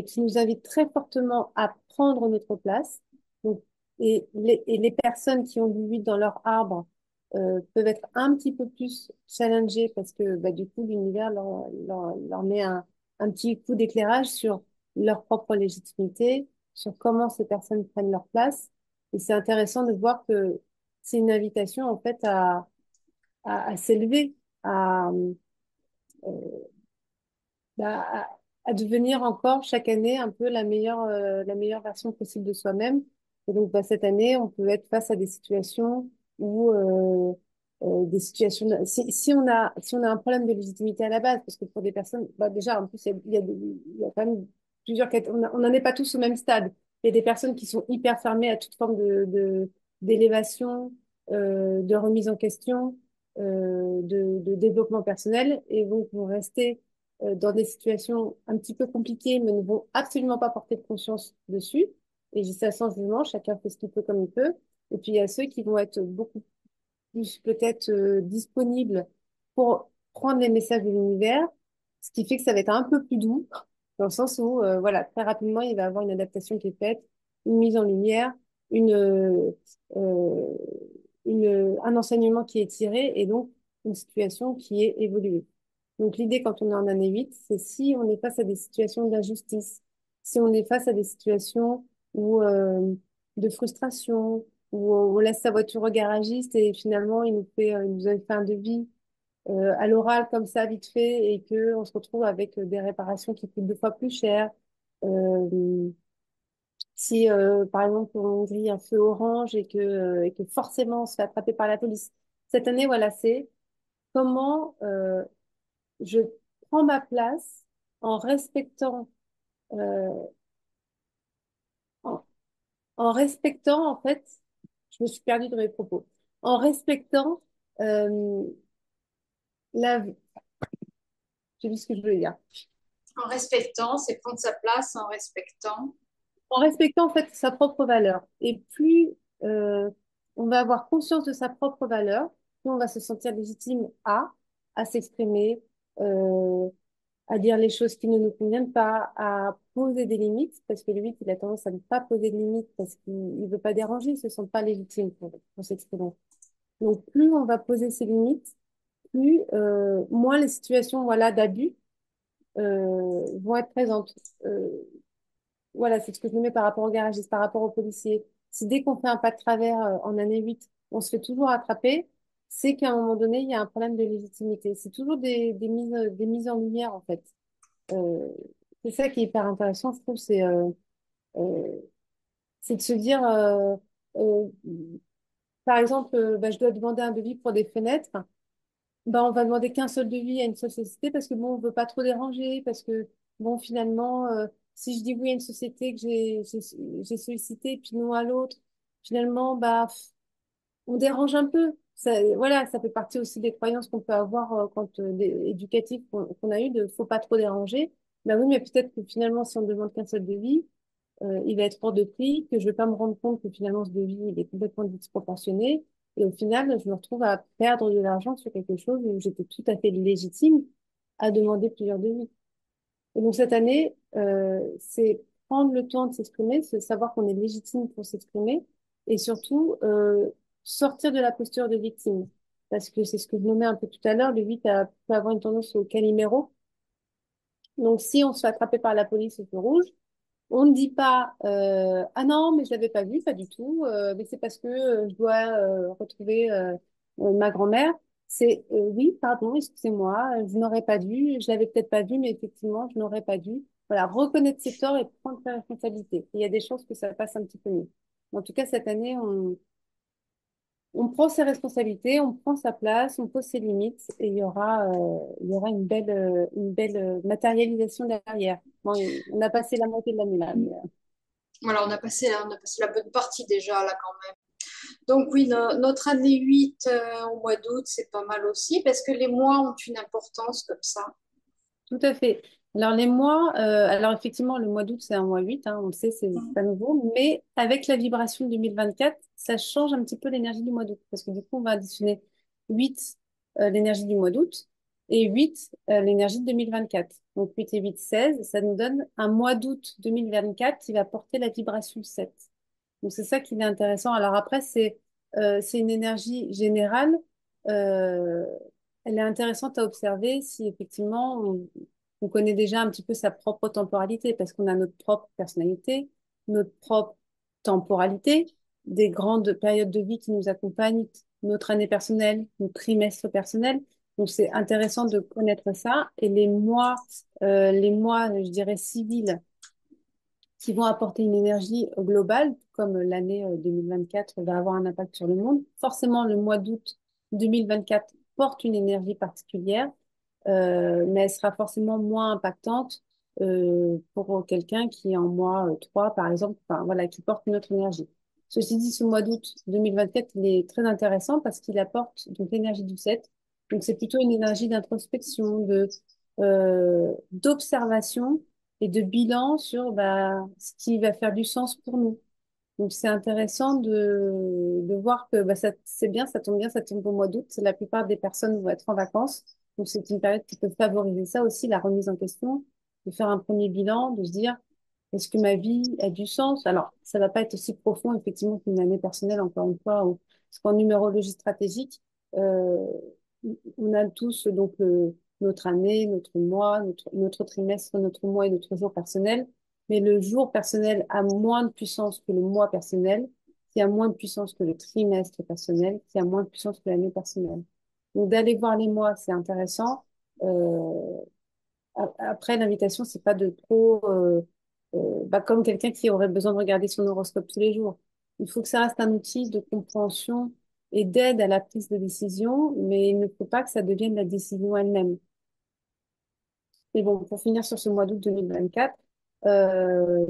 qui nous invite très fortement à prendre notre place. Donc, et les personnes qui ont du 8 dans leur arbre peuvent être un petit peu plus challengées parce que bah, du coup, l'univers leur met un petit coup d'éclairage sur leur propre légitimité, sur comment ces personnes prennent leur place. Et c'est intéressant de voir que c'est une invitation en fait à s'élever, à, bah, à devenir encore chaque année un peu la meilleure version possible de soi-même. Et donc, bah, cette année, on peut être face à des situations où, des situations, si on a un problème de légitimité à la base, parce que pour des personnes, bah, déjà, en plus, il y a quand même on n'en est pas tous au même stade. Il y a des personnes qui sont hyper fermées à toute forme d'élévation, de remise en question, de développement personnel et donc vont rester dans des situations un petit peu compliquées, mais ne vont absolument pas porter de conscience dessus. Et j'ai ça sans jugement, chacun fait ce qu'il peut comme il peut. Et puis il y a ceux qui vont être beaucoup plus peut-être disponibles pour prendre les messages de l'univers, ce qui fait que ça va être un peu plus doux, dans le sens où, voilà, très rapidement, il va y avoir une adaptation qui est faite, une mise en lumière, une, euh, euh, un enseignement qui est tiré et donc une situation qui est évoluée. Donc l'idée quand on est en année 8, c'est si on est face à des situations d'injustice, si on est face à des situations où, de frustration, où on laisse sa voiture au garagiste et finalement, il nous a fait un devis à l'oral comme ça, vite fait, et que on se retrouve avec des réparations qui coûtent 2 fois plus cher. Si, par exemple, on grille un feu orange et que forcément on se fait attraper par la police. Cette année, voilà, c'est comment je prends ma place en respectant, euh, en, en respectant, en fait, je me suis perdue dans mes propos, en respectant euh, la, j'ai vu ce que je voulais dire. En respectant, c'est prendre sa place en respectant. En respectant en fait sa propre valeur. Et plus euh, on va avoir conscience de sa propre valeur, plus on va se sentir légitime à s'exprimer, euh, à dire les choses qui ne nous conviennent pas, à poser des limites, parce que lui, il a tendance à ne pas poser de limites parce qu'il ne veut pas déranger, il ne se sent pas légitime pour s'exprimer. Donc plus on va poser ses limites, plus moins les situations voilà d'abus vont être présentes. Euh, voilà, c'est ce que je me mets par rapport au garagiste, par rapport aux policiers. Si dès qu'on fait un pas de travers en année 8, on se fait toujours attraper, c'est qu'à un moment donné, il y a un problème de légitimité. C'est toujours des mises en lumière, en fait. Euh, c'est ça qui est hyper intéressant, je trouve, euh, c'est de se dire, euh, par exemple, bah, je dois demander un devis pour des fenêtres. Ben, on va demander qu'un seul devis à une seule société parce que bon, on veut pas trop déranger, parce que bon, finalement, si je dis oui à une société que j'ai sollicité, puis non à l'autre, finalement, bah, on dérange un peu. Ça, voilà, ça fait partie aussi des croyances qu'on peut avoir quand éducatives qu'on a eues de faut pas trop déranger. Ben oui, mais peut-être que finalement, si on demande qu'un seul devis, il va être hors de prix, que je vais pas me rendre compte que finalement ce devis il est complètement disproportionné. Et au final, je me retrouve à perdre de l'argent sur quelque chose où j'étais tout à fait légitime à demander plusieurs devis. Et donc cette année, c'est prendre le temps de s'exprimer, c'est savoir qu'on est légitime pour s'exprimer et surtout sortir de la posture de victime. Parce que c'est ce que je nommais un peu tout à l'heure, le 8 peut avoir une tendance au caliméro. Donc si on se fait attraper par la police au feu rouge, on ne dit pas ah non, mais je l'avais pas vu, pas du tout, mais c'est parce que je dois retrouver ma grand-mère. C'est oui, pardon, excusez-moi, je n'aurais pas dû, je l'avais peut-être pas vu, mais effectivement, je n'aurais pas dû. Voilà, reconnaître ses torts et prendre sa responsabilité. Il y a des chances que ça passe un petit peu mieux. En tout cas, cette année, on prend ses responsabilités, on prend sa place, on pose ses limites et il y aura une belle matérialisation derrière. Bon, on a passé la moitié de l'année là, mais, Voilà, on a passé la bonne partie déjà là quand même. Donc oui, notre année 8 au mois d'août, c'est pas mal aussi parce que les mois ont une importance comme ça. tout à fait. Alors les mois, alors effectivement, le mois d'août, c'est un mois 8, hein, on le sait, c'est Mhm. pas nouveau, mais avec la vibration de 2024, ça change un petit peu l'énergie du mois d'août, parce que du coup, on va additionner 8, l'énergie du mois d'août, et 8, l'énergie de 2024. Donc 8 et 8, 16, ça nous donne un mois d'août 2024 qui va porter la vibration 7. Donc c'est ça qui est intéressant. Alors après, c'est une énergie générale. Euh, Elle est intéressante à observer si effectivement on connaît déjà un petit peu sa propre temporalité, parce qu'on a notre propre personnalité, notre propre temporalité, des grandes périodes de vie qui nous accompagnent, notre année personnelle, notre trimestre personnel. Donc c'est intéressant de connaître ça. Et les mois, je dirais, civils qui vont apporter une énergie globale, comme l'année 2024 va avoir un impact sur le monde. Forcément, le mois d'août 2024 porte une énergie particulière, mais elle sera forcément moins impactante pour quelqu'un qui est en mois 3, par exemple, enfin, voilà, qui porte une autre énergie. Ceci dit, ce mois d'août 2024, il est très intéressant parce qu'il apporte donc l'énergie du 7. Donc, c'est plutôt une énergie d'introspection, d'observation et de bilan sur bah, ce qui va faire du sens pour nous. Donc, c'est intéressant de voir que bah, ça, c'est bien, ça tombe au mois d'août. La plupart des personnes vont être en vacances. Donc, c'est une période qui peut favoriser ça aussi, la remise en question, de faire un premier bilan, de se dire, est-ce que ma vie a du sens? Alors, ça va pas être aussi profond, effectivement, qu'une année personnelle, encore une fois, parce qu'en numérologie stratégique, euh, on a tous donc notre année, notre mois, notre trimestre, notre mois et notre jour personnel. Mais le jour personnel a moins de puissance que le mois personnel. qui a moins de puissance que le trimestre personnel, qui a moins de puissance que l'année personnelle. Donc d'aller voir les mois, c'est intéressant. Euh, Après, l'invitation, c'est pas de trop, comme quelqu'un qui aurait besoin de regarder son horoscope tous les jours. Il faut que ça reste un outil de compréhension et d'aide à la prise de décision, mais il ne faut pas que ça devienne la décision elle-même. Mais bon, pour finir sur ce mois d'août 2024,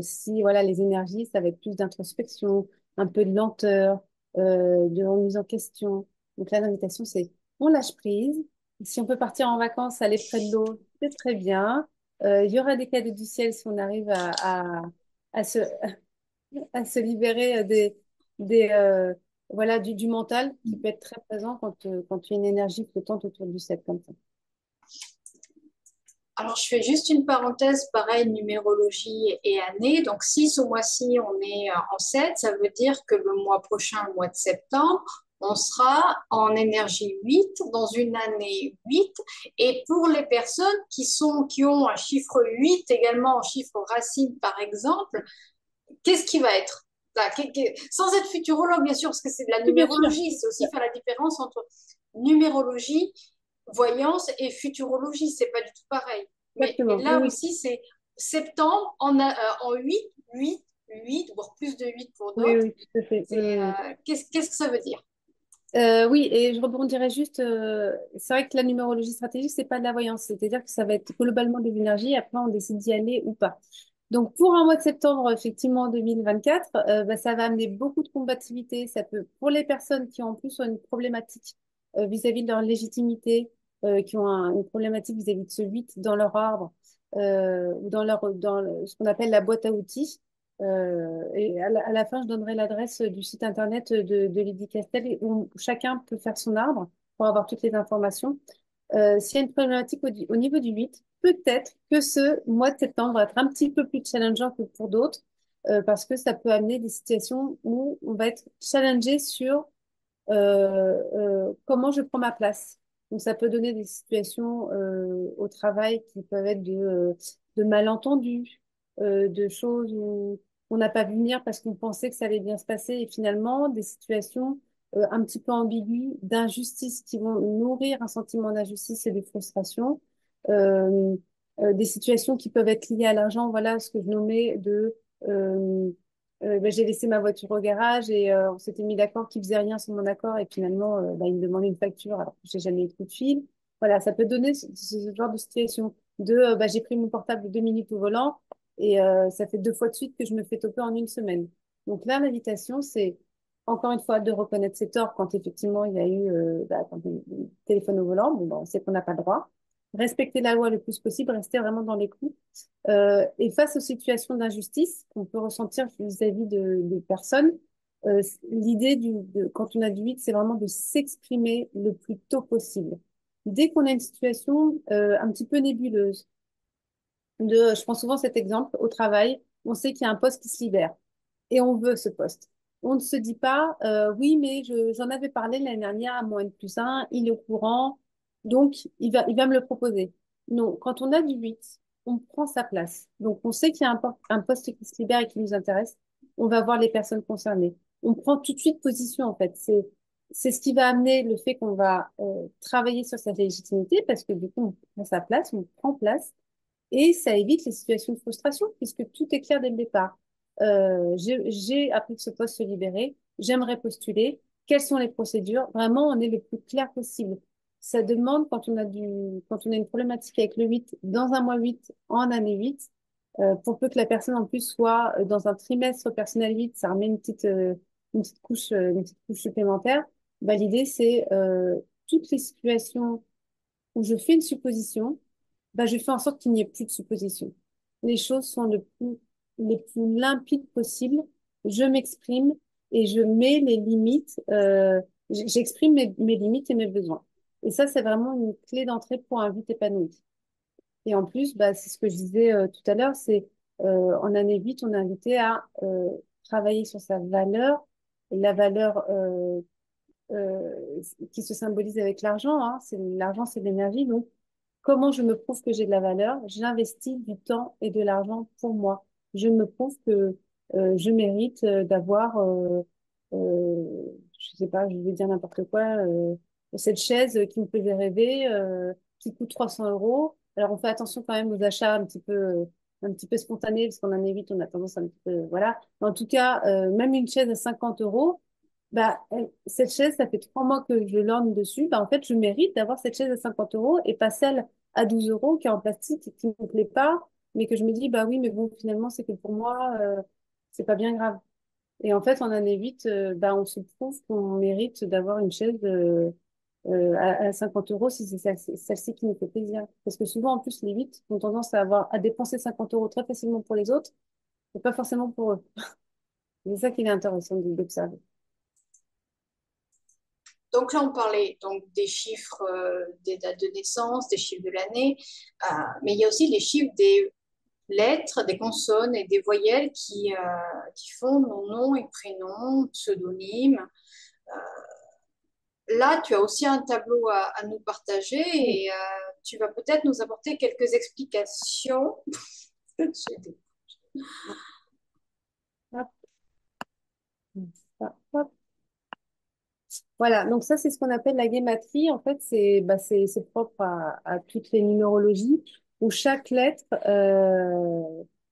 si voilà les énergies, ça va être plus d'introspection, un peu de lenteur, de remise en question. Donc là, l'invitation, c'est on lâche prise. Si on peut partir en vacances, aller près de l'eau, c'est très bien. Il y aura des cadeaux du ciel si on arrive à se, à se libérer voilà, du mental qui peut être très présent quand il y a une énergie flottante autour du 7 comme ça. Alors, je fais juste une parenthèse, pareil, numérologie et année. Donc, si ce mois-ci, on est en 7, ça veut dire que le mois prochain, le mois de septembre, on sera en énergie 8 dans une année 8. Et pour les personnes qui ont un chiffre 8 également en chiffre racine, par exemple, qu'est-ce qui va être là, sans être futurologue, bien sûr, parce que c'est de la Oui, bien sûr. numérologie, c'est aussi faire la différence entre numérologie, voyance et futurologie, c'est pas du tout pareil. Mais Exactement. Oui, là oui. aussi, c'est septembre en 8, 8, 8, voire plus de 8 pour Oui, d'autres. oui, tout à fait. Oui, oui, oui. Qu'est-ce que ça veut dire? Oui, et je rebondirais juste, c'est vrai que la numérologie stratégique, c'est pas de la voyance, c'est-à-dire que ça va être globalement des énergies, après on décide d'y aller ou pas. Donc pour un mois de septembre, effectivement, 2024, ça va amener beaucoup de combativité, ça peut, pour les personnes qui en plus ont une problématique vis-à-vis de leur légitimité, qui ont une problématique vis-à-vis de ce 8 dans leur arbre, ou ce qu'on appelle la boîte à outils. Et à la fin, je donnerai l'adresse du site internet de Lydie Castel où chacun peut faire son arbre pour avoir toutes les informations. S'il y a une problématique au niveau du 8, peut-être que ce mois de septembre va être un petit peu plus challengeant que pour d'autres, parce que ça peut amener des situations où on va être challengé sur comment je prends ma place. Donc, ça peut donner des situations au travail qui peuvent être de malentendus, de choses où on n'a pas vu venir parce qu'on pensait que ça allait bien se passer et finalement des situations un petit peu ambiguës, d'injustice qui vont nourrir un sentiment d'injustice et de frustration. Euh, des situations qui peuvent être liées à l'argent, voilà ce que je nommais euh, j'ai laissé ma voiture au garage et on s'était mis d'accord qu'il faisait rien sur mon accord et finalement il me demandait une facture alors que j'ai jamais eu de coup de fil. Voilà, ça peut donner ce genre de situation j'ai pris mon portable 2 minutes au volant et ça fait 2 fois de suite que je me fais toper en une semaine. Donc là, l'invitation, c'est encore une fois de reconnaître ses torts quand effectivement il y a eu quand il y a eu le téléphone au volant. Bon, on sait qu'on n'a pas le droit. Respecter la loi le plus possible, rester vraiment dans les clous. Et face aux situations d'injustice qu'on peut ressentir vis-à-vis des personnes, l'idée quand on a du 8, c'est vraiment de s'exprimer le plus tôt possible. Dès qu'on a une situation un petit peu nébuleuse, je prends souvent cet exemple au travail, on sait qu'il y a un poste qui se libère et on veut ce poste. On ne se dit pas, oui, mais j'en avais parlé l'année dernière à mon N+1, il est au courant, donc il va me le proposer. Non, quand on a du 8, on prend sa place. Donc on sait qu'il y a un poste qui se libère et qui nous intéresse, on va voir les personnes concernées. On prend tout de suite position en fait. C'est ce qui va amener le fait qu'on va travailler sur sa légitimité parce que du coup on prend sa place, on prend place et ça évite les situations de frustration puisque tout est clair dès le départ. J'ai appris que ce poste se libérait, j'aimerais postuler. Quelles sont les procédures? Vraiment, on est le plus clair possible. Ça demande, quand on a une problématique avec le 8 dans un mois 8 en année 8, pour peu que la personne en plus soit dans un trimestre personnel 8, ça remet une petite couche supplémentaire. Bah, l'idée, c'est toutes les situations où je fais une supposition, je fais en sorte qu'il n'y ait plus de supposition. Les choses sont les plus limpides possibles. Je m'exprime et je mets les limites, j'exprime mes limites et mes besoins. Et ça, c'est vraiment une clé d'entrée pour un vite épanoui. Et en plus, c'est ce que je disais tout à l'heure, c'est en année 8, on est invité à travailler sur sa valeur, et la valeur qui se symbolise avec l'argent, hein. L'argent, c'est de l'énergie. Donc, comment je me prouve que j'ai de la valeur? J'investis du temps et de l'argent pour moi. Je me prouve que je mérite d'avoir je sais pas, je vais dire n'importe quoi, cette chaise qui me faisait rêver, qui coûte 300 euros. Alors, on fait attention quand même aux achats un petit peu spontanés, parce qu'on en évite, on a tendance un petit peu, voilà. Mais en tout cas, même une chaise à 50 euros, bah, cette chaise, ça fait 3 mois que je l'orne dessus. Bah, en fait, je mérite d'avoir cette chaise à 50 euros et pas celle à 12 euros qui est en plastique et qui ne me plaît pas, mais que je me dis, bah oui, mais bon, finalement, c'est que pour moi, c'est pas bien grave. Et en fait, en année 8, bah, on se prouve qu'on mérite d'avoir une chaise à 50 euros si c'est celle-ci qui nous fait plaisir. Parce que souvent, en plus, les 8 ont tendance à dépenser 50 euros très facilement pour les autres, mais pas forcément pour eux. C'est ça qui est intéressant d'observer. Donc là, on parlait donc des chiffres des dates de naissance, des chiffres de l'année, mais il y a aussi les chiffres des lettres, des consonnes et des voyelles qui font nos noms et prénoms, pseudonymes. Là, tu as aussi un tableau à nous partager Oui. et tu vas peut-être nous apporter quelques explications. Hop, hop. Voilà, donc ça, c'est ce qu'on appelle la guématrie. En fait, c'est propre à toutes les numérologies où chaque lettre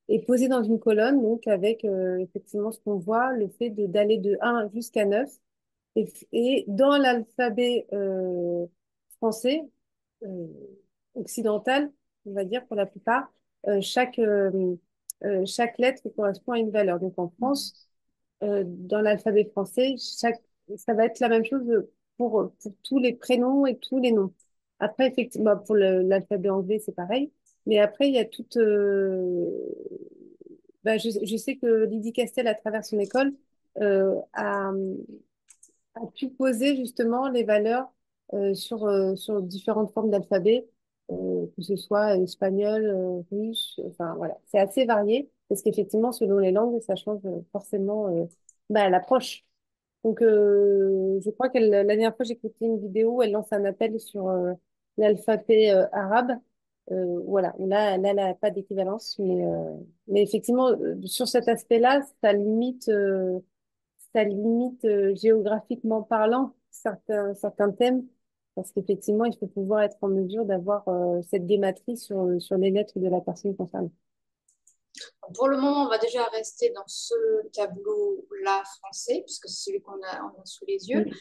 est posée dans une colonne, donc avec effectivement ce qu'on voit, le fait d'aller de 1 jusqu'à 9. Et dans l'alphabet français, euh, occidental, on va dire pour la plupart, chaque lettre correspond à une valeur. Donc en France, dans l'alphabet français, ça va être la même chose pour tous les prénoms et tous les noms. Après, effectivement, pour l'alphabet anglais, c'est pareil. Mais après, il y a toute. Je sais que Lydie Castel, à travers son école, a pu poser justement les valeurs sur différentes formes d'alphabet, que ce soit espagnol, russe, enfin voilà. C'est assez varié parce qu'effectivement, selon les langues, ça change forcément l'approche. Donc, je crois que la dernière fois, j'ai écouté une vidéo où elle lance un appel sur l'alphabet arabe. Voilà, là, elle n'a pas d'équivalence, mais effectivement, sur cet aspect-là, ça limite géographiquement parlant certains thèmes, parce qu'effectivement, il faut pouvoir être en mesure d'avoir cette guématrie sur les lettres de la personne concernée. Pour le moment, on va déjà rester dans ce tableau-là français, puisque c'est celui on a sous les yeux. Mm.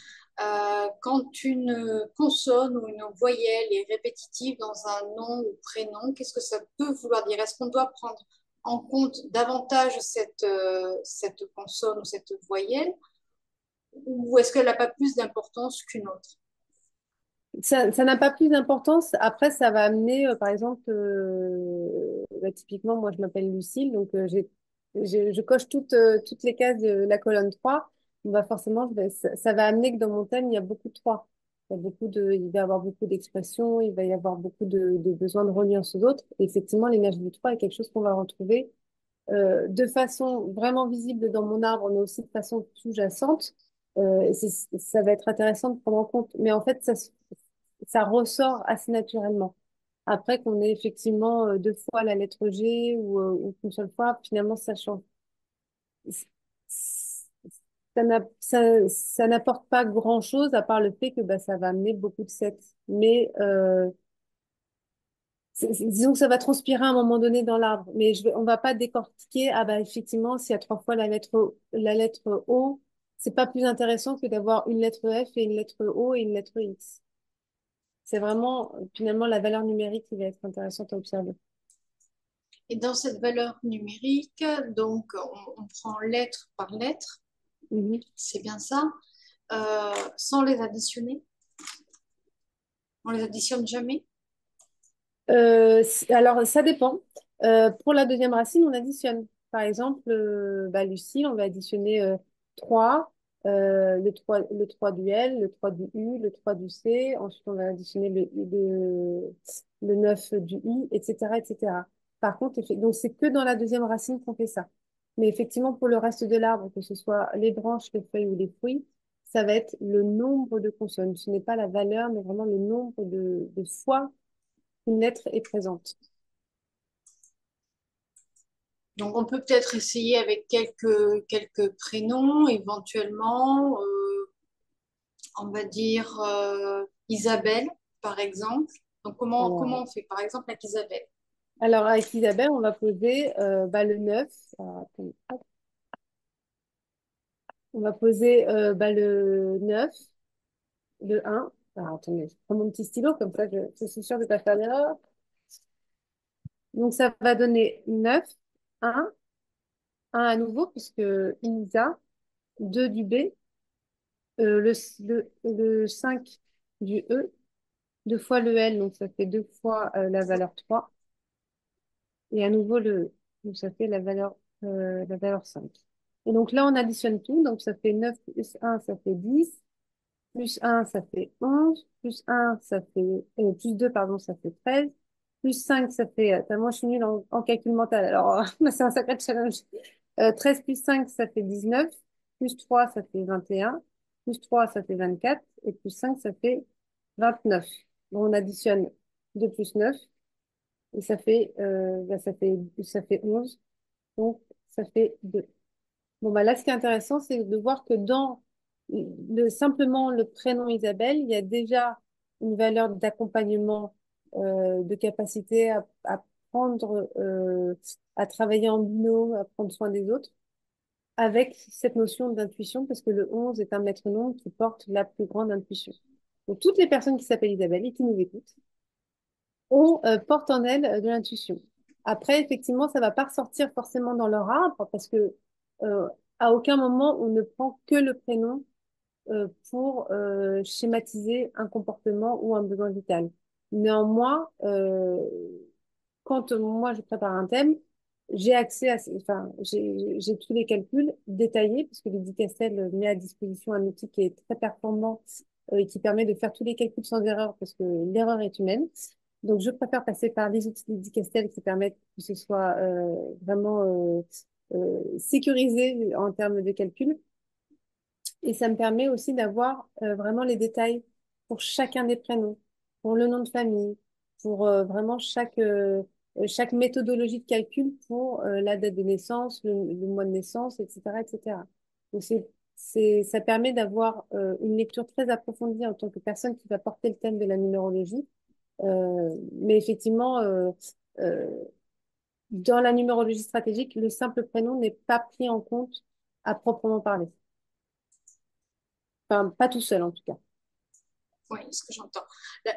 Quand une consonne ou une voyelle est répétitive dans un nom ou prénom, qu'est-ce que ça peut vouloir dire? Est-ce qu'on doit prendre en compte davantage cette consonne ou cette voyelle, ou est-ce qu'elle n'a pas plus d'importance qu'une autre? Ça n'a pas plus d'importance. Après, ça va amener, par exemple, typiquement, moi, je m'appelle Lucille, donc je coche toutes les cases de la colonne 3. Forcément, ça va amener que dans mon thème, il y a beaucoup de 3. Il va y avoir beaucoup d'expressions, il va y avoir beaucoup de besoins de reliance aux autres. Et effectivement, l'énergie du 3 est quelque chose qu'on va retrouver de façon vraiment visible dans mon arbre, mais aussi de façon sous-jacente. Ça va être intéressant de prendre en compte. Mais en fait, ça ressort assez naturellement. Après qu'on ait effectivement 2 fois la lettre G ou qu'une seule fois, finalement, ça change. Ça n'apporte pas grand-chose à part le fait que bah, ça va amener beaucoup de 7. Mais disons que ça va transpirer à un moment donné dans l'arbre. Mais on va pas décortiquer, ah bah effectivement, s'il y a 3 fois la lettre O, c'est pas plus intéressant que d'avoir une lettre F et une lettre O et une lettre X. C'est vraiment finalement la valeur numérique qui va être intéressante à observer. Et dans cette valeur numérique, donc on prend lettre par lettre, Mhm. c'est bien ça, sans les additionner. On les additionne jamais. Alors, ça dépend. Pour la deuxième racine, on additionne. Par exemple, Lucie, on va additionner 3, le 3 du L, le 3 du U, le 3 du C. Ensuite, on va additionner le 9 du I, etc., etc. Par contre, donc c'est que dans la deuxième racine qu'on fait ça. Mais effectivement, pour le reste de l'arbre, que ce soit les branches, les feuilles ou les fruits, ça va être le nombre de consonnes. Ce n'est pas la valeur, mais vraiment le nombre de fois une lettre est présente. Donc, on peut peut-être essayer avec quelques prénoms, éventuellement, on va dire Isabelle, par exemple. Donc, comment Alors, on fait, par exemple, avec Isabelle? alors, avec Isabelle, on va poser le 9. Alors, attendez, hop. On va poser le 9, le 1. Alors, attendez, je prends mon petit stylo, comme ça, je suis sûre de ne pas faire d'erreur. Donc, ça va donner 9, 1, 1 à nouveau, puisque Isa, 2 du B, le 5 du E, 2 fois le L, donc ça fait 2 fois la valeur 3, et à nouveau le E, donc ça fait la valeur 5. Et donc là, on additionne tout, donc ça fait 9 plus 1, ça fait 10, plus un, ça fait 11. Plus un, ça fait, plus 2 pardon, ça fait 13. Plus 5 ça fait, moi, je suis nulle en calcul mental, alors, c'est un sacré challenge. 13 plus 5 ça fait 19. Plus 3 ça fait 21. Plus 3 ça fait 24. Et plus 5 ça fait 29. Bon, on additionne 2 plus 9 et ça fait 11. Donc, ça fait 2. Bon, bah là, ce qui est intéressant, c'est de voir que dans simplement le prénom Isabelle, il y a déjà une valeur d'accompagnement, de capacité à prendre, à travailler en binôme, à prendre soin des autres, avec cette notion d'intuition, parce que le 11 est un maître-nom qui porte la plus grande intuition. Donc, toutes les personnes qui s'appellent Isabelle et qui nous écoutent, portent en elles de l'intuition. Après, effectivement, ça va pas ressortir forcément dans leur arbre parce que euh, à aucun moment on ne prend que le prénom pour schématiser un comportement ou un besoin vital. Néanmoins, quand moi je prépare un thème, j'ai accès à, enfin, j'ai tous les calculs détaillés parce que Lydie Castel met à disposition un outil qui est très performant et qui permet de faire tous les calculs sans erreur parce que l'erreur est humaine. Donc, je préfère passer par les outils de Lydie Castel qui permettent que ce soit vraiment sécurisé en termes de calcul. Et ça me permet aussi d'avoir vraiment les détails pour chacun des prénoms, pour le nom de famille, pour vraiment chaque méthodologie de calcul pour la date de naissance, le mois de naissance, etc., etc. Donc ça permet d'avoir une lecture très approfondie en tant que personne qui va porter le thème de la numérologie. Mais effectivement, euh, dans la numérologie stratégique, le simple prénom n'est pas pris en compte à proprement parler. Enfin, pas tout seul en tout cas. Oui, ce que j'entends.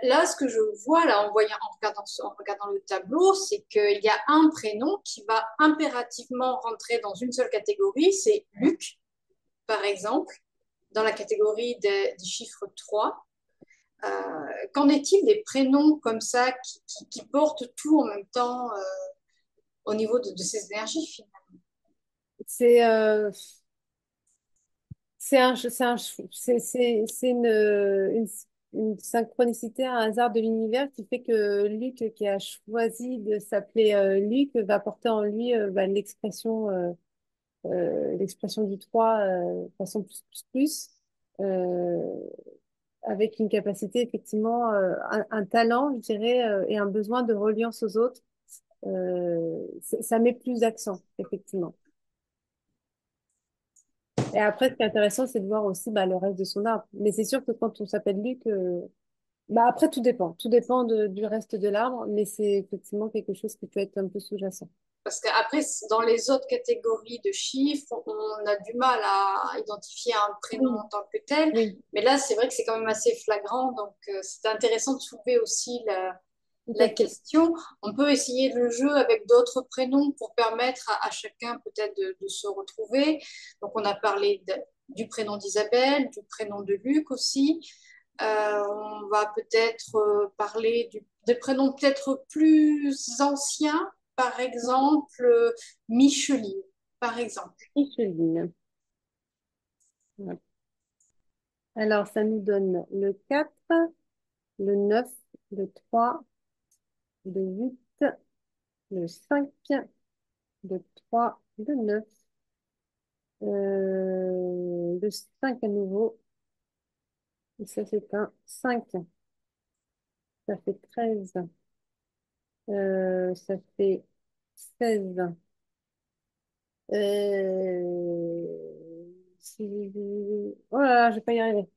Là, ce que je vois là en regardant le tableau, c'est qu'il y a un prénom qui va impérativement rentrer dans une seule catégorie, c'est Luc, par exemple, dans la catégorie des chiffres 3. Euh, Qu'en est-il des prénoms comme ça qui portent tout en même temps au niveau de ces énergies finalement? C'est c'est une synchronicité, un hasard de l'univers qui fait que Luc, qui a choisi de s'appeler Luc, va porter en lui l'expression du 3 façon plus, euh, avec une capacité, effectivement, un talent, je dirais, et un besoin de reliance aux autres. Ça met plus d'accent, effectivement. Et après, ce qui est intéressant, c'est de voir aussi le reste de son arbre. Mais c'est sûr que quand on s'appelle Luc, après, tout dépend. Tout dépend du reste de l'arbre, mais c'est effectivement quelque chose qui peut être un peu sous-jacent. Parce qu'après, dans les autres catégories de chiffres, on a du mal à identifier un prénom Oui, en tant que tel. oui, Mais là, c'est vrai que c'est quand même assez flagrant. Donc, c'est intéressant de soulever aussi tout la à fait. question. On peut essayer le jeu avec d'autres prénoms pour permettre à chacun peut-être de se retrouver. Donc, on a parlé du prénom d'Isabelle, du prénom de Luc aussi. On va peut-être parler des prénoms peut-être plus anciens, par exemple Micheline, par exemple. Micheline. Voilà. Alors, ça nous donne le 4, le 9, le 3, le 8, le 5, le 3, le 9, le 5 à nouveau. Et ça, c'est un 5. Ça fait 13. Ça fait 16. Oh là là, je vais pas y arriver.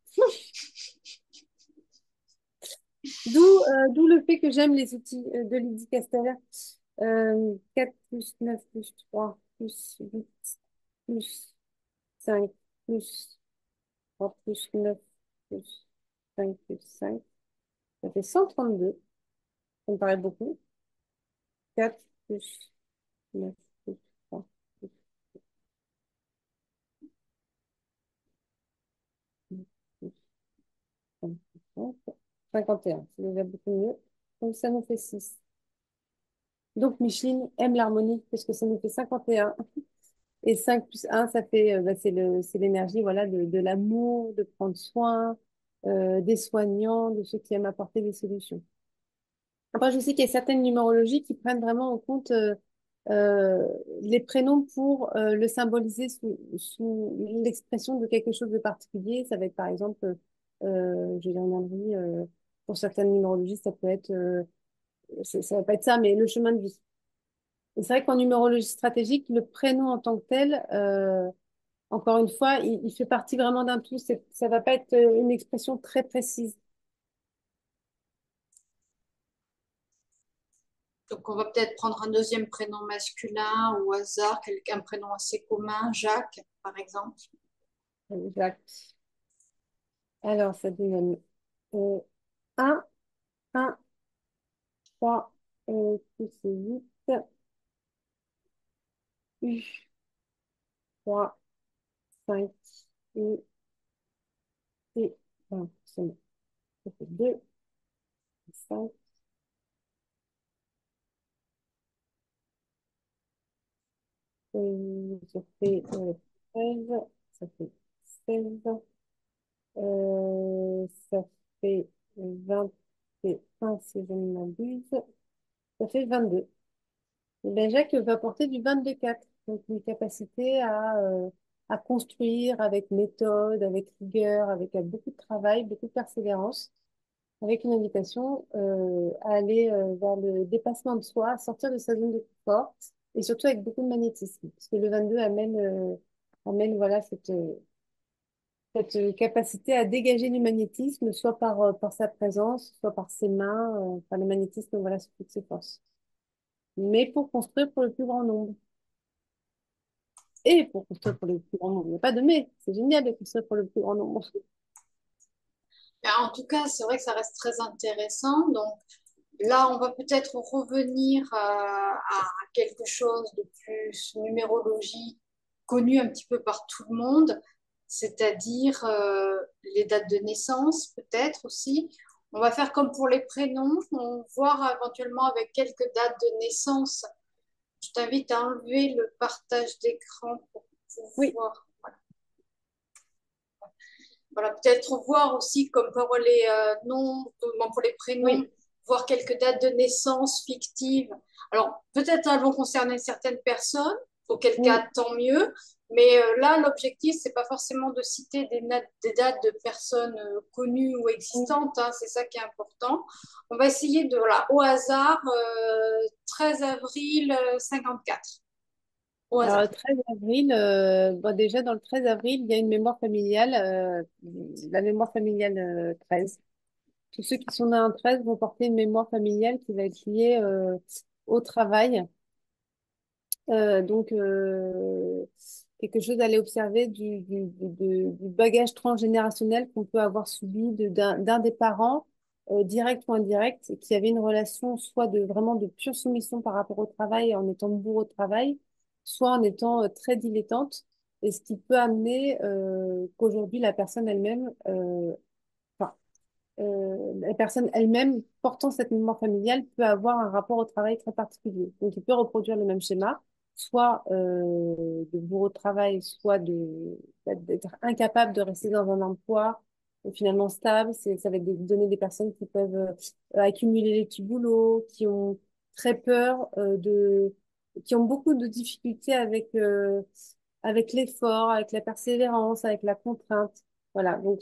D'où le fait que j'aime les outils de Lydie Castaver. 4 plus 9 plus 3 plus 8 plus 5 plus 3 plus 9 plus 5 plus 5. Ça fait 132. Ça me paraît beaucoup. 4 plus 9 plus 3 plus 9 plus 5 plus 5. 51. C'est déjà beaucoup mieux. Donc ça nous fait 6. Donc Micheline aime l'harmonie parce que ça nous fait 51. Et 5 plus un ça fait, bah, c'est l'énergie, voilà, de l'amour, de prendre soin, des soignants, de ceux qui aiment apporter des solutions. Après, je sais qu'il y a certaines numérologies qui prennent vraiment en compte euh, les prénoms pour le symboliser sous l'expression de quelque chose de particulier. Ça va être par exemple, je viendrai, pour certaines numérologies, ça peut être, ça va pas être ça, mais le chemin de vie. Et c'est vrai qu'en numérologie stratégique, le prénom en tant que tel, encore une fois, il fait partie vraiment d'un tout. Ça va pas être une expression très précise. Donc, on va peut-être prendre un deuxième prénom masculin au hasard, un prénom assez commun, Jacques, par exemple. Exact. Alors, ça donne euh, 1, 1, 3, plus 8, U, 3, 5, et, et 1. C'est bon. Ça fait 2, 5, ça fait 13, ça fait 16, ça fait 21 si je ne m'abuse, ça fait 22. Et ben, Jacques va porter du 22-4, donc une capacité à construire avec méthode, avec rigueur, avec beaucoup de travail, beaucoup de persévérance, avec une invitation à aller vers le dépassement de soi, à sortir de sa zone de confort, et surtout avec beaucoup de magnétisme, parce que le 22 amène voilà, cette capacité à dégager du magnétisme, soit par sa présence, soit par ses mains, par le magnétisme, voilà, sous toutes ses forces. Mais pour construire pour le plus grand nombre. Et pour construire pour le plus grand nombre. Il n'y a pas de mais. C'est génial de construire pour le plus grand nombre. Mais en tout cas, c'est vrai que ça reste très intéressant. Donc, là, on va peut-être revenir à quelque chose de plus numérologie connu un petit peu par tout le monde, c'est-à-dire les dates de naissance, peut-être aussi. On va faire comme pour les prénoms, on va voir éventuellement avec quelques dates de naissance. Je t'invite à enlever le partage d'écran pour Oui, pouvoir. Voilà, peut-être voir aussi comme pour les noms, pour les prénoms, oui. voir quelques dates de naissance fictives. Alors, peut-être elles vont concerner certaines personnes, auquel cas Oui. tant mieux. Mais là, l'objectif, c'est pas forcément de citer des dates de personnes connues ou Oui. existantes, hein, c'est ça qui est important. On va essayer de, voilà, au hasard, 13 avril 54, au Alors, le hasard. 13 avril, bon, déjà dans le 13 avril, il y a une mémoire familiale, la mémoire familiale 13. Tous ceux qui sont nés en 13 vont porter une mémoire familiale qui va être liée au travail. Donc, quelque chose à aller observer du bagage transgénérationnel qu'on peut avoir subi d'un des parents, direct ou indirect, qui avait une relation soit de vraiment de pure soumission par rapport au travail en étant bourreau de travail, soit en étant très dilettante, et ce qui peut amener qu'aujourd'hui la personne elle-même, enfin, la personne elle-même portant cette mémoire familiale peut avoir un rapport au travail très particulier. Donc, il peut reproduire le même schéma, soit de bourreau de travail, soit d'être incapable de rester dans un emploi finalement stable. Ça va être donner des personnes qui peuvent accumuler les petits boulots, qui ont très peur qui ont beaucoup de difficultés avec l'effort, avec la persévérance, avec la contrainte. Voilà, donc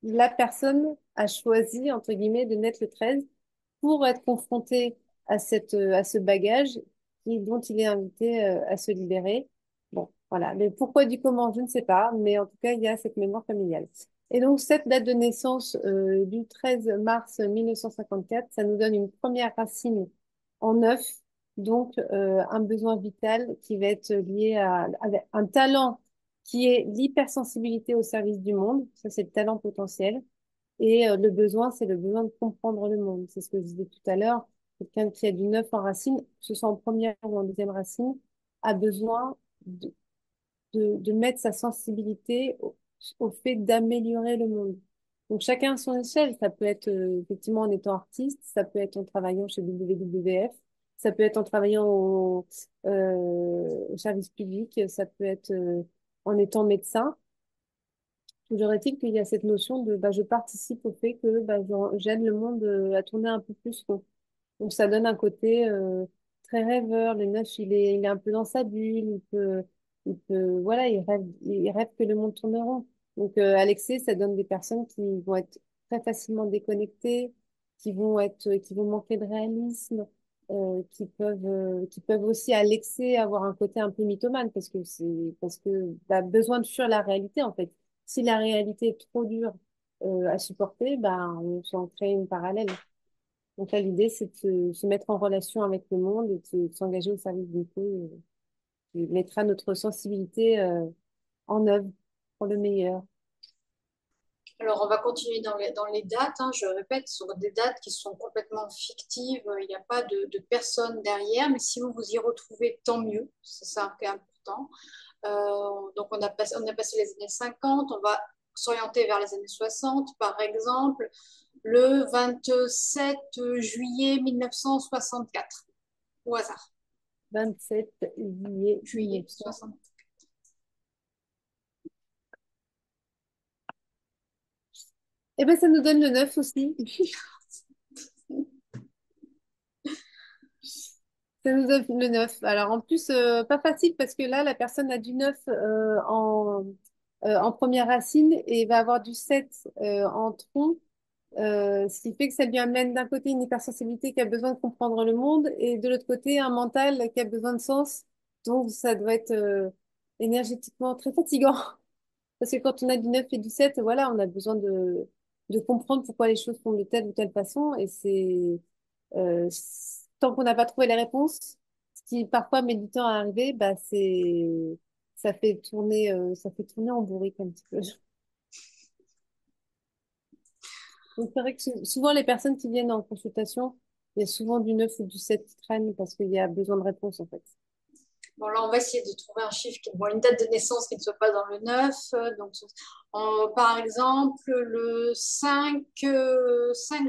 la personne a choisi, entre guillemets, de naître le 13 pour être confrontée à ce bagage dont il est invité à se libérer. Bon, voilà. Mais pourquoi du comment, je ne sais pas, mais en tout cas, il y a cette mémoire familiale. Et donc, cette date de naissance du 13 mars 1954, ça nous donne une première racine en neuf, donc un besoin vital qui va être lié à un talent qui est l'hypersensibilité au service du monde. Ça, c'est le talent potentiel. Et le besoin, c'est le besoin de comprendre le monde. C'est ce que je disais tout à l'heure. Quelqu'un qui a du neuf en racine, que ce soit en première ou en deuxième racine, a besoin de mettre sa sensibilité au fait d'améliorer le monde. Donc chacun à son échelle, ça peut être effectivement en étant artiste, ça peut être en travaillant chez WWF, ça peut être en travaillant au service public, ça peut être en étant médecin. Toujours est-il qu'il y a cette notion de bah, je participe au fait que bah, j'aide le monde à tourner un peu plus rond. Donc ça donne un côté très rêveur. Le neuf, il est un peu dans sa bulle. Voilà, il rêve que le monde tourne rond. Donc à l'excès, ça donne des personnes qui vont être très facilement déconnectées, qui vont manquer de réalisme, qui peuvent aussi à l'excès avoir un côté un peu mythomane parce que bah, besoin de fuir la réalité en fait. Si la réalité est trop dure à supporter, bah, on s'en crée une parallèle. Donc là, l'idée, c'est de se mettre en relation avec le monde et de s'engager au service d'une cause qui mettra notre sensibilité en œuvre pour le meilleur. Alors, on va continuer dans les dates, hein. Je répète, ce sont des dates qui sont complètement fictives. Il n'y a pas de personne derrière, mais si vous vous y retrouvez, tant mieux. C'est ça qui est important. Donc, on a passé les années 50, on va s'orienter vers les années 60, par exemple, le 27 juillet 1964, au hasard. 27 juillet Juillet 1900. 60. Eh ben, ça nous donne le 9 aussi. Ça nous donne le 9. Alors, en plus, pas facile parce que là, la personne a du 9 en première racine et va avoir du 7 en tronc. Ce qui fait que ça lui amène d'un côté une hypersensibilité qui a besoin de comprendre le monde et de l'autre côté un mental qui a besoin de sens. Donc ça doit être énergétiquement très fatigant. Parce que quand on a du 9 et du 7 voilà, on a besoin de comprendre pourquoi les choses font de telle ou telle façon. Et euh, tant qu'on n'a pas trouvé les réponses, ce qui parfois met du temps à arriver, bah ça fait tourner en bourrique un petit peu. Donc, c'est vrai que souvent, les personnes qui viennent en consultation, il y a souvent du 9 ou du 7 qui traînent parce qu'il y a besoin de réponse, en fait. Bon, là, on va essayer de trouver un chiffre, bon, une date de naissance qui ne soit pas dans le 9. Donc, par exemple, le 5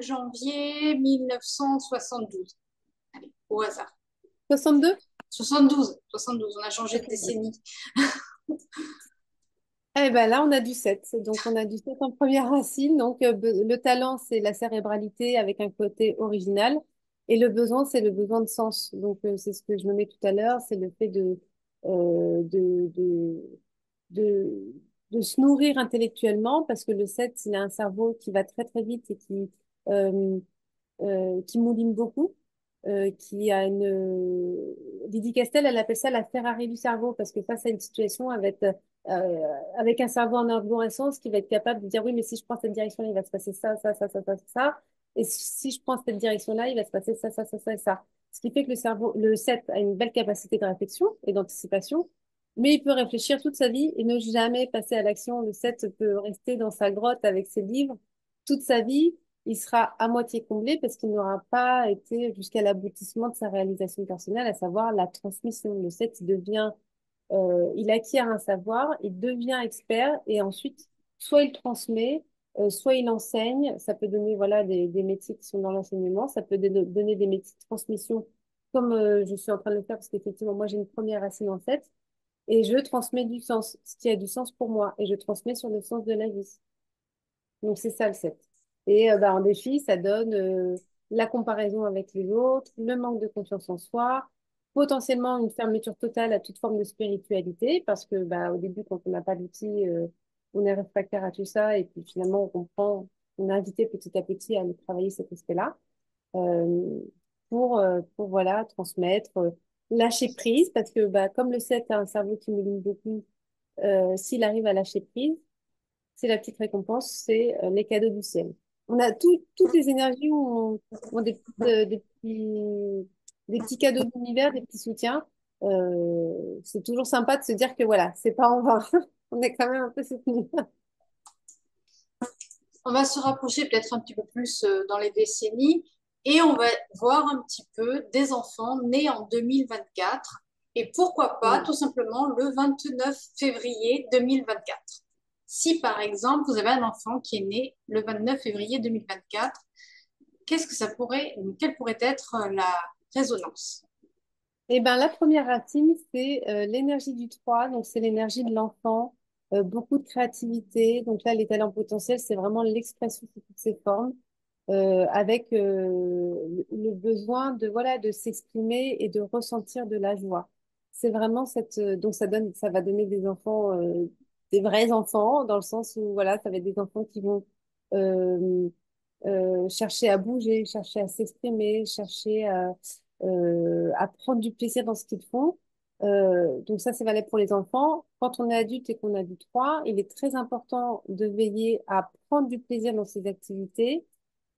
janvier 1972. Allez, au hasard. 62? 72, on a changé de Ok. décennie. Eh ben là, on a du 7. Donc, on a du 7 en première racine. Donc, le talent, c'est la cérébralité avec un côté original. Et le besoin, c'est le besoin de sens. Donc, c'est ce que je me mets tout à l'heure, c'est le fait euh, de, de, de, de se nourrir intellectuellement parce que le 7 il a un cerveau qui va très, très vite et euh, qui mouline beaucoup, qui a une... Lydie Castel, elle appelle ça la Ferrari du cerveau, parce que face à une situation avec un cerveau en arborescence qui va être capable de dire, oui, mais si je prends cette direction-là, il va se passer ça, ça, ça, ça, ça, ça. Et si je prends cette direction-là, il va se passer ça, ça, ça, ça et ça. Ce qui fait que le cerveau, le 7 a une belle capacité de réflexion et d'anticipation, mais il peut réfléchir toute sa vie et ne jamais passer à l'action. Le 7 peut rester dans sa grotte avec ses livres toute sa vie, il sera à moitié comblé parce qu'il n'aura pas été jusqu'à l'aboutissement de sa réalisation personnelle, à savoir la transmission. Le 7, il acquiert un savoir, il devient expert et ensuite, soit il transmet, soit il enseigne. Ça peut donner voilà, des métiers qui sont dans l'enseignement, ça peut donner des métiers de transmission comme je suis en train de le faire parce qu'effectivement, moi, j'ai une première racine en 7 et je transmets du sens, ce qui a du sens pour moi et je transmets sur le sens de la vie. Donc, c'est ça le 7. Et bah, en défi, ça donne la comparaison avec les autres, le manque de confiance en soi, potentiellement une fermeture totale à toute forme de spiritualité, parce que bah, au début, quand on n'a pas d'outils, on est réfractaire à tout ça, et puis finalement, on est invité petit à petit à aller travailler cet aspect-là, euh, pour voilà, transmettre. lâcher prise, parce que bah, comme le 7 a un cerveau qui mouline beaucoup, s'il arrive à lâcher prise, c'est la petite récompense, c'est les cadeaux du ciel. On a toutes les énergies ont des petits cadeaux de l'univers, des petits soutiens. C'est toujours sympa de se dire que voilà, c'est pas en vain. On est quand même un peu soutenu. On va se rapprocher peut-être un petit peu plus dans les décennies et on va voir un petit peu des enfants nés en 2024 et pourquoi pas tout simplement le 29 février 2024. Si par exemple vous avez un enfant qui est né le 29 février 2024, qu'est-ce que ça pourrait, quelle pourrait être la résonance? Et ben, la première racine, c'est l'énergie du 3, donc c'est l'énergie de l'enfant, beaucoup de créativité. Donc là, les talents potentiels, c'est vraiment l'expression sous toutes ses formes, avec le besoin de voilà de s'exprimer et de ressentir de la joie. C'est vraiment donc ça va donner des enfants, des vrais enfants, dans le sens où voilà, ça va être des enfants qui vont euh, chercher à bouger, chercher à s'exprimer, chercher à prendre du plaisir dans ce qu'ils font. Donc ça, c'est valable pour les enfants. Quand on est adulte et qu'on a du 3, il est très important de veiller à prendre du plaisir dans ces activités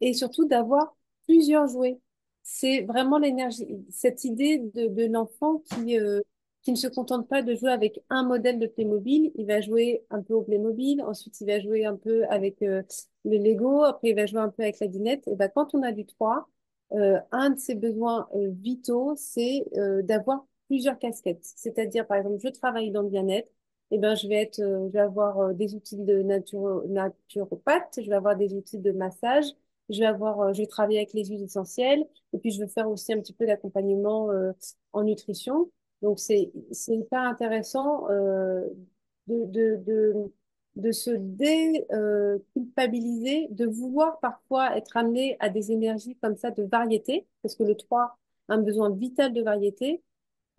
et surtout d'avoir plusieurs jouets. C'est vraiment l'énergie, cette idée de l'enfant qui ne se contente pas de jouer avec un modèle de Playmobil. Il va jouer un peu au Playmobil, ensuite il va jouer un peu avec le Lego, après il va jouer un peu avec la dinette. Et ben, quand on a du 3, un de ses besoins vitaux, c'est d'avoir plusieurs casquettes. C'est-à-dire, par exemple, je travaille dans le bien-être, et ben, je vais avoir des outils de naturopathe, je vais avoir des outils de massage, je vais travailler avec les huiles essentielles, et puis je vais faire aussi un petit peu d'accompagnement en nutrition. Donc, c'est hyper intéressant de, de, de, de se déculpabiliser, de vouloir parfois être amené à des énergies comme ça de variété, parce que le 3 a un besoin vital de variété,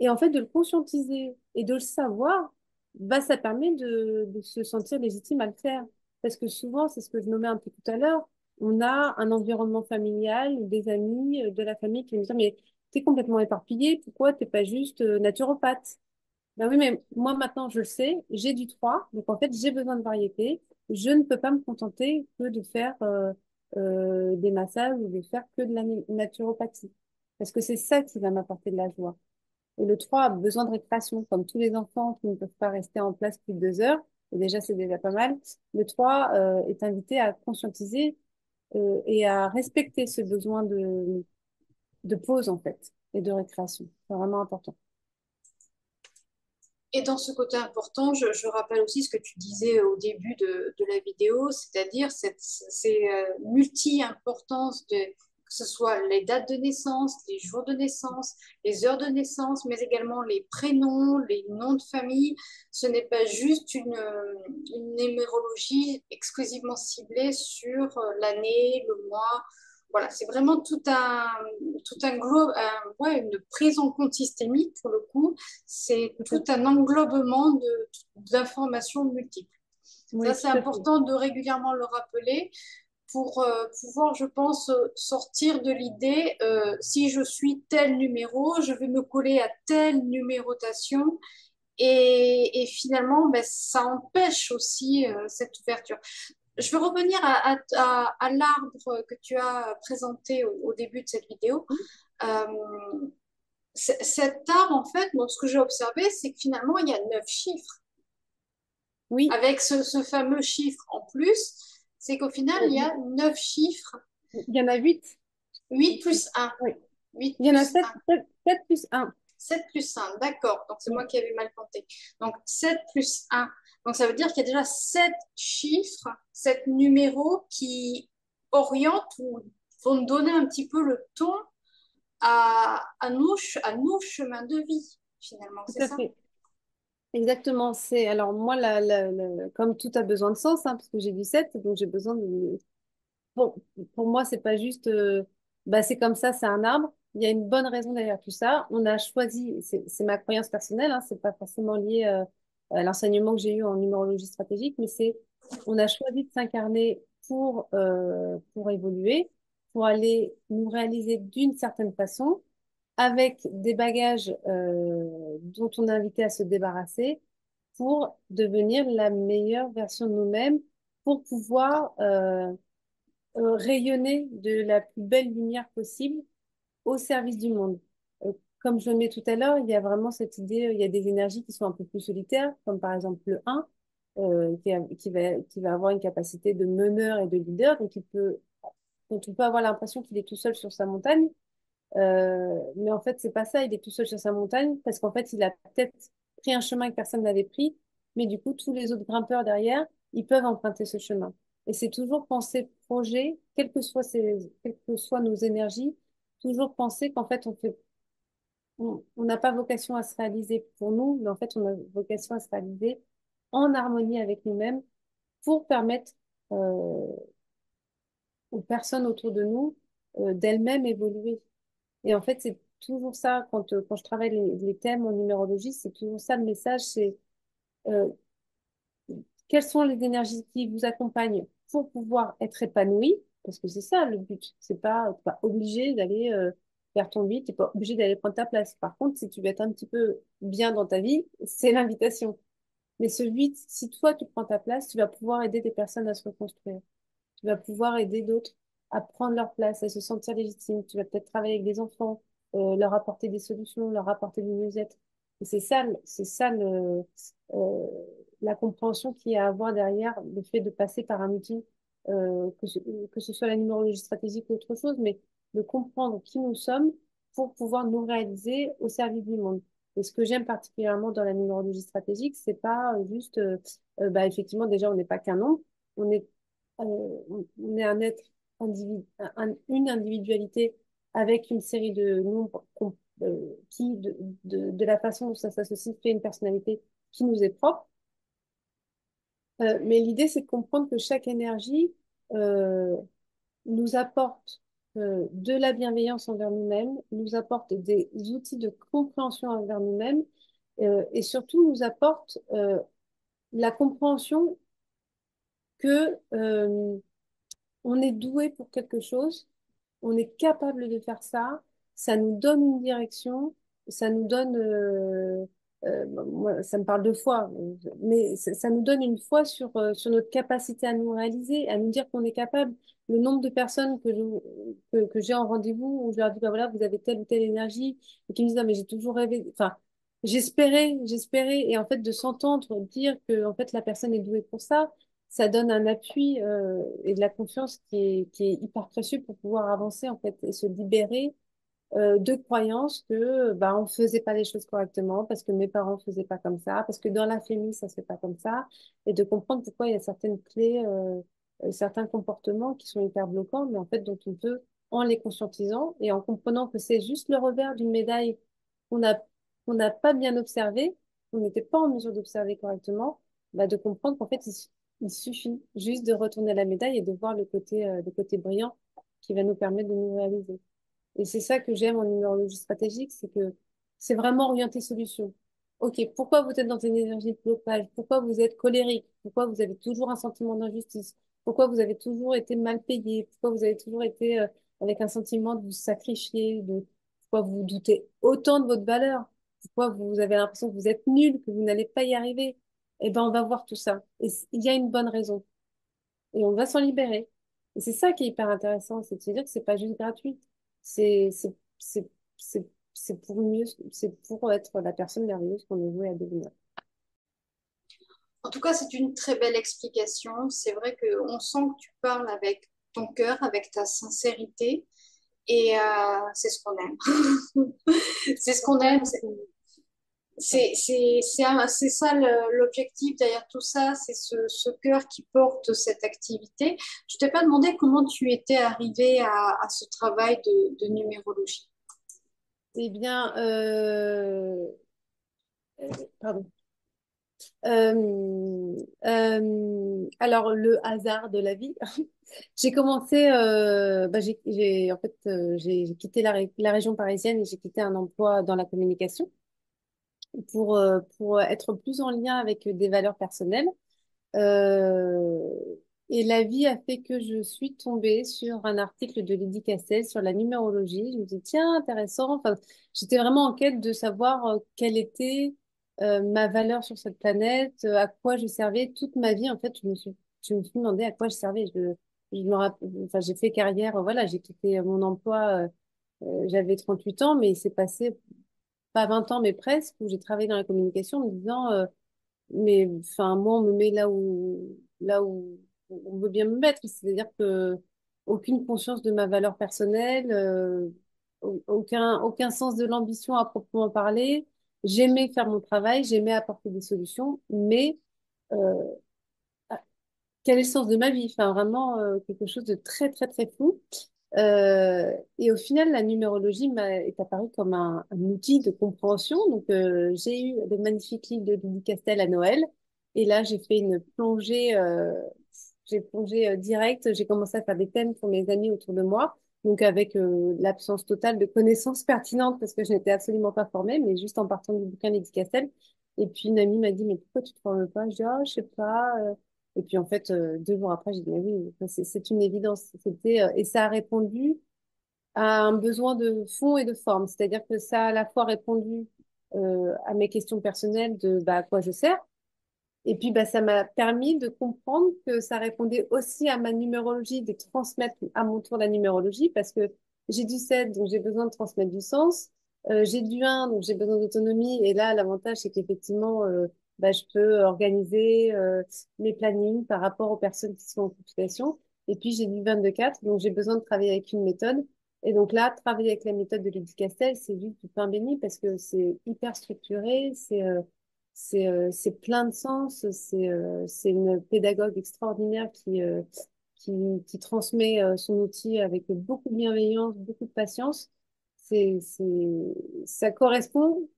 et en fait de le conscientiser et de le savoir, bah, ça permet de se sentir légitime à le faire. Parce que souvent, c'est ce que je nommais un peu tout à l'heure, on a un environnement familial, des amis, de la famille qui nous disent, mais t'es complètement éparpillé, pourquoi t'es pas juste naturopathe? Ben oui, mais moi maintenant je le sais, j'ai du 3, donc en fait j'ai besoin de variété. Je ne peux pas me contenter que de faire des massages ou de faire que de la naturopathie. Parce que c'est ça qui va m'apporter de la joie. Et le 3 a besoin de récréation, comme tous les enfants qui ne peuvent pas rester en place plus de 2 heures. Et déjà c'est déjà pas mal. Le 3 est invité à conscientiser et à respecter ce besoin de pause en fait et de récréation. C'est vraiment important. Et dans ce côté important, je rappelle aussi ce que tu disais au début de la vidéo, c'est-à-dire ces multi-importances de que ce soit les dates de naissance, les jours de naissance, les heures de naissance, mais également les prénoms, les noms de famille. Ce n'est pas juste une numérologie exclusivement ciblée sur l'année, le mois. Voilà, c'est vraiment tout un globe, ouais, une prise en compte systémique pour le coup, c'est Tout à tout un englobement d'informations multiples. Ça, Oui, c'est tout à fait. important de régulièrement le rappeler pour pouvoir, je pense, sortir de l'idée, si je suis tel numéro, je vais me coller à telle numérotation. Et finalement, ben, ça empêche aussi cette ouverture. Je veux revenir à l'arbre que tu as présenté au début de cette vidéo. Euh, Cet arbre, en fait, moi, ce que j'ai observé, c'est que finalement, il y a 9 chiffres. Oui, Avec ce fameux chiffre en plus, c'est qu'au final, il y a 9 chiffres. il y en a 8. 8 plus 1. Oui. 8 Il y en a plus 7, 1. 7 plus 1. 7 plus 1, d'accord. Donc, c'est moi Oui, qui avais mal compté. Donc, 7 plus 1. Donc, ça veut dire qu'il y a déjà 7 chiffres, 7 numéros qui orientent ou vont donner un petit peu le ton à nos chemins de vie, finalement. tout C'est à ça? fait. Exactement. Alors moi, comme tout a besoin de sens, hein, parce que j'ai du 7, donc j'ai besoin de... Bon, pour moi, c'est pas juste, bah, c'est comme ça, c'est un arbre. Il y a une bonne raison derrière tout ça. On a choisi, c'est ma croyance personnelle, hein, c'est pas forcément lié à l'enseignement que j'ai eu en numérologie stratégique, mais on a choisi de s'incarner pour évoluer, pour aller nous réaliser d'une certaine façon. avec des bagages dont on est invité à se débarrasser pour devenir la meilleure version de nous-mêmes, pour pouvoir rayonner de la plus belle lumière possible au service du monde. Comme je le mets tout à l'heure, il y a vraiment cette idée, il y a des énergies qui sont un peu plus solitaires, comme par exemple le 1, qui va avoir une capacité de meneur et de leader, dont on peut avoir l'impression qu'il est tout seul sur sa montagne. Mais en fait, c'est pas ça, il est tout seul sur sa montagne, parce qu'en fait, il a peut-être pris un chemin que personne n'avait pris, mais du coup, tous les autres grimpeurs derrière, ils peuvent emprunter ce chemin. Et c'est toujours penser projet, quelles que soient nos énergies, toujours penser qu'en fait, on n'a pas vocation à se réaliser pour nous, mais en fait, on a vocation à se réaliser en harmonie avec nous-mêmes pour permettre euh, aux personnes autour de nous d'elles-mêmes évoluer. Et en fait, c'est toujours ça, quand je travaille les thèmes en numérologie, c'est toujours ça le message, c'est euh, quelles sont les énergies qui vous accompagnent pour pouvoir être épanoui, parce que c'est ça le but. T'es pas obligé d'aller vers ton but, t'es pas obligé d'aller prendre ta place. Par contre, si tu veux être un petit peu bien dans ta vie, c'est l'invitation. Mais ce but, si toi tu prends ta place, tu vas pouvoir aider des personnes à se reconstruire. Tu vas pouvoir aider d'autres à prendre leur place, à se sentir légitimes. Tu vas peut-être travailler avec des enfants, leur apporter des solutions, leur apporter du mieux-être. Et c'est ça euh, la compréhension qu'il y a à avoir derrière le fait de passer par un outil, que ce soit la numérologie stratégique ou autre chose, mais de comprendre qui nous sommes pour pouvoir nous réaliser au service du monde. Et ce que j'aime particulièrement dans la numérologie stratégique, c'est pas juste, bah, effectivement, déjà, on n'est pas qu'un nombre, on est on est un être une individualité avec une série de nombres qui, de la façon dont ça s'associe, fait une personnalité qui nous est propre. Mais l'idée, c'est de comprendre que chaque énergie euh, nous apporte de la bienveillance envers nous-mêmes, nous apporte des outils de compréhension envers nous-mêmes et surtout nous apporte la compréhension que on est doué pour quelque chose, on est capable de faire ça, ça nous donne une direction, ça nous donne, moi, ça me parle de foi, mais ça nous donne une foi sur notre capacité à nous réaliser, à nous dire qu'on est capable. Le nombre de personnes que j'ai en rendez-vous où je leur dis, bah voilà, vous avez telle ou telle énergie, et qui me disent, ah, mais j'ai toujours rêvé, enfin, j'espérais, et en fait, de s'entendre dire que, en fait, la personne est douée pour ça donne un appui et de la confiance qui est hyper précieux pour pouvoir avancer en fait et se libérer de croyances que bah on faisait pas les choses correctement parce que mes parents faisaient pas comme ça, parce que dans la famille ça se fait pas comme ça, et de comprendre pourquoi il y a certaines clés, certains comportements qui sont hyper bloquants, mais en fait dont on peut, en les conscientisant et en comprenant que c'est juste le revers d'une médaille qu'on a qu'on n'a pas bien observé, qu'on n'était pas en mesure d'observer correctement, bah de comprendre qu'en fait il suffit juste de retourner la médaille et de voir le côté brillant qui va nous permettre de nous réaliser. Et c'est ça que j'aime en numérologie stratégique, c'est que c'est vraiment orienté solution. Ok, pourquoi vous êtes dans une énergie de blocage? Pourquoi vous êtes colérique? Pourquoi vous avez toujours un sentiment d'injustice? Pourquoi vous avez toujours été mal payé? Pourquoi vous avez toujours été avec un sentiment de vous sacrifier? Pourquoi vous doutez autant de votre valeur? Pourquoi vous avez l'impression que vous êtes nul, que vous n'allez pas y arriver? Eh ben, on va voir tout ça. Et il y a une bonne raison et on va s'en libérer. Et c'est ça qui est hyper intéressant, c'est de se dire que c'est pas juste gratuit. C'est, c'est, c'est, c'est pour mieux, c'est pour être la personne merveilleuse qu'on est voué à devenir. En tout cas, c'est une très belle explication. C'est vrai qu'on sent que tu parles avec ton cœur, avec ta sincérité, et c'est ce qu'on aime. C'est ce qu'on aime. C'est ça l'objectif derrière tout ça, c'est ce cœur qui porte cette activité. Je t'ai pas demandé comment tu étais arrivé à ce travail de numérologie. Eh bien, pardon. Alors, le hasard de la vie. J'ai commencé, bah, en fait, j'ai quitté la région parisienne et j'ai quitté un emploi dans la communication pour être plus en lien avec des valeurs personnelles. Euh, Et la vie a fait que je suis tombée sur un article de Lydie Castel sur la numérologie. Je me dis, tiens, intéressant. Enfin, j'étais vraiment en quête de savoir quelle était ma valeur sur cette planète, à quoi je servais toute ma vie. En fait, je me suis demandé à quoi je servais. Enfin, j'ai fait carrière, voilà, j'ai quitté mon emploi, j'avais 38 ans, mais il s'est passé pas 20 ans, mais presque, où j'ai travaillé dans la communication en me disant, mais enfin, moi, on me met là où on veut bien me mettre. C'est-à-dire que aucune conscience de ma valeur personnelle, aucun sens de l'ambition à proprement parler. J'aimais faire mon travail, j'aimais apporter des solutions, mais euh, quel est le sens de ma vie? Enfin, vraiment quelque chose de très, très, très flou. Et au final, la numérologie est apparue comme un outil de compréhension. Donc, j'ai eu le magnifique livre de Lydie Castel à Noël. Et là, j'ai plongé direct. J'ai commencé à faire des thèmes pour mes amis autour de moi. Donc, avec l'absence totale de connaissances pertinentes parce que je n'étais absolument pas formée, mais juste en partant du bouquin Lydie Castel. Et puis, une amie m'a dit, mais pourquoi tu te formes pas? Je dis, oh, je sais pas. Et puis en fait, 2 jours après, j'ai dit, mais oui, enfin, c'est une évidence. Et ça a répondu à un besoin de fond et de forme. C'est-à-dire que ça a à la fois répondu à mes questions personnelles de bah, à quoi je sers, et puis, bah, ça m'a permis de comprendre que ça répondait aussi à ma numérologie, de transmettre à mon tour la numérologie, parce que j'ai du 7, donc j'ai besoin de transmettre du sens. J'ai du 1, donc j'ai besoin d'autonomie. Et là, l'avantage, c'est qu'effectivement, bah, je peux organiser mes plannings par rapport aux personnes qui sont en population. Et puis, j'ai du 24, donc j'ai besoin de travailler avec une méthode. Et donc là, travailler avec la méthode de Lydie Castel, c'est juste du pain béni parce que c'est hyper structuré, c'est plein de sens, c'est une pédagogue extraordinaire qui transmet son outil avec beaucoup de bienveillance, beaucoup de patience. Ça correspond,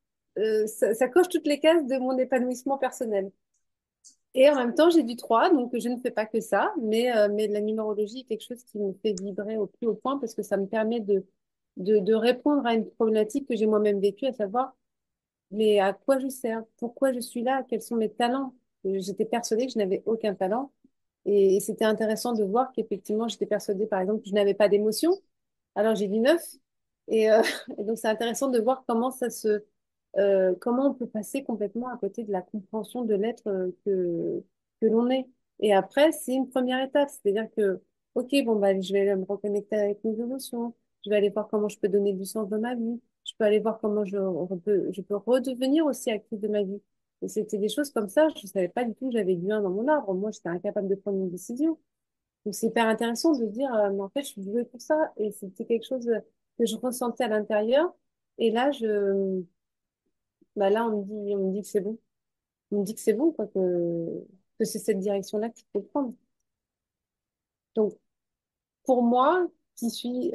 ça coche toutes les cases de mon épanouissement personnel. Et en même temps, j'ai du 3 donc je ne fais pas que ça, mais la numérologie est quelque chose qui me fait vibrer au plus haut point parce que ça me permet de répondre à une problématique que j'ai moi-même vécue, à savoir mais à quoi je sers? Pourquoi je suis là? Quels sont mes talents? J'étais persuadée que je n'avais aucun talent. Et c'était intéressant de voir qu'effectivement, j'étais persuadée, par exemple, que je n'avais pas d'émotion. Alors j'ai dit 9. Et, et donc, c'est intéressant de voir comment on peut passer complètement à côté de la compréhension de l'être que l'on est. Et après, c'est une première étape. C'est-à-dire que, OK, bon, bah, je vais me reconnecter avec mes émotions. Je vais aller voir comment je peux donner du sens dans ma vie. Je peux aller voir comment je peux redevenir aussi actrice de ma vie. Et c'était des choses comme ça. Je ne savais pas du tout que j'avais du 1 dans mon arbre. Moi, j'étais incapable de prendre une décision. Donc, c'est hyper intéressant de se dire, mais en fait, je suis douée pour ça. Et c'était quelque chose que je ressentais à l'intérieur. Et là, bah là, on me dit que c'est bon. On me dit que c'est bon, quoi, que c'est cette direction-là qu'il faut prendre. Donc, pour moi, qui suis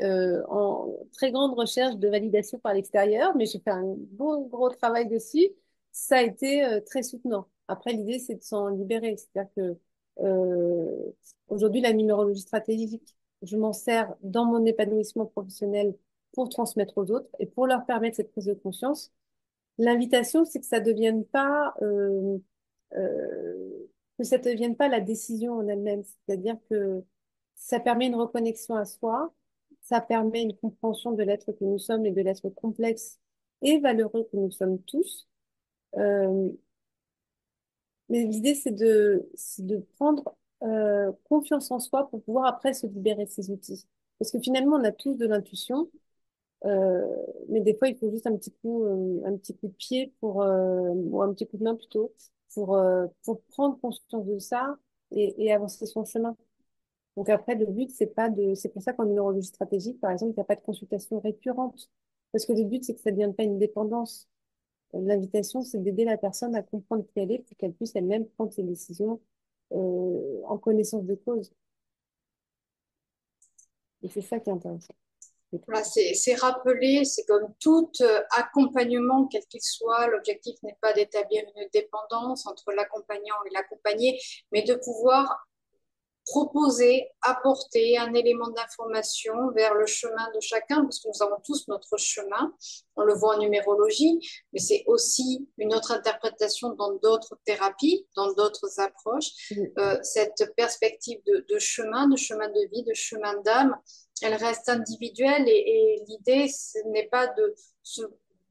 en très grande recherche de validation par l'extérieur, mais j'ai fait un beau gros travail dessus, ça a été très soutenant. Après, l'idée, c'est de s'en libérer. C'est-à-dire que euh, aujourd'hui, la numérologie stratégique, je m'en sers dans mon épanouissement professionnel pour transmettre aux autres et pour leur permettre cette prise de conscience. L'invitation, c'est que ça devienne pas que ça ne devienne pas la décision en elle-même. C'est-à-dire que ça permet une reconnexion à soi, ça permet une compréhension de l'être que nous sommes et de l'être complexe et valeureux que nous sommes tous. Euh, mais l'idée, c'est de prendre confiance en soi pour pouvoir après se libérer de ces outils. Parce que finalement, on a tous de l'intuition, euh, mais des fois, il faut juste un petit coup de pied ou un petit coup de main plutôt, pour prendre conscience de ça et avancer son chemin. Donc après, le but, c'est pour ça qu'en neurologie stratégique, par exemple, il n'y a pas de consultation récurrente. Parce que le but, c'est que ça ne devienne pas une dépendance. L'invitation, c'est d'aider la personne à comprendre qui elle est pour qu'elle puisse elle-même prendre ses décisions, en connaissance de cause. Et c'est ça qui est intéressant. Je trouve. Voilà, c'est rappeler, c'est comme tout accompagnement, quel qu'il soit, l'objectif n'est pas d'établir une dépendance entre l'accompagnant et l'accompagné, mais de pouvoir proposer, apporter un élément d'information vers le chemin de chacun, parce que nous avons tous notre chemin. On le voit en numérologie, mais c'est aussi une autre interprétation dans d'autres thérapies, dans d'autres approches. Oui, Cette perspective de chemin, de chemin de vie, de chemin d'âme, elle reste individuelle et l'idée, ce n'est pas de se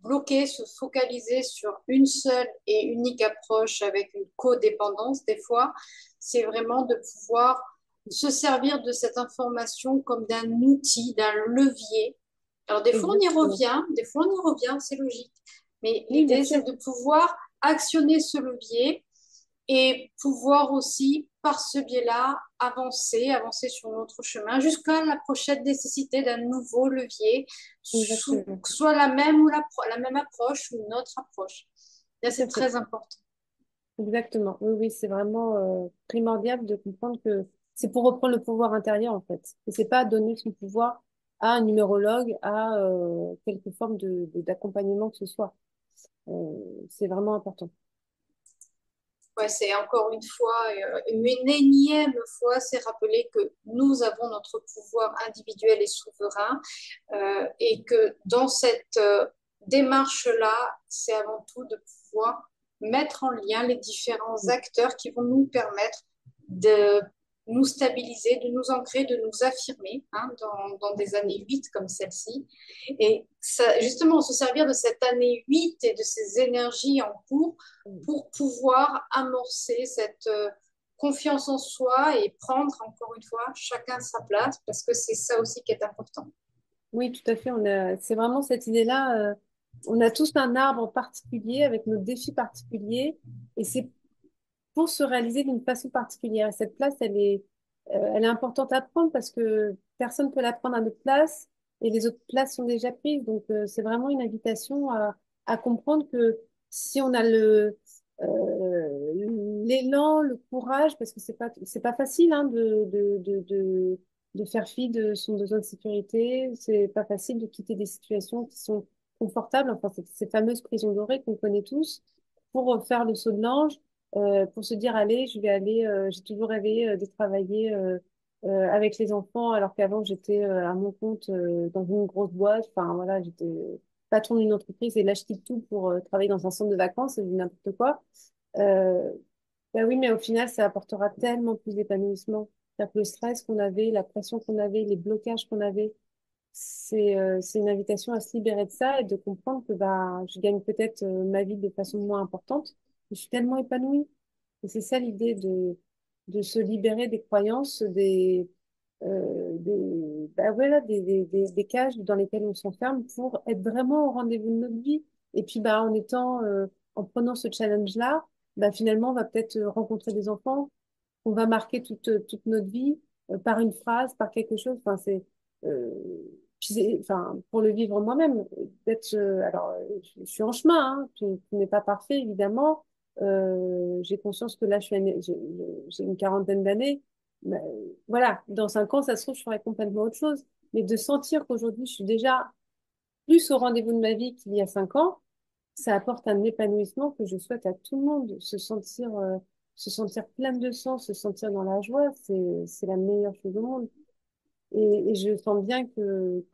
bloquer, se focaliser sur une seule et unique approche avec une codépendance des fois, c'est vraiment de pouvoir se servir de cette information comme d'un outil, d'un levier. Alors des fois on y exactement. revient, des fois on y revient, c'est logique. Mais Oui, bien l'idée c'est sûr. de pouvoir actionner ce levier et pouvoir aussi, par ce biais-là, avancer, avancer sur notre chemin jusqu'à la prochaine nécessité d'un nouveau levier, Exactement. que ce soit la même ou la même approche ou une autre approche. Là, Tout c'est à fait. très important. Exactement. Oui, oui, c'est vraiment primordial de comprendre que c'est pour reprendre le pouvoir intérieur, en fait. Et c'est pas donner son pouvoir à un numérologue, à quelque forme d'accompagnement que ce soit. C'est vraiment important. Ouais, c'est encore une fois, une énième fois, c'est rappeler que nous avons notre pouvoir individuel et souverain et que dans cette démarche-là, c'est avant tout de pouvoir mettre en lien les différents acteurs qui vont nous permettre de nous stabiliser, de nous ancrer, de nous affirmer hein, dans des années 8 comme celle-ci. Et ça, justement, se servir de cette année 8 et de ces énergies en cours pour pouvoir amorcer cette confiance en soi et prendre, encore une fois, chacun sa place, parce que c'est ça aussi qui est important. Oui, tout à fait. C'est vraiment cette idée-là. On a tous un arbre en particulier avec nos défis particuliers et c'est pour se réaliser d'une façon particulière. Et cette place, elle est importante à prendre parce que personne ne peut la prendre à notre place et les autres places sont déjà prises. Donc, c'est vraiment une invitation à comprendre que si on a l'élan, le courage, parce que c'est pas facile hein, de faire fi de son besoin de sécurité, c'est pas facile de quitter des situations qui sont confortables, enfin, ces fameuses prisons dorées qu'on connaît tous, pour faire le saut de l'ange pour se dire, allez, je vais aller, j'ai toujours rêvé de travailler avec les enfants, alors qu'avant j'étais à mon compte dans une grosse boîte. Enfin voilà, j'étais patron d'une entreprise et là je quitte tout pour travailler dans un centre de vacances, c'est n'importe quoi. Euh, Bah oui, mais au final, ça apportera tellement plus d'épanouissement. C'est-à-dire que le stress qu'on avait, la pression qu'on avait, les blocages qu'on avait, c'est une invitation à se libérer de ça et de comprendre que bah, je gagne peut-être ma vie de façon moins importante, mais je suis tellement épanouie. Et c'est ça l'idée de se libérer des croyances, bah voilà, des cages dans lesquelles on s'enferme pour être vraiment au rendez-vous de notre vie. Et puis, bah, en prenant ce challenge-là, bah, finalement, on va peut-être rencontrer des enfants, on va marquer toute notre vie par une phrase, par quelque chose. Enfin, euh, enfin, pour le vivre moi-même, je suis en chemin, hein, tout n'est pas parfait, évidemment. J'ai conscience que là, j'ai une quarantaine d'années. Mais, voilà, dans 5 ans, ça se trouve, je ferai complètement autre chose. Mais de sentir qu'aujourd'hui, je suis déjà plus au rendez-vous de ma vie qu'il y a 5 ans, ça apporte un épanouissement que je souhaite à tout le monde. Se sentir pleine de sens, se sentir dans la joie, c'est la meilleure chose au monde. Et je sens bien que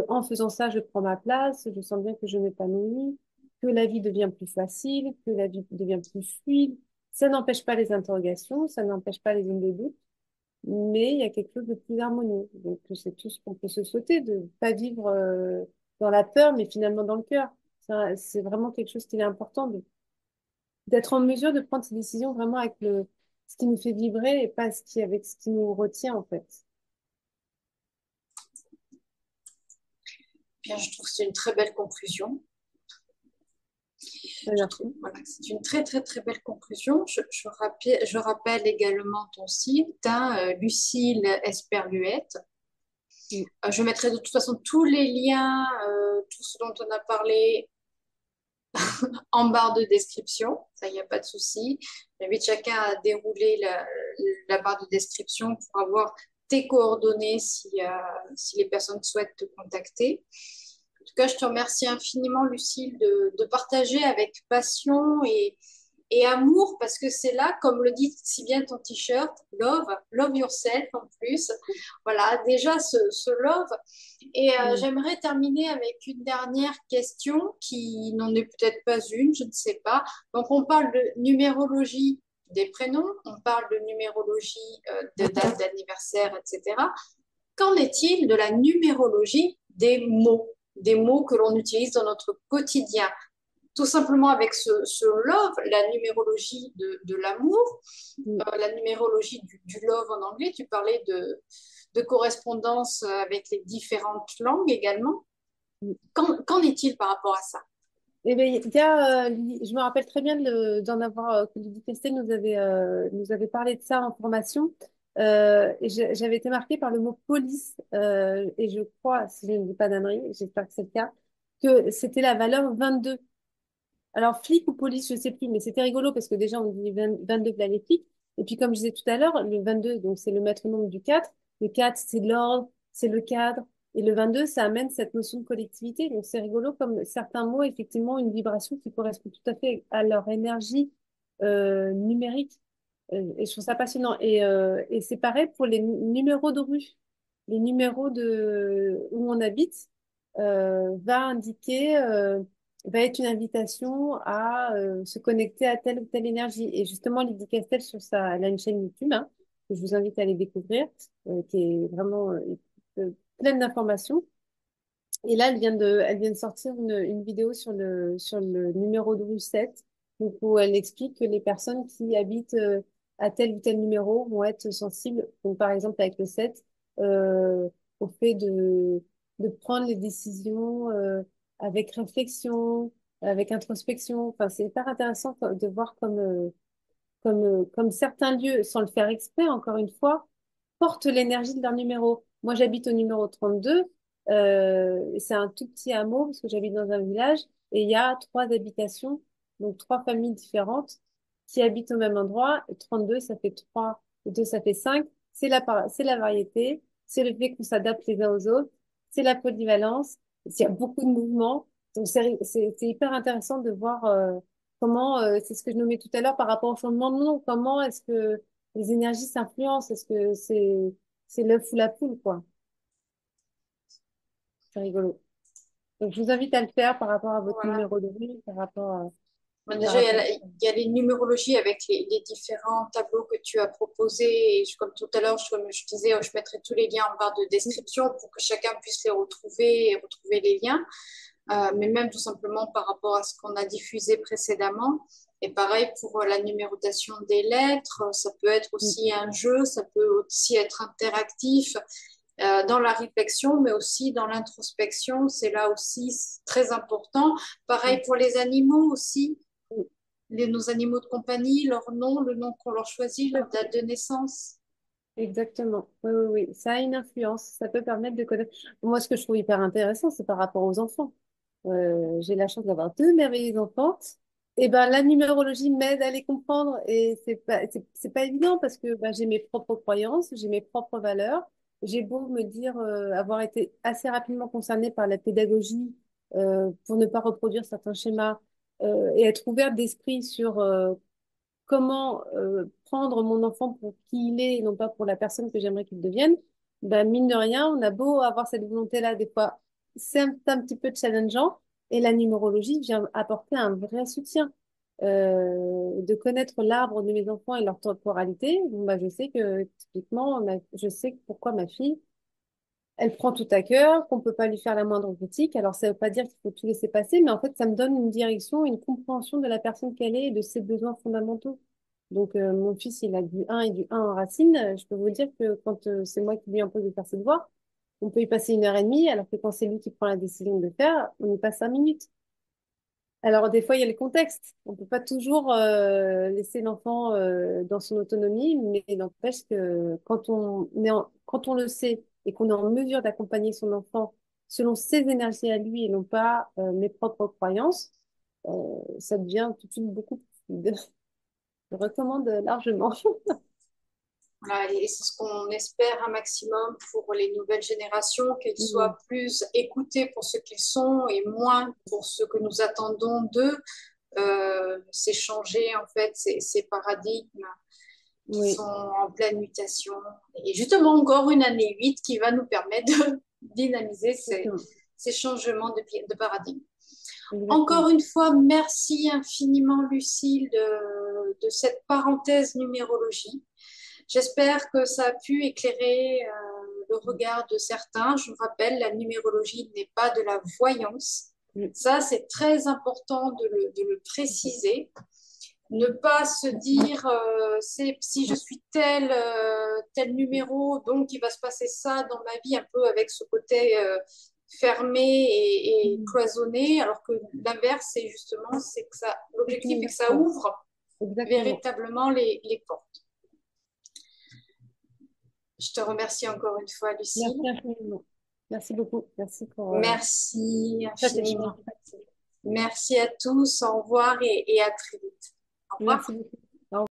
en faisant ça, je prends ma place, je sens bien que je m'épanouis, que la vie devient plus facile, que la vie devient plus fluide. Ça n'empêche pas les interrogations, ça n'empêche pas les zones de doute, mais il y a quelque chose de plus harmonieux. Donc, c'est tout ce qu'on peut se souhaiter, de pas vivre dans la peur, mais finalement dans le cœur. C'est vraiment quelque chose qui est important, d'être en mesure de prendre ces décisions vraiment avec ce qui nous fait vibrer et pas avec ce qui nous retient, en fait. Bien, je trouve que c'est une très belle conclusion. Je trouve, Merci. voilà, c'est une très, très, très belle conclusion. Je rappelle également ton site, hein, Lucille Esperluette. Mm. Je mettrai de toute façon tous les liens, tout ce dont on a parlé en barre de description. Ça, il n'y a pas de souci. J'invite chacun à dérouler la barre de description pour avoir tes coordonnées si les personnes souhaitent te contacter. En tout cas, je te remercie infiniment, Lucille, de partager avec passion et amour, parce que c'est là, comme le dit si bien ton t-shirt, love yourself en plus. Voilà, déjà ce love. Et Mm. j'aimerais terminer avec une dernière question qui n'en est peut-être pas une, je ne sais pas. Donc, on parle de numérologie des prénoms, on parle de numérologie de date d'anniversaire, etc. Qu'en est-il de la numérologie des mots que l'on utilise dans notre quotidien? Tout simplement avec ce love, la numérologie de l'amour, Mm. la numérologie du love en anglais, tu parlais de correspondance avec les différentes langues également. Mm. Qu'en est-il par rapport à ça? Eh bien, il y a, je me rappelle très bien d'en avoir, que Lydie Castel nous avait parlé de ça en formation. Et j'avais été marquée par le mot police. Et je crois, si je ne dis pas d'ânerie, j'espère que c'est le cas, que c'était la valeur 22. Alors, flic ou police, je sais plus, mais c'était rigolo parce que déjà, on dit 22 là, les flics. Et puis, comme je disais tout à l'heure, le 22, donc c'est le maître nombre du 4. Le 4, c'est l'ordre, c'est le cadre. Et le 22, ça amène cette notion de collectivité. Donc, c'est rigolo comme certains mots, effectivement, ont une vibration qui correspond tout à fait à leur énergie numérique. Et je trouve ça passionnant. Et c'est pareil pour les numéros de rue. Les numéros où on habite va indiquer, va être une invitation à se connecter à telle ou telle énergie. Et justement, Lydie Castel, elle a une chaîne YouTube, hein, que je vous invite à aller découvrir, qui est vraiment pleine d'informations. Et là, elle vient de sortir une vidéo sur le numéro de rue 7, donc où elle explique que les personnes qui habitent à tel ou tel numéro vont être sensibles, donc par exemple avec le 7, euh, au fait de prendre les décisions avec réflexion, avec introspection. Enfin, c'est hyper intéressant de voir comme certains lieux, sans le faire exprès, encore une fois, portent l'énergie de leur numéro. Moi, j'habite au numéro 32. C'est un tout petit hameau parce que j'habite dans un village et il y a trois habitations, donc trois familles différentes qui habitent au même endroit. Et 32, ça fait 3, 2, ça fait 5. C'est la variété, c'est le fait qu'on s'adapte les uns aux autres, c'est la polyvalence, il y a beaucoup de mouvements. Donc, c'est hyper intéressant de voir comment, c'est ce que je nommais tout à l'heure par rapport au changement de nom, comment est-ce que les énergies s'influencent, est-ce que c'est l'œuf ou la poule, quoi. C'est rigolo. Donc, je vous invite à le faire par rapport à votre Voilà. numéro de rue, Bon, par déjà, rapport. il y a les numérologies avec les différents tableaux que tu as proposés. Et comme tout à l'heure, comme je disais, je mettrai tous les liens en barre de description pour que chacun puisse les retrouver et retrouver les liens. Mais même tout simplement par rapport à ce qu'on a diffusé précédemment. Et pareil pour la numérotation des lettres, ça peut être aussi un jeu, ça peut aussi être interactif dans la réflexion, mais aussi dans l'introspection. C'est là aussi très important. Pareil pour les animaux aussi, nos animaux de compagnie, leur nom, le nom qu'on leur choisit, leur date de naissance. Exactement. Oui, oui, oui. Ça a une influence. Ça peut permettre de connaître. Moi, ce que je trouve hyper intéressant, c'est par rapport aux enfants. J'ai la chance d'avoir deux merveilleux enfants. Et ben, la numérologie m'aide à les comprendre. Et c'est pas évident parce que ben, j'ai mes propres croyances, j'ai mes propres valeurs. J'ai beau me dire avoir été assez rapidement concernée par la pédagogie pour ne pas reproduire certains schémas et être ouverte d'esprit sur comment prendre mon enfant pour qui il est et non pas pour la personne que j'aimerais qu'il devienne, ben, mine de rien, on a beau avoir cette volonté-là, des fois, c'est un petit peu challengeant et la numérologie vient apporter un vrai soutien. De connaître l'arbre de mes enfants et leur temporalité, bon, bah, je sais que typiquement, je sais pourquoi ma fille, elle prend tout à cœur, qu'on peut pas lui faire la moindre critique. Alors, ça veut pas dire qu'il faut tout laisser passer, mais en fait, ça me donne une direction, une compréhension de la personne qu'elle est et de ses besoins fondamentaux. Donc, mon fils, il a du 1 et du 1 en racine. Je peux vous dire que quand c'est moi qui lui impose de faire ses devoirs, on peut y passer 1 heure et demie, alors que quand c'est lui qui prend la décision de le faire, on y passe 5 minutes. Alors, des fois, il y a le contexte. On peut pas toujours laisser l'enfant dans son autonomie, mais il n'empêche que quand on le sait et qu'on est en mesure d'accompagner son enfant selon ses énergies à lui et non pas mes propres croyances, ça devient tout de suite beaucoup plus fluide. Je recommande largement. Voilà, et c'est ce qu'on espère un maximum pour les nouvelles générations, qu'ils Mm. soient plus écoutés pour ce qu'ils sont et moins pour ce que nous attendons d'eux. c'est changer en fait ces paradigmes qui sont Oui, en pleine mutation. Et justement, encore une année 8 qui va nous permettre de dynamiser exactement. ces changements de paradigme. Encore Exactement. une fois, merci infiniment, Lucille, de cette parenthèse numérologie. J'espère que ça a pu éclairer le regard de certains. Je vous rappelle, la numérologie n'est pas de la voyance. Mm. Ça, c'est très important de le préciser. Ne pas se dire, si je suis tel numéro, donc il va se passer ça dans ma vie, un peu avec ce côté fermé et Mm. cloisonné, alors que l'inverse, c'est justement, C'est l'objectif est que ça universel. ouvre Exactement. véritablement les portes. Je te remercie encore une fois, Lucille. Merci infiniment. Merci beaucoup. Merci pour Merci cet échange. infiniment. Merci à tous. Au revoir et à très vite. Au revoir. Merci beaucoup.